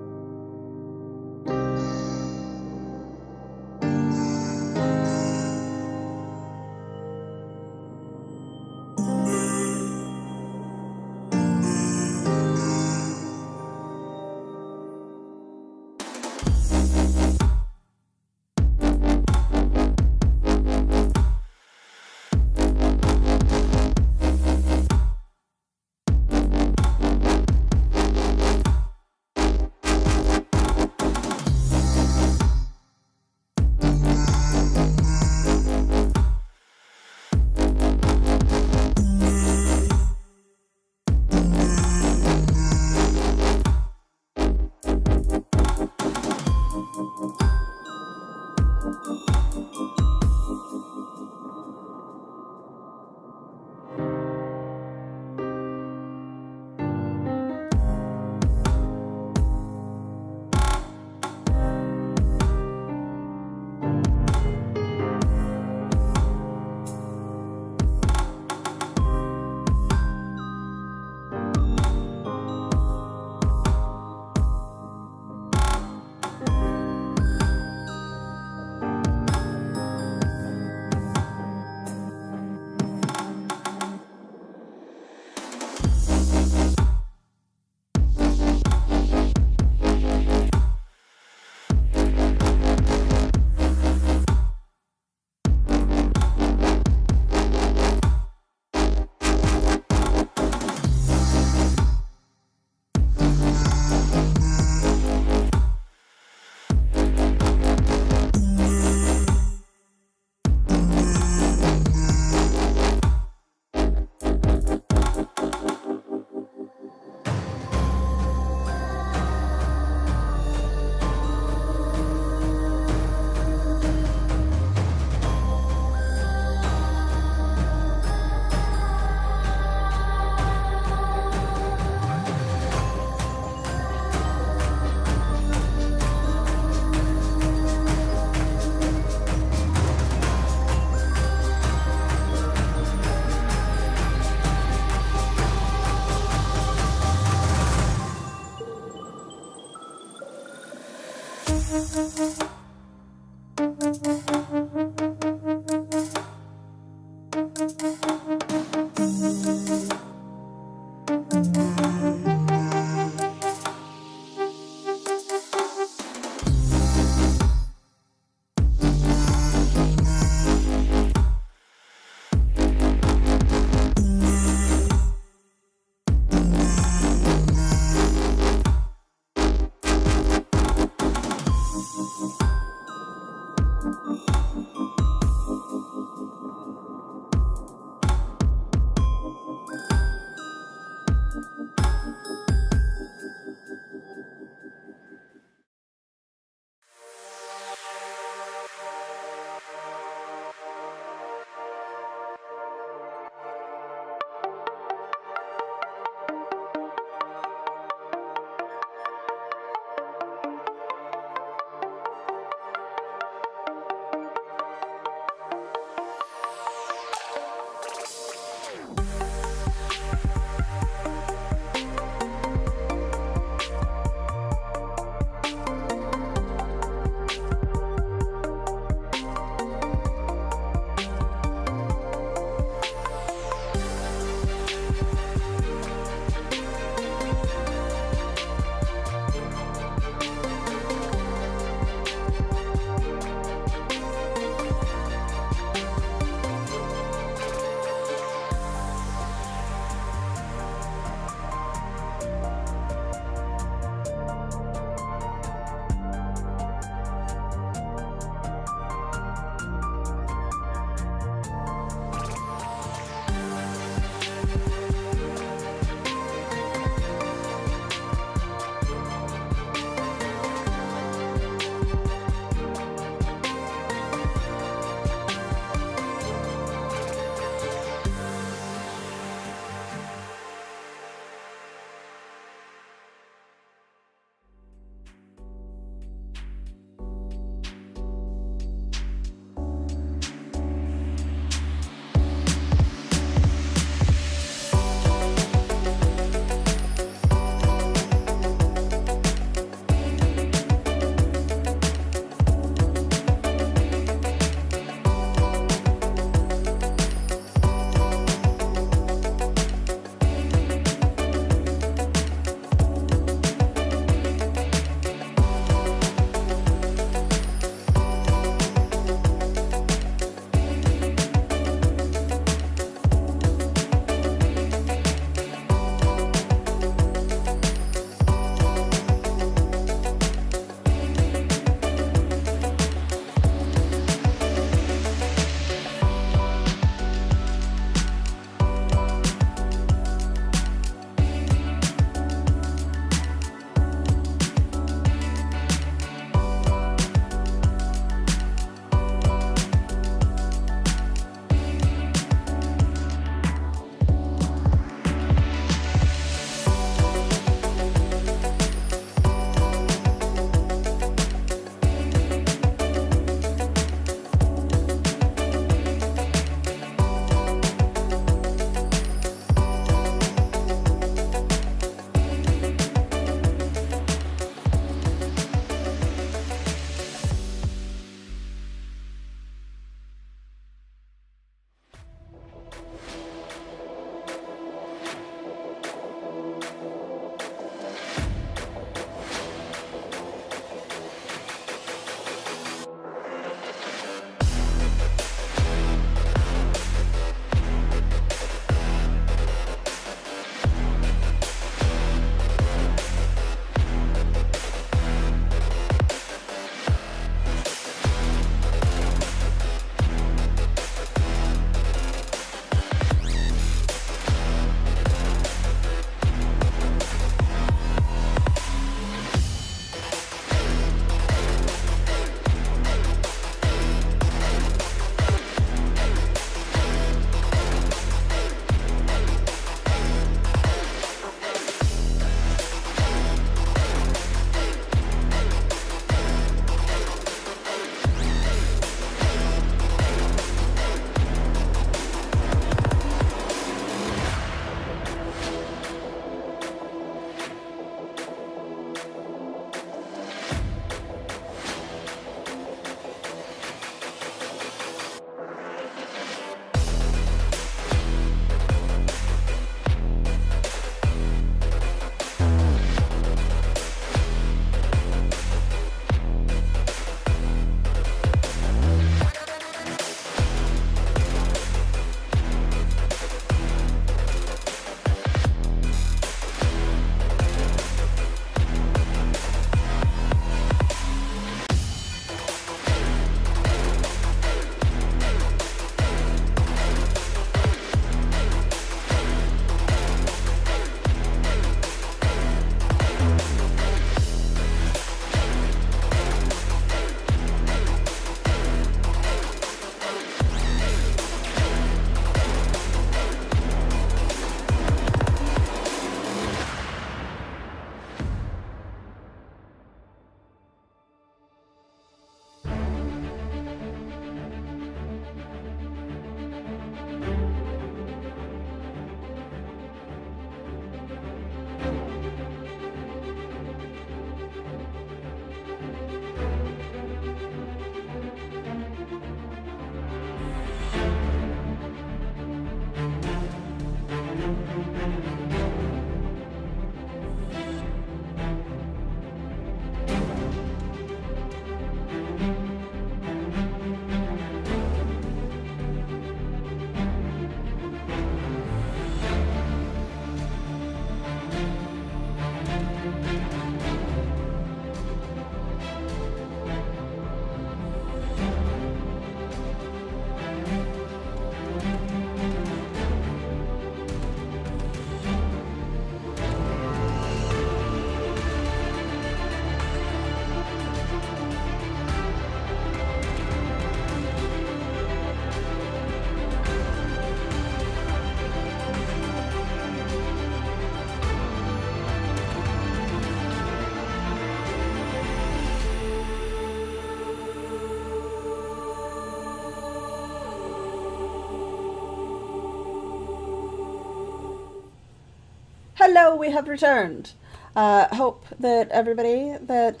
hello, we have returned. Hope that everybody that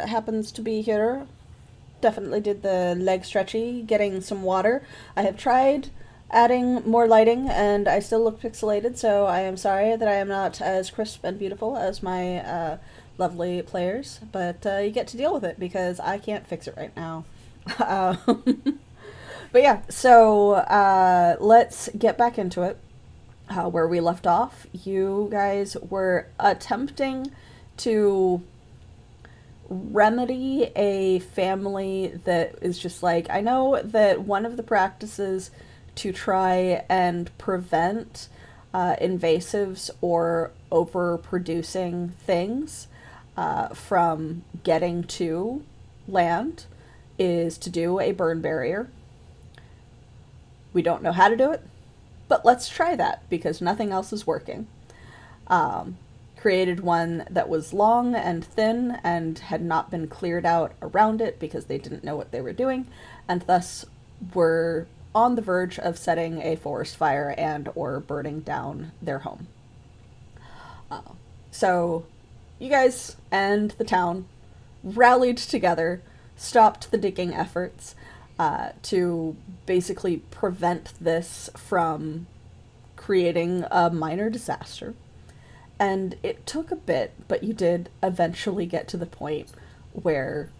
happens to be here definitely did the leg stretchy, getting some water. I have tried adding more lighting, and I still look pixelated, so I am sorry that I am not as crisp and beautiful as my lovely players, but you get to deal with it because I can't fix it right now. But yeah, so let's get back into it. Where we left off, you guys were attempting to remedy a family that is just like, I know that one of the practices to try and prevent invasives or overproducing things from getting to land is to do a burn barrier. We don't know how to do it, but let's try that because nothing else is working. Created one that was long and thin and had not been cleared out around it because they didn't know what they were doing, and thus were on the verge of setting a forest fire and or burning down their home. So you guys and the town rallied together, stopped the digging efforts, to basically prevent this from creating a minor disaster. And it took a bit, but you did eventually get to the point where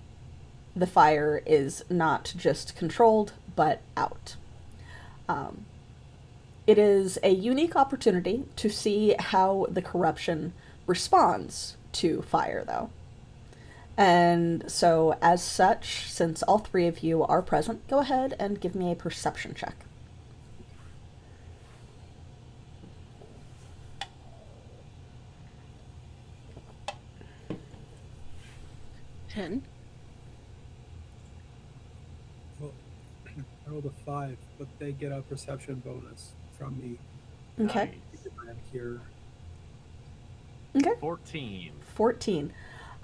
the fire is not just controlled, but out. It is a unique opportunity to see how the corruption responds to fire, though. And so, as such, since all three of you are present, go ahead and give me a perception check. Ten. Well, I rolled a 5, but they get a perception bonus from me. Okay. Nice. I'm here. Okay. 14. 14.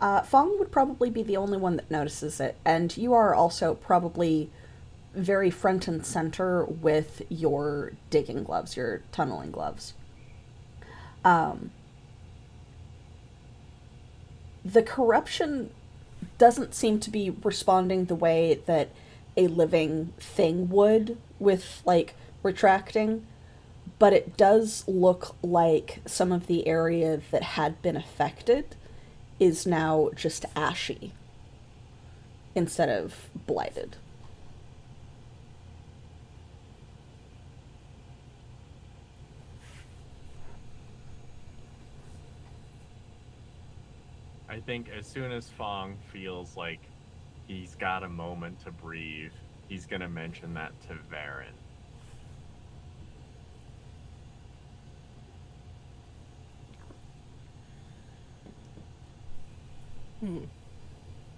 Fang would probably be the only one that notices it, and you are also probably very front and center with your digging gloves, your tunneling gloves. The corruption doesn't seem to be responding the way that a living thing would with, like, retracting, but it does look like some of the area that had been affected is now just ashy instead of blighted. I think as soon as Fong feels like he's got a moment to breathe, he's going to mention that to Varen.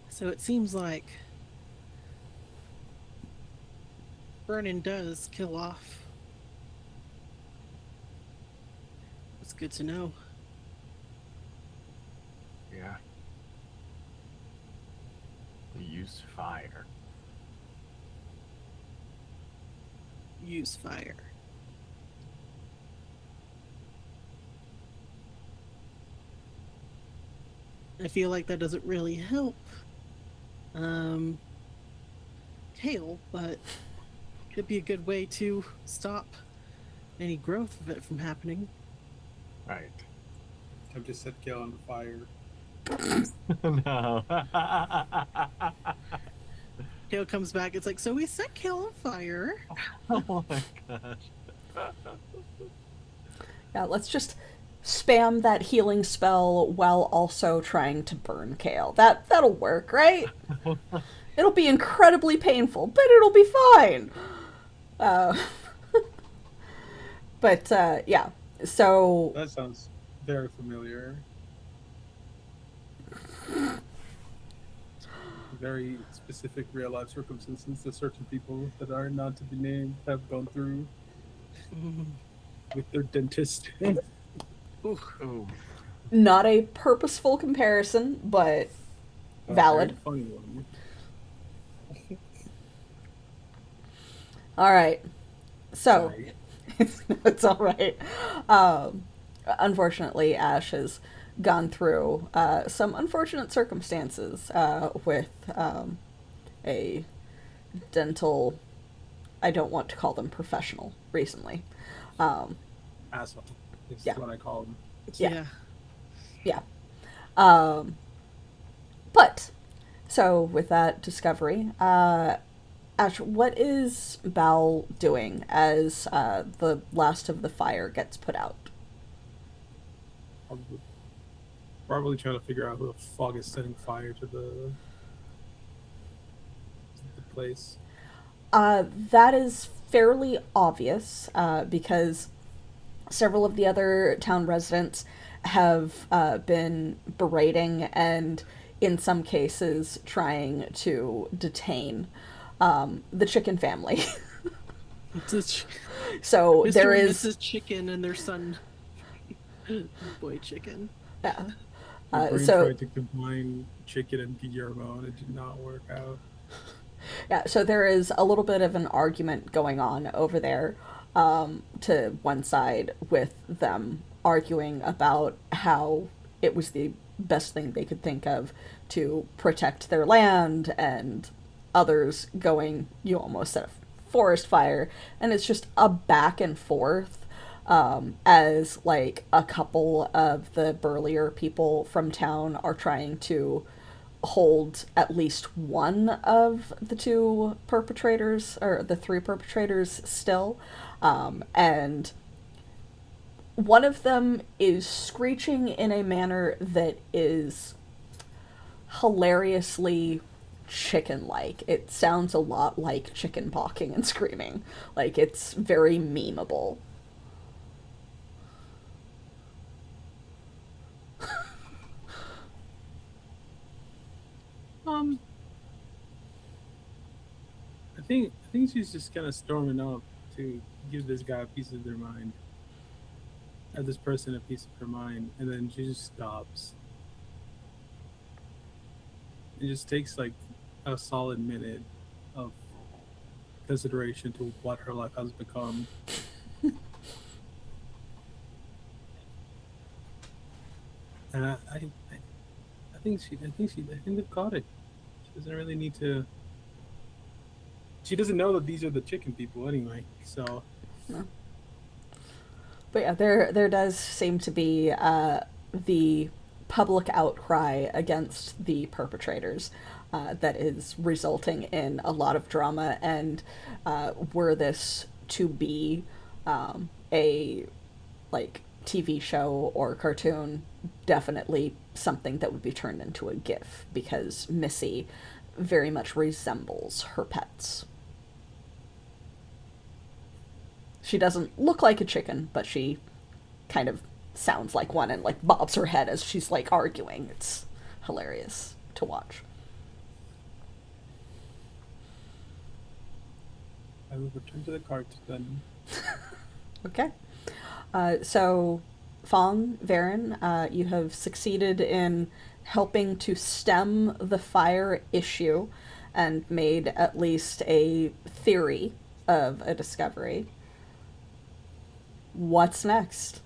So it seems like burning does kill off. It's good to know. Yeah. Use fire. Use fire. I feel like that doesn't really help Kale, but could be a good way to stop any growth of it from happening. Right. I've just set Gale on fire. No. Kale comes back, it's like, so we set Kale on fire. Oh my gosh. Yeah, let's just spam that healing spell while also trying to burn Kale. That'll work, right? It'll be incredibly painful, but it'll be fine. But yeah, so That sounds very familiar. Very specific real life circumstances that certain people that are not to be named have gone through with their dentist. Ooh. not a purposeful comparison, but A valid. very funny one. All right. So Sorry. it's all right. Unfortunately, Ash has gone through some unfortunate circumstances with a dental, I don't want to call them professional, recently. Um, Asshole. This yeah, is what I call them. yeah, Yeah. yeah. Um, but, so with that discovery, Ash, what is Bal doing as the last of the fire gets put out? Probably, probably trying to figure out who the fuck is setting fire to the place. That is fairly obvious because several of the other town residents have been berating and, in some cases, trying to detain the chicken family. So Mr. there and is. Mrs. Chicken and their son, Boy Chicken. Yeah. My brain So tried to combine chicken and Guillermo, and it did not work out. yeah, so there is a little bit of an argument going on over there, to one side, with them arguing about how it was the best thing they could think of to protect their land, and others going, you almost said a forest fire, and it's just a back and forth. As like a couple of the burlier people from town are trying to hold at least one of the two perpetrators, or the three perpetrators, still. And one of them is screeching in a manner that is hilariously chicken like. It sounds a lot like chicken balking and screaming. Like, it's very memeable. Um, I think she's just kind of storming up to give this guy a piece of their mind, this person a piece of her mind, and then she just stops. It just takes like a solid minute of consideration to what her life has become. And I think they've caught it. She doesn't really need to. She doesn't know that these are the chicken people anyway. So, No. But yeah, there does seem to be the public outcry against the perpetrators that is resulting in a lot of drama. And were this to be a like TV show or cartoon, definitely something that would be turned into a GIF, because Missy very much resembles her pets. She doesn't look like a chicken, but she kind of sounds like one and like bobs her head as she's like arguing. It's hilarious to watch. I will return to the cart then. Okay. So, Fang, Varen, you have succeeded in helping to stem the fire issue and made at least a theory of a discovery. What's next?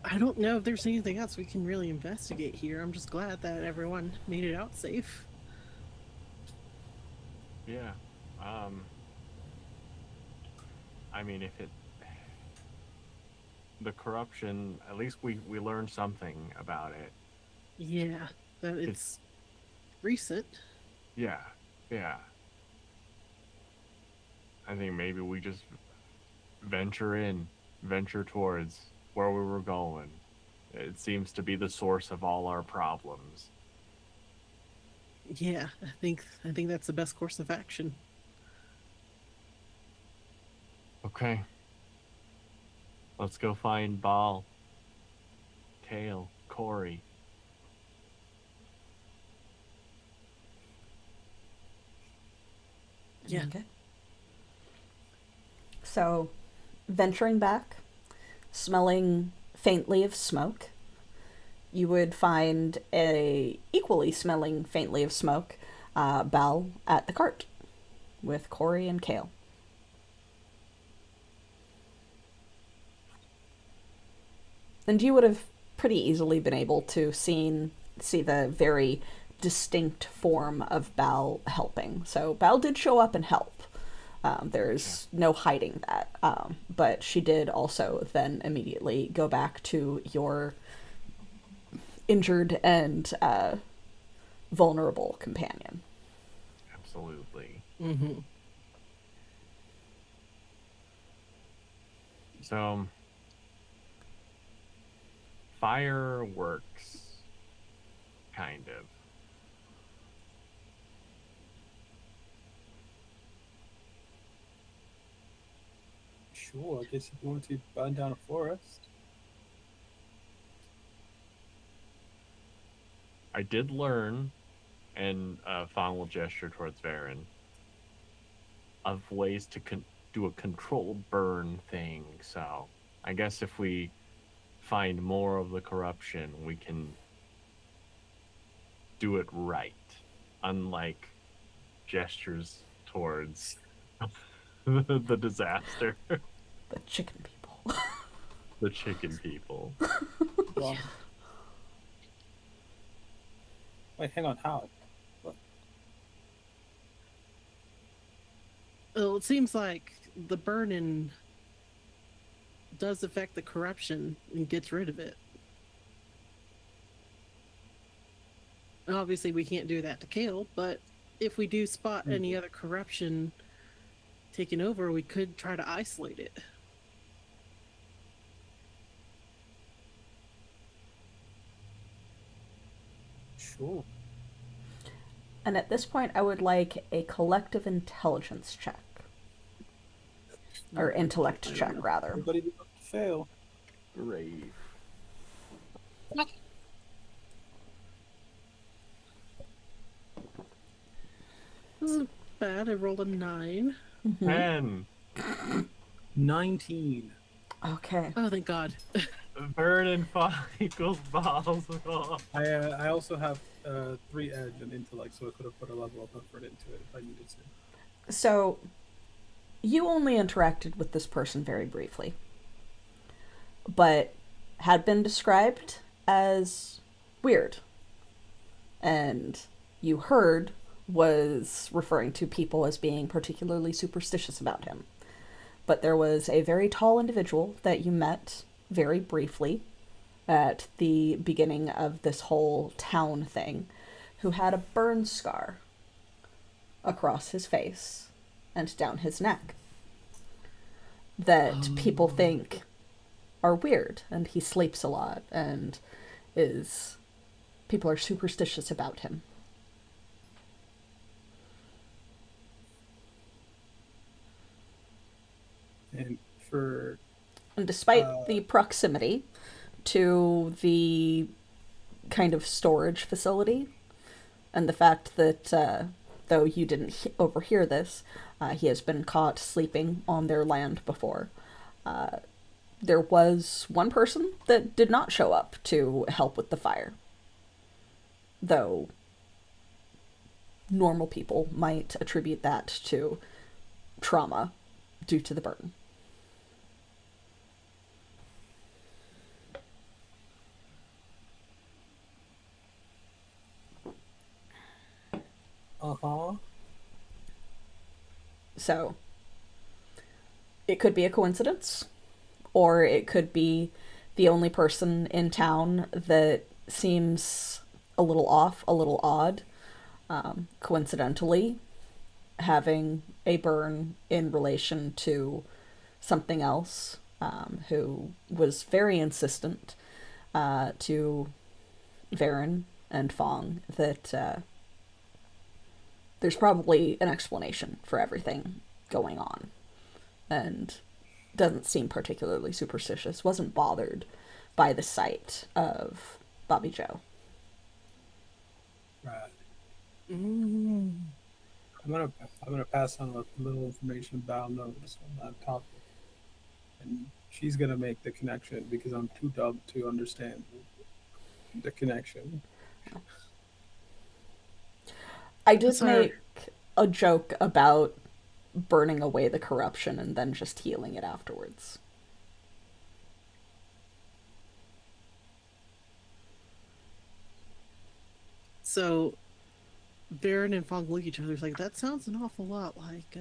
I don't know if there's anything else we can really investigate here. I'm just glad that everyone made it out safe. Yeah. I mean, if it, the corruption, at least we learned something about it. Yeah, that it's recent. Yeah, yeah. I think maybe we just venture towards where we were going. It seems to be the source of all our problems. Yeah, I think that's the best course of action. Okay. Let's go find Bal, Kale, Corey. Yeah. Okay. So, venturing back, smelling faintly of smoke, you would find a equally smelling faintly of smoke Bal at the cart with Corey and Kale. And you would have pretty easily been able to see the very distinct form of Bal helping. So Bal did show up and help. There's no hiding that. But she did also then immediately go back to your injured and vulnerable companion. Absolutely. Mm-hmm. So, fireworks, kind of. Sure, I guess if you want to burn down a forest. I did learn, and Fang will gesture towards Varen, of ways to do a controlled burn thing. So, I guess if we find more of the corruption, we can do it right. Unlike gestures towards the disaster. The chicken people. The chicken people. Well, wait, hang on, how? What? Well, it seems like the burning does affect the corruption and gets rid of it. And obviously, we can't do that to Kale, but if we do spot any other corruption taking over, we could try to isolate it. Sure. And at this point, I would like a collective intelligence check. Or intellect check, rather. Everybody did not fail. Great. This isn't bad. I rolled a 9. 10. 19. Okay. Oh, thank God. Burn and fire equals balls. I also have 3 edge and intellect, so I could have put a level of effort into it if I needed to. So, you only interacted with this person very briefly, but had been described as weird. And you heard was referring to people as being particularly superstitious about him. But there was a very tall individual that you met very briefly at the beginning of this whole town thing who had a burn scar across his face and down his neck that people think are weird, and he sleeps a lot and people are superstitious about him. And despite the proximity to the kind of storage facility, and the fact that, though you didn't overhear this, he has been caught sleeping on their land before, there was one person that did not show up to help with the fire. Though normal people might attribute that to trauma due to the burn. Uh-huh. So, it could be a coincidence, or it could be the only person in town that seems a little off, a little odd, coincidentally having a burn in relation to something else, who was very insistent to Varen and Fang that there's probably an explanation for everything going on, and doesn't seem particularly superstitious, wasn't bothered by the sight of Bobby Joe. Right. Mm. I'm gonna pass on a little information Val knows on that topic, and she's gonna make the connection because I'm too dumb to understand the connection. I did make a joke about burning away the corruption and then just healing it afterwards. So Baron and Fong look at each other like, that sounds an awful lot like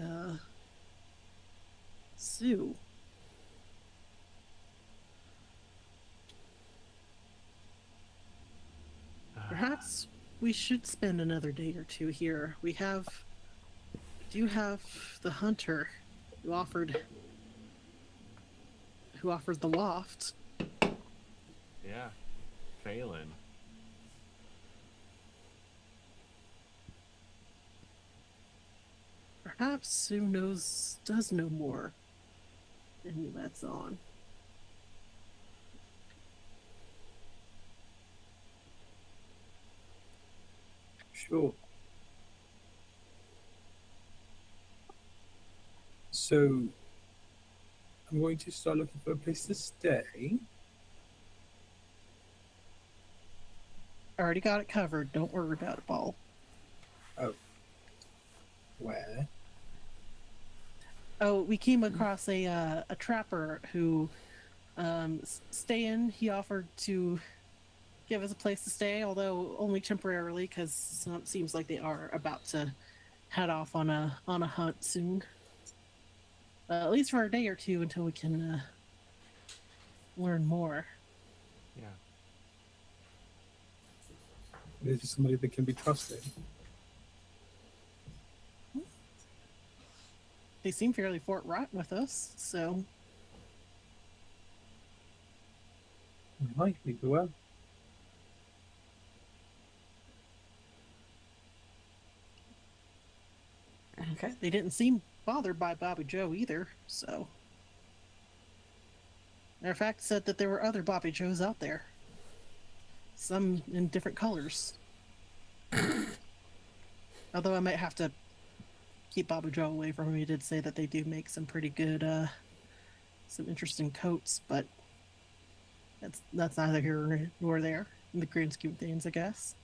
Sue. Perhaps we should spend another day or two here. We do have the hunter who offered the loft. Yeah, Phelan. Perhaps Sue does know more than he lets on. Sure. So I'm going to start looking for a place to stay. I already got it covered. Don't worry about it, Paul. Oh. Where? Oh, we came across a trapper who he offered to give us a place to stay, although only temporarily, because it seems like they are about to head off on a hunt soon. At least for a day or two until we can learn more. Yeah. Is it somebody that can be trusted? They seem fairly forthright with us, so Might be well. Okay. they didn't seem bothered by Bobby Joe either, so. Matter of fact, said that there were other Bobby Joes out there. Some in different colors. Although I might have to keep Bobby Joe away from him. He did say that they do make some pretty good, some interesting coats, but that's neither here nor there in the grand scheme of things, I guess.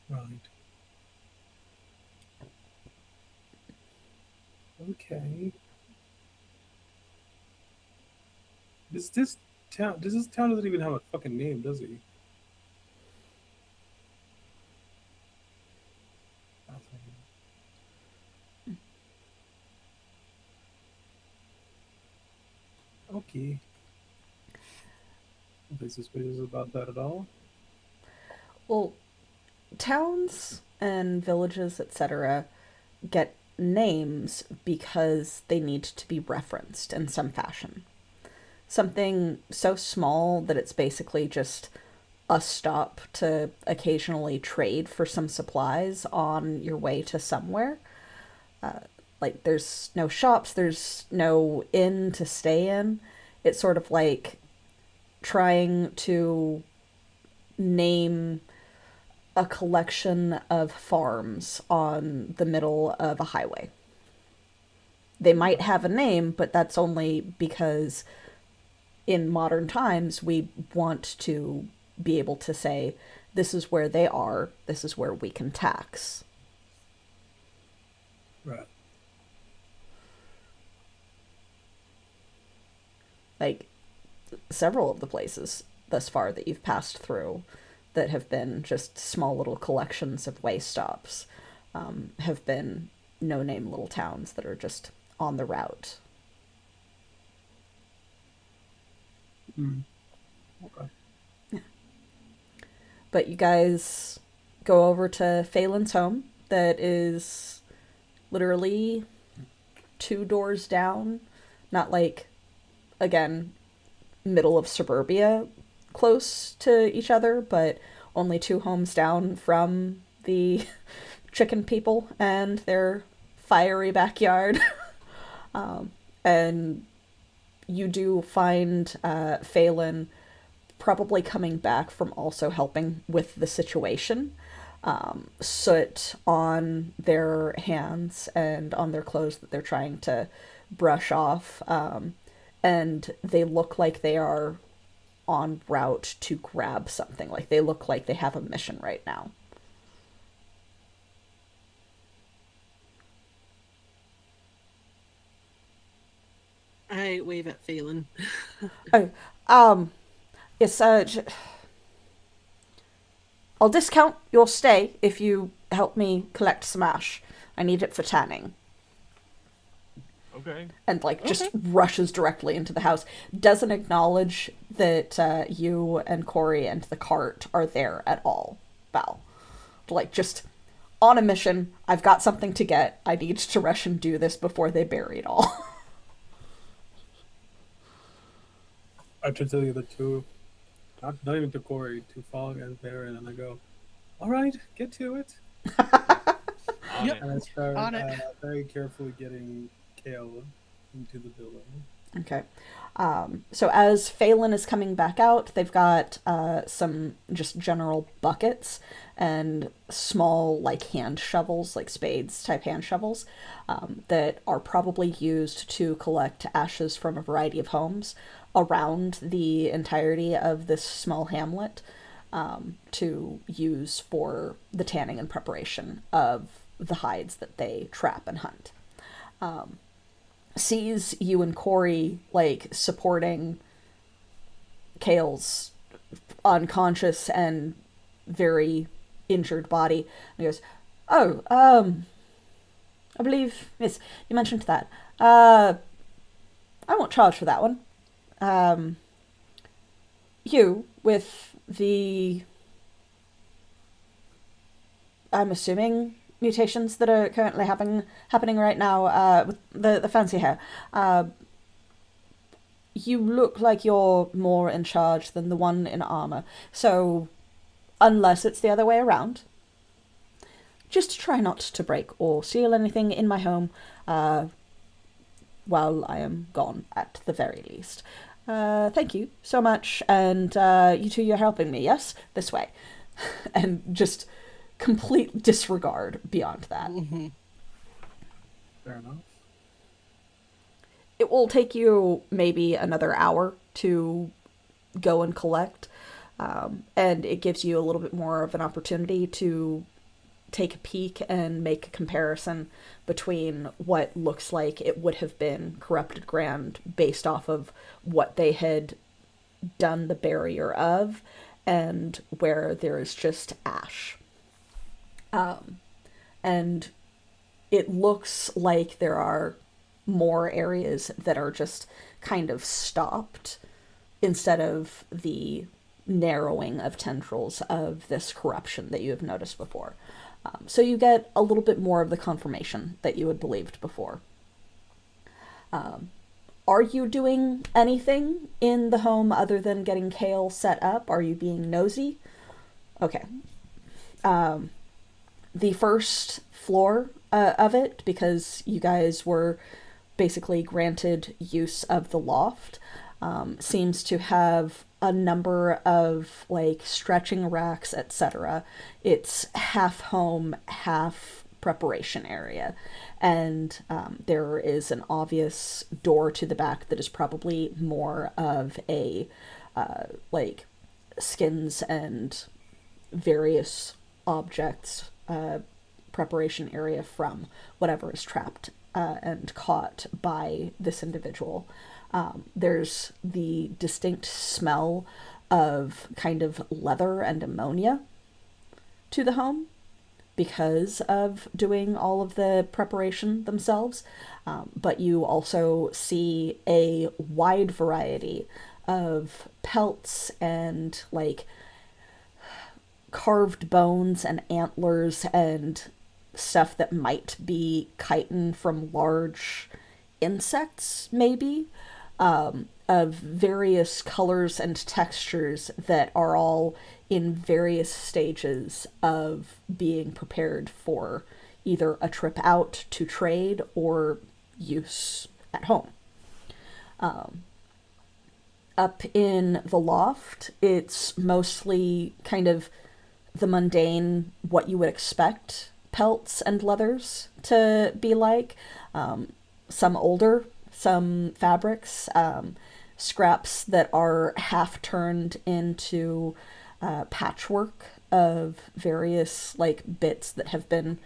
Right. Okay. Does this town doesn't even have a fucking name, does he? Okay. Nothing suspicious about that at all. Well, towns and villages, etc., get names because they need to be referenced in some fashion. Something so small that it's basically just a stop to occasionally trade for some supplies on your way to somewhere. Like, there's no shops, there's no inn to stay in. It's sort of like trying to name a collection of farms on the middle of a highway. They might have a name, but that's only because in modern times we want to be able to say, this is where they are, this is where we can tax. Right. Like, several of the places thus far that you've passed through that have been just small little collections of way stops have been no-name little towns that are just on the route. Okay. But you guys go over to Phelan's home that is literally 2 doors down. Not like, again, middle of suburbia close to each other, but only 2 homes down from the chicken people and their fiery backyard. And you do find Phelan probably coming back from also helping with the situation. Soot on their hands and on their clothes that they're trying to brush off. And they look like they are en route to grab something. Like, they look like they have a mission right now. I wave at Phelan. Oh, Yes, I'll discount your stay if you help me collect some ash. I need it for tanning. Okay. And, like, just rushes directly into the house. Doesn't acknowledge that you and Corey and the cart are there at all, Val. Like, just on a mission. I've got something to get. I need to rush and do this before they bury it all. I should tell you the two, not even to Corey, to Fog and Baron, and I go, all right, get to it. On Yep. it. And I start On it. very carefully getting Kale into the building. Okay. So as Phelan is coming back out, they've got some just general buckets and small, like, hand shovels, like spades type hand shovels, that are probably used to collect ashes from a variety of homes around the entirety of this small hamlet, to use for the tanning and preparation of the hides that they trap and hunt. Sees you and Corey, like, supporting Kale's unconscious and very injured body, and he goes, "Oh, I believe, yes, you mentioned that. I won't charge for that one. You, with the, I'm assuming, mutations that are currently happening right now, with the fancy hair. You look like you're more in charge than the one in armor. So, unless it's the other way around, just try not to break or steal anything in my home, while I am gone, at the very least. Thank you so much, and you two, you're helping me, yes? This way." And just complete disregard beyond that. Mm-hmm. Fair enough. It will take you maybe another hour to go and collect, and it gives you a little bit more of an opportunity to take a peek and make a comparison between what looks like it would have been corrupted grand based off of what they had done the barrier of, and where there is just ash. And it looks like there are more areas that are just kind of stopped instead of the narrowing of tendrils of this corruption that you have noticed before. So you get a little bit more of the confirmation that you had believed before. Are you doing anything in the home other than getting Kale set up? Are you being nosy? Okay. The first floor of it, because you guys were basically granted use of the loft, seems to have a number of, like, stretching racks, etc. It's half home, half preparation area, and there is an obvious door to the back that is probably more of a like, skins and various objects preparation area from whatever is trapped and caught by this individual. There's the distinct smell of kind of leather and ammonia to the home because of doing all of the preparation themselves. But you also see a wide variety of pelts and, like, carved bones and antlers and stuff that might be chitin from large insects, maybe, of various colors and textures that are all in various stages of being prepared for either a trip out to trade or use at home. Up in the loft, it's mostly kind of the mundane, what you would expect pelts and leathers to be like. Some older, some fabrics, scraps that are half turned into patchwork of various, like, bits that have been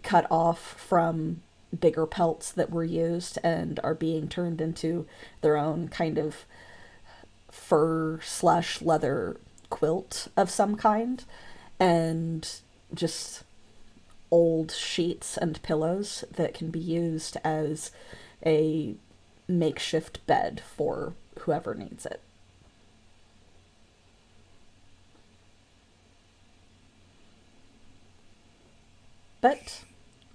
cut off from bigger pelts that were used and are being turned into their own kind of fur/leather quilt of some kind, and just old sheets and pillows that can be used as a makeshift bed for whoever needs it. But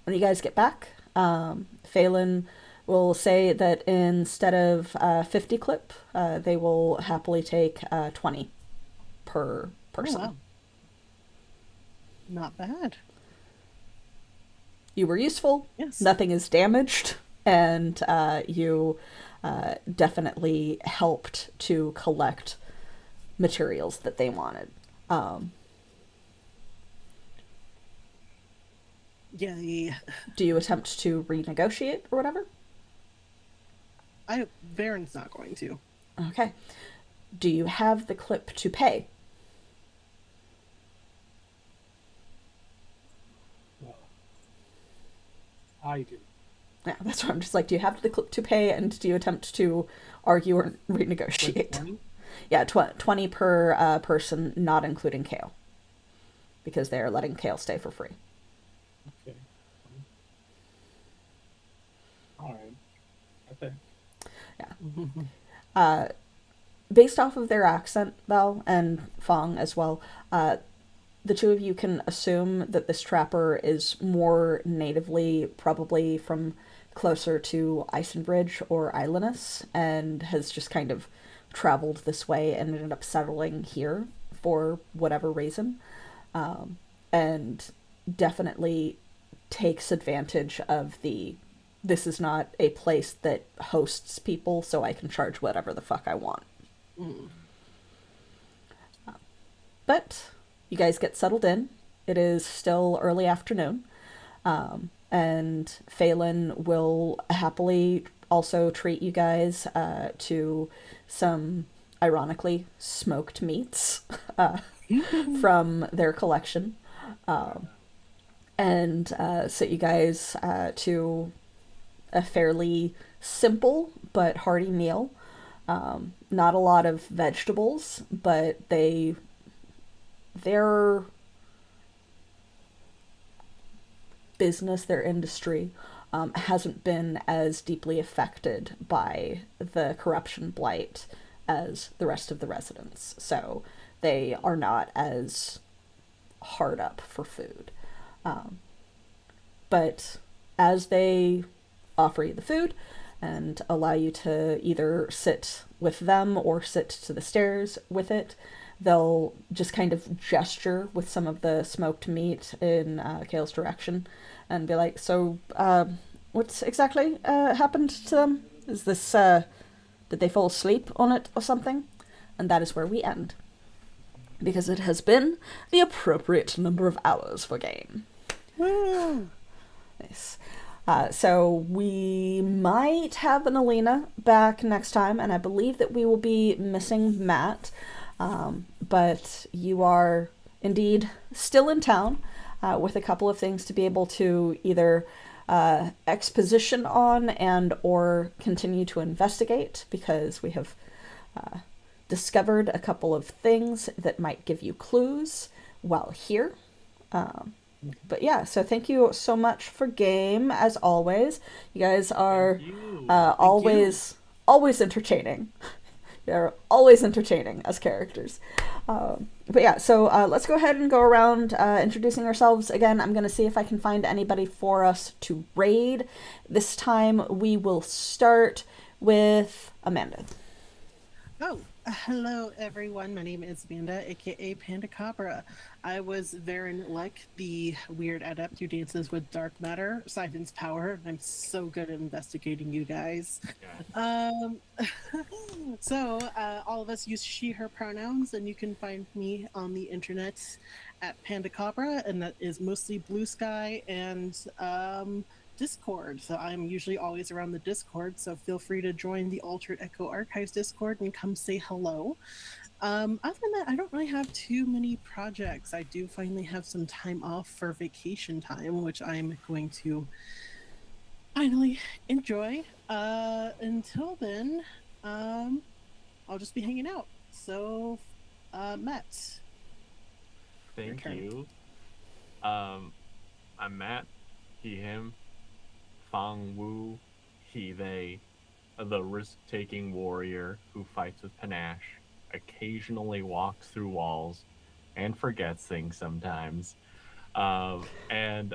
when you guys get back, Phelan will say that instead of 50 clip, they will happily take 20 per person. Oh, wow. Not bad. You were useful. Yes. Nothing is damaged, and you definitely helped to collect materials that they wanted. Yeah, Do you attempt to renegotiate or whatever? Varen's not going to. Okay. Do you have the clip to pay? I do. Yeah, that's what I'm just like, do you have the clip to pay, and do you attempt to argue or renegotiate? Like 20? Yeah, 20 per person, not including Kale. Because they're letting Kale stay for free. Okay. All right. Okay. Based off of their accent, Val, and Fang as well, the two of you can assume that this trapper is more natively probably from closer to Icenbridge or Islanus, and has just kind of traveled this way and ended up settling here for whatever reason, and definitely takes advantage of this is not a place that hosts people, so I can charge whatever the fuck I want. But you guys get settled in. It is still early afternoon. And Phelan will happily also treat you guys to some, ironically, smoked meats from their collection. And sit you guys to a fairly simple but hearty meal. Not a lot of vegetables, but their business, their industry, hasn't been as deeply affected by the corruption blight as the rest of the residents. So they are not as hard up for food. But as they offer you the food and allow you to either sit with them or sit to the stairs with it, they'll just kind of gesture with some of the smoked meat in Kale's direction and be like, so, what's exactly happened to them? Is this, did they fall asleep on it or something? And that is where we end. Because it has been the appropriate number of hours for game. Woo! Nice. So we might have an Alina back next time, and I believe that we will be missing Matt. But you are indeed still in town with a couple of things to be able to either exposition on and or continue to investigate, because we have discovered a couple of things that might give you clues while here. But yeah, so thank you so much for game, as always. You guys are always entertaining. They're always entertaining as characters. But yeah, so let's go ahead and go around introducing ourselves again. I'm going to see if I can find anybody for us to raid. This time we will start with Amanda. Oh, hello everyone. My name is Amanda, aka Panda Cabra. I was Varen Lek, the weird adept who dances with dark matter, Siphon's power. I'm so good at investigating you guys. So all of us use she, her pronouns, and you can find me on the internet at Panda Cabra, and that is mostly Blue Sky and Discord. So I'm usually always around the Discord, so feel free to join the Altered Echo Archives Discord and come say hello. Other than that, I don't really have too many projects. I do finally have some time off for vacation time, which I'm going to finally enjoy. Until then, I'll just be hanging out. So, Matt. Thank turn. you. I'm Matt, he, him, Fang Wu, he, they, the risk-taking warrior who fights with panache, occasionally walks through walls, and forgets things sometimes. And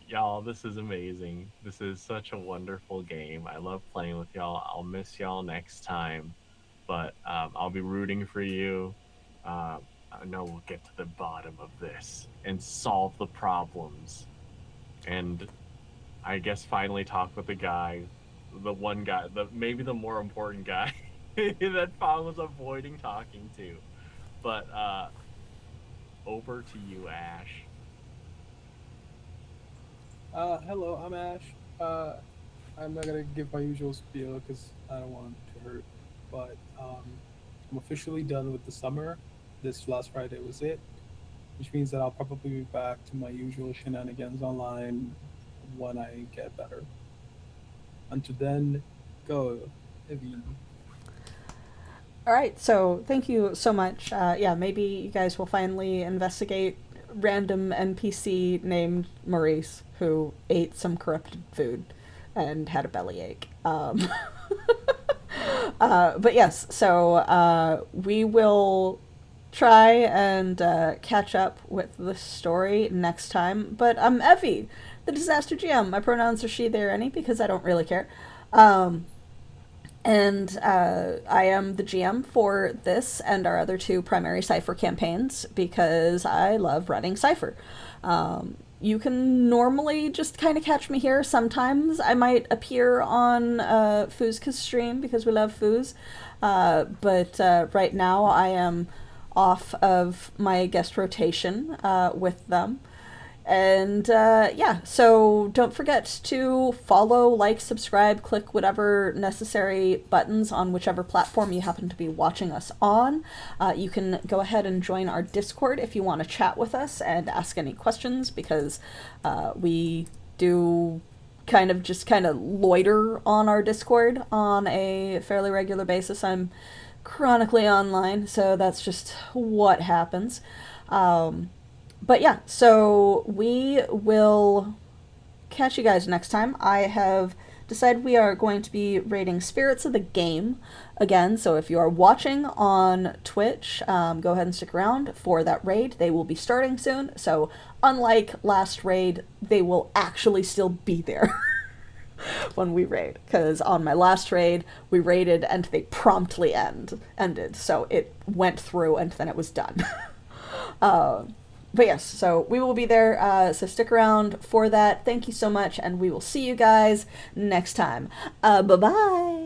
y'all, this is amazing. This is such a wonderful game. I love playing with y'all. I'll miss y'all next time, but I'll be rooting for you. I know we'll get to the bottom of this and solve the problems. And I guess finally talk with the one guy, maybe the more important guy that Fong was avoiding talking to. But over to you, Ash. Hello, I'm Ash. I'm not gonna give my usual spiel because I don't want to hurt, but I'm officially done with the summer. This last Friday was it, which means that I'll probably be back to my usual shenanigans online when I get better. Until then, go, Evie. All right, so thank you so much. Yeah, maybe you guys will finally investigate random NPC named Maurice who ate some corrupted food and had a bellyache. But yes, so we will try and catch up with the story next time. But I'm Evie, the Disaster GM. My pronouns are she, they, or any because I don't really care. And I am the GM for this and our other two primary Cypher campaigns because I love running Cypher. You can normally just kind of catch me here. Sometimes I might appear on Fuzka's stream because we love Fuz. But right now I am off of my guest rotation with them. And yeah, so don't forget to follow, like, subscribe, click whatever necessary buttons on whichever platform you happen to be watching us on. You can go ahead and join our Discord if you want to chat with us and ask any questions, because we do kind of loiter on our Discord on a fairly regular basis. I'm chronically online, so that's just what happens. But yeah, so we will catch you guys next time. I have decided we are going to be rating Spirits of the Game again, so if you are watching on Twitch, go ahead and stick around for that raid. They will be starting soon, so unlike last raid, they will actually still be there when we raid, because on my last raid, we raided and they promptly ended, so it went through and then it was done. But yes, so we will be there, so stick around for that. Thank you so much, and we will see you guys next time. Bye-bye!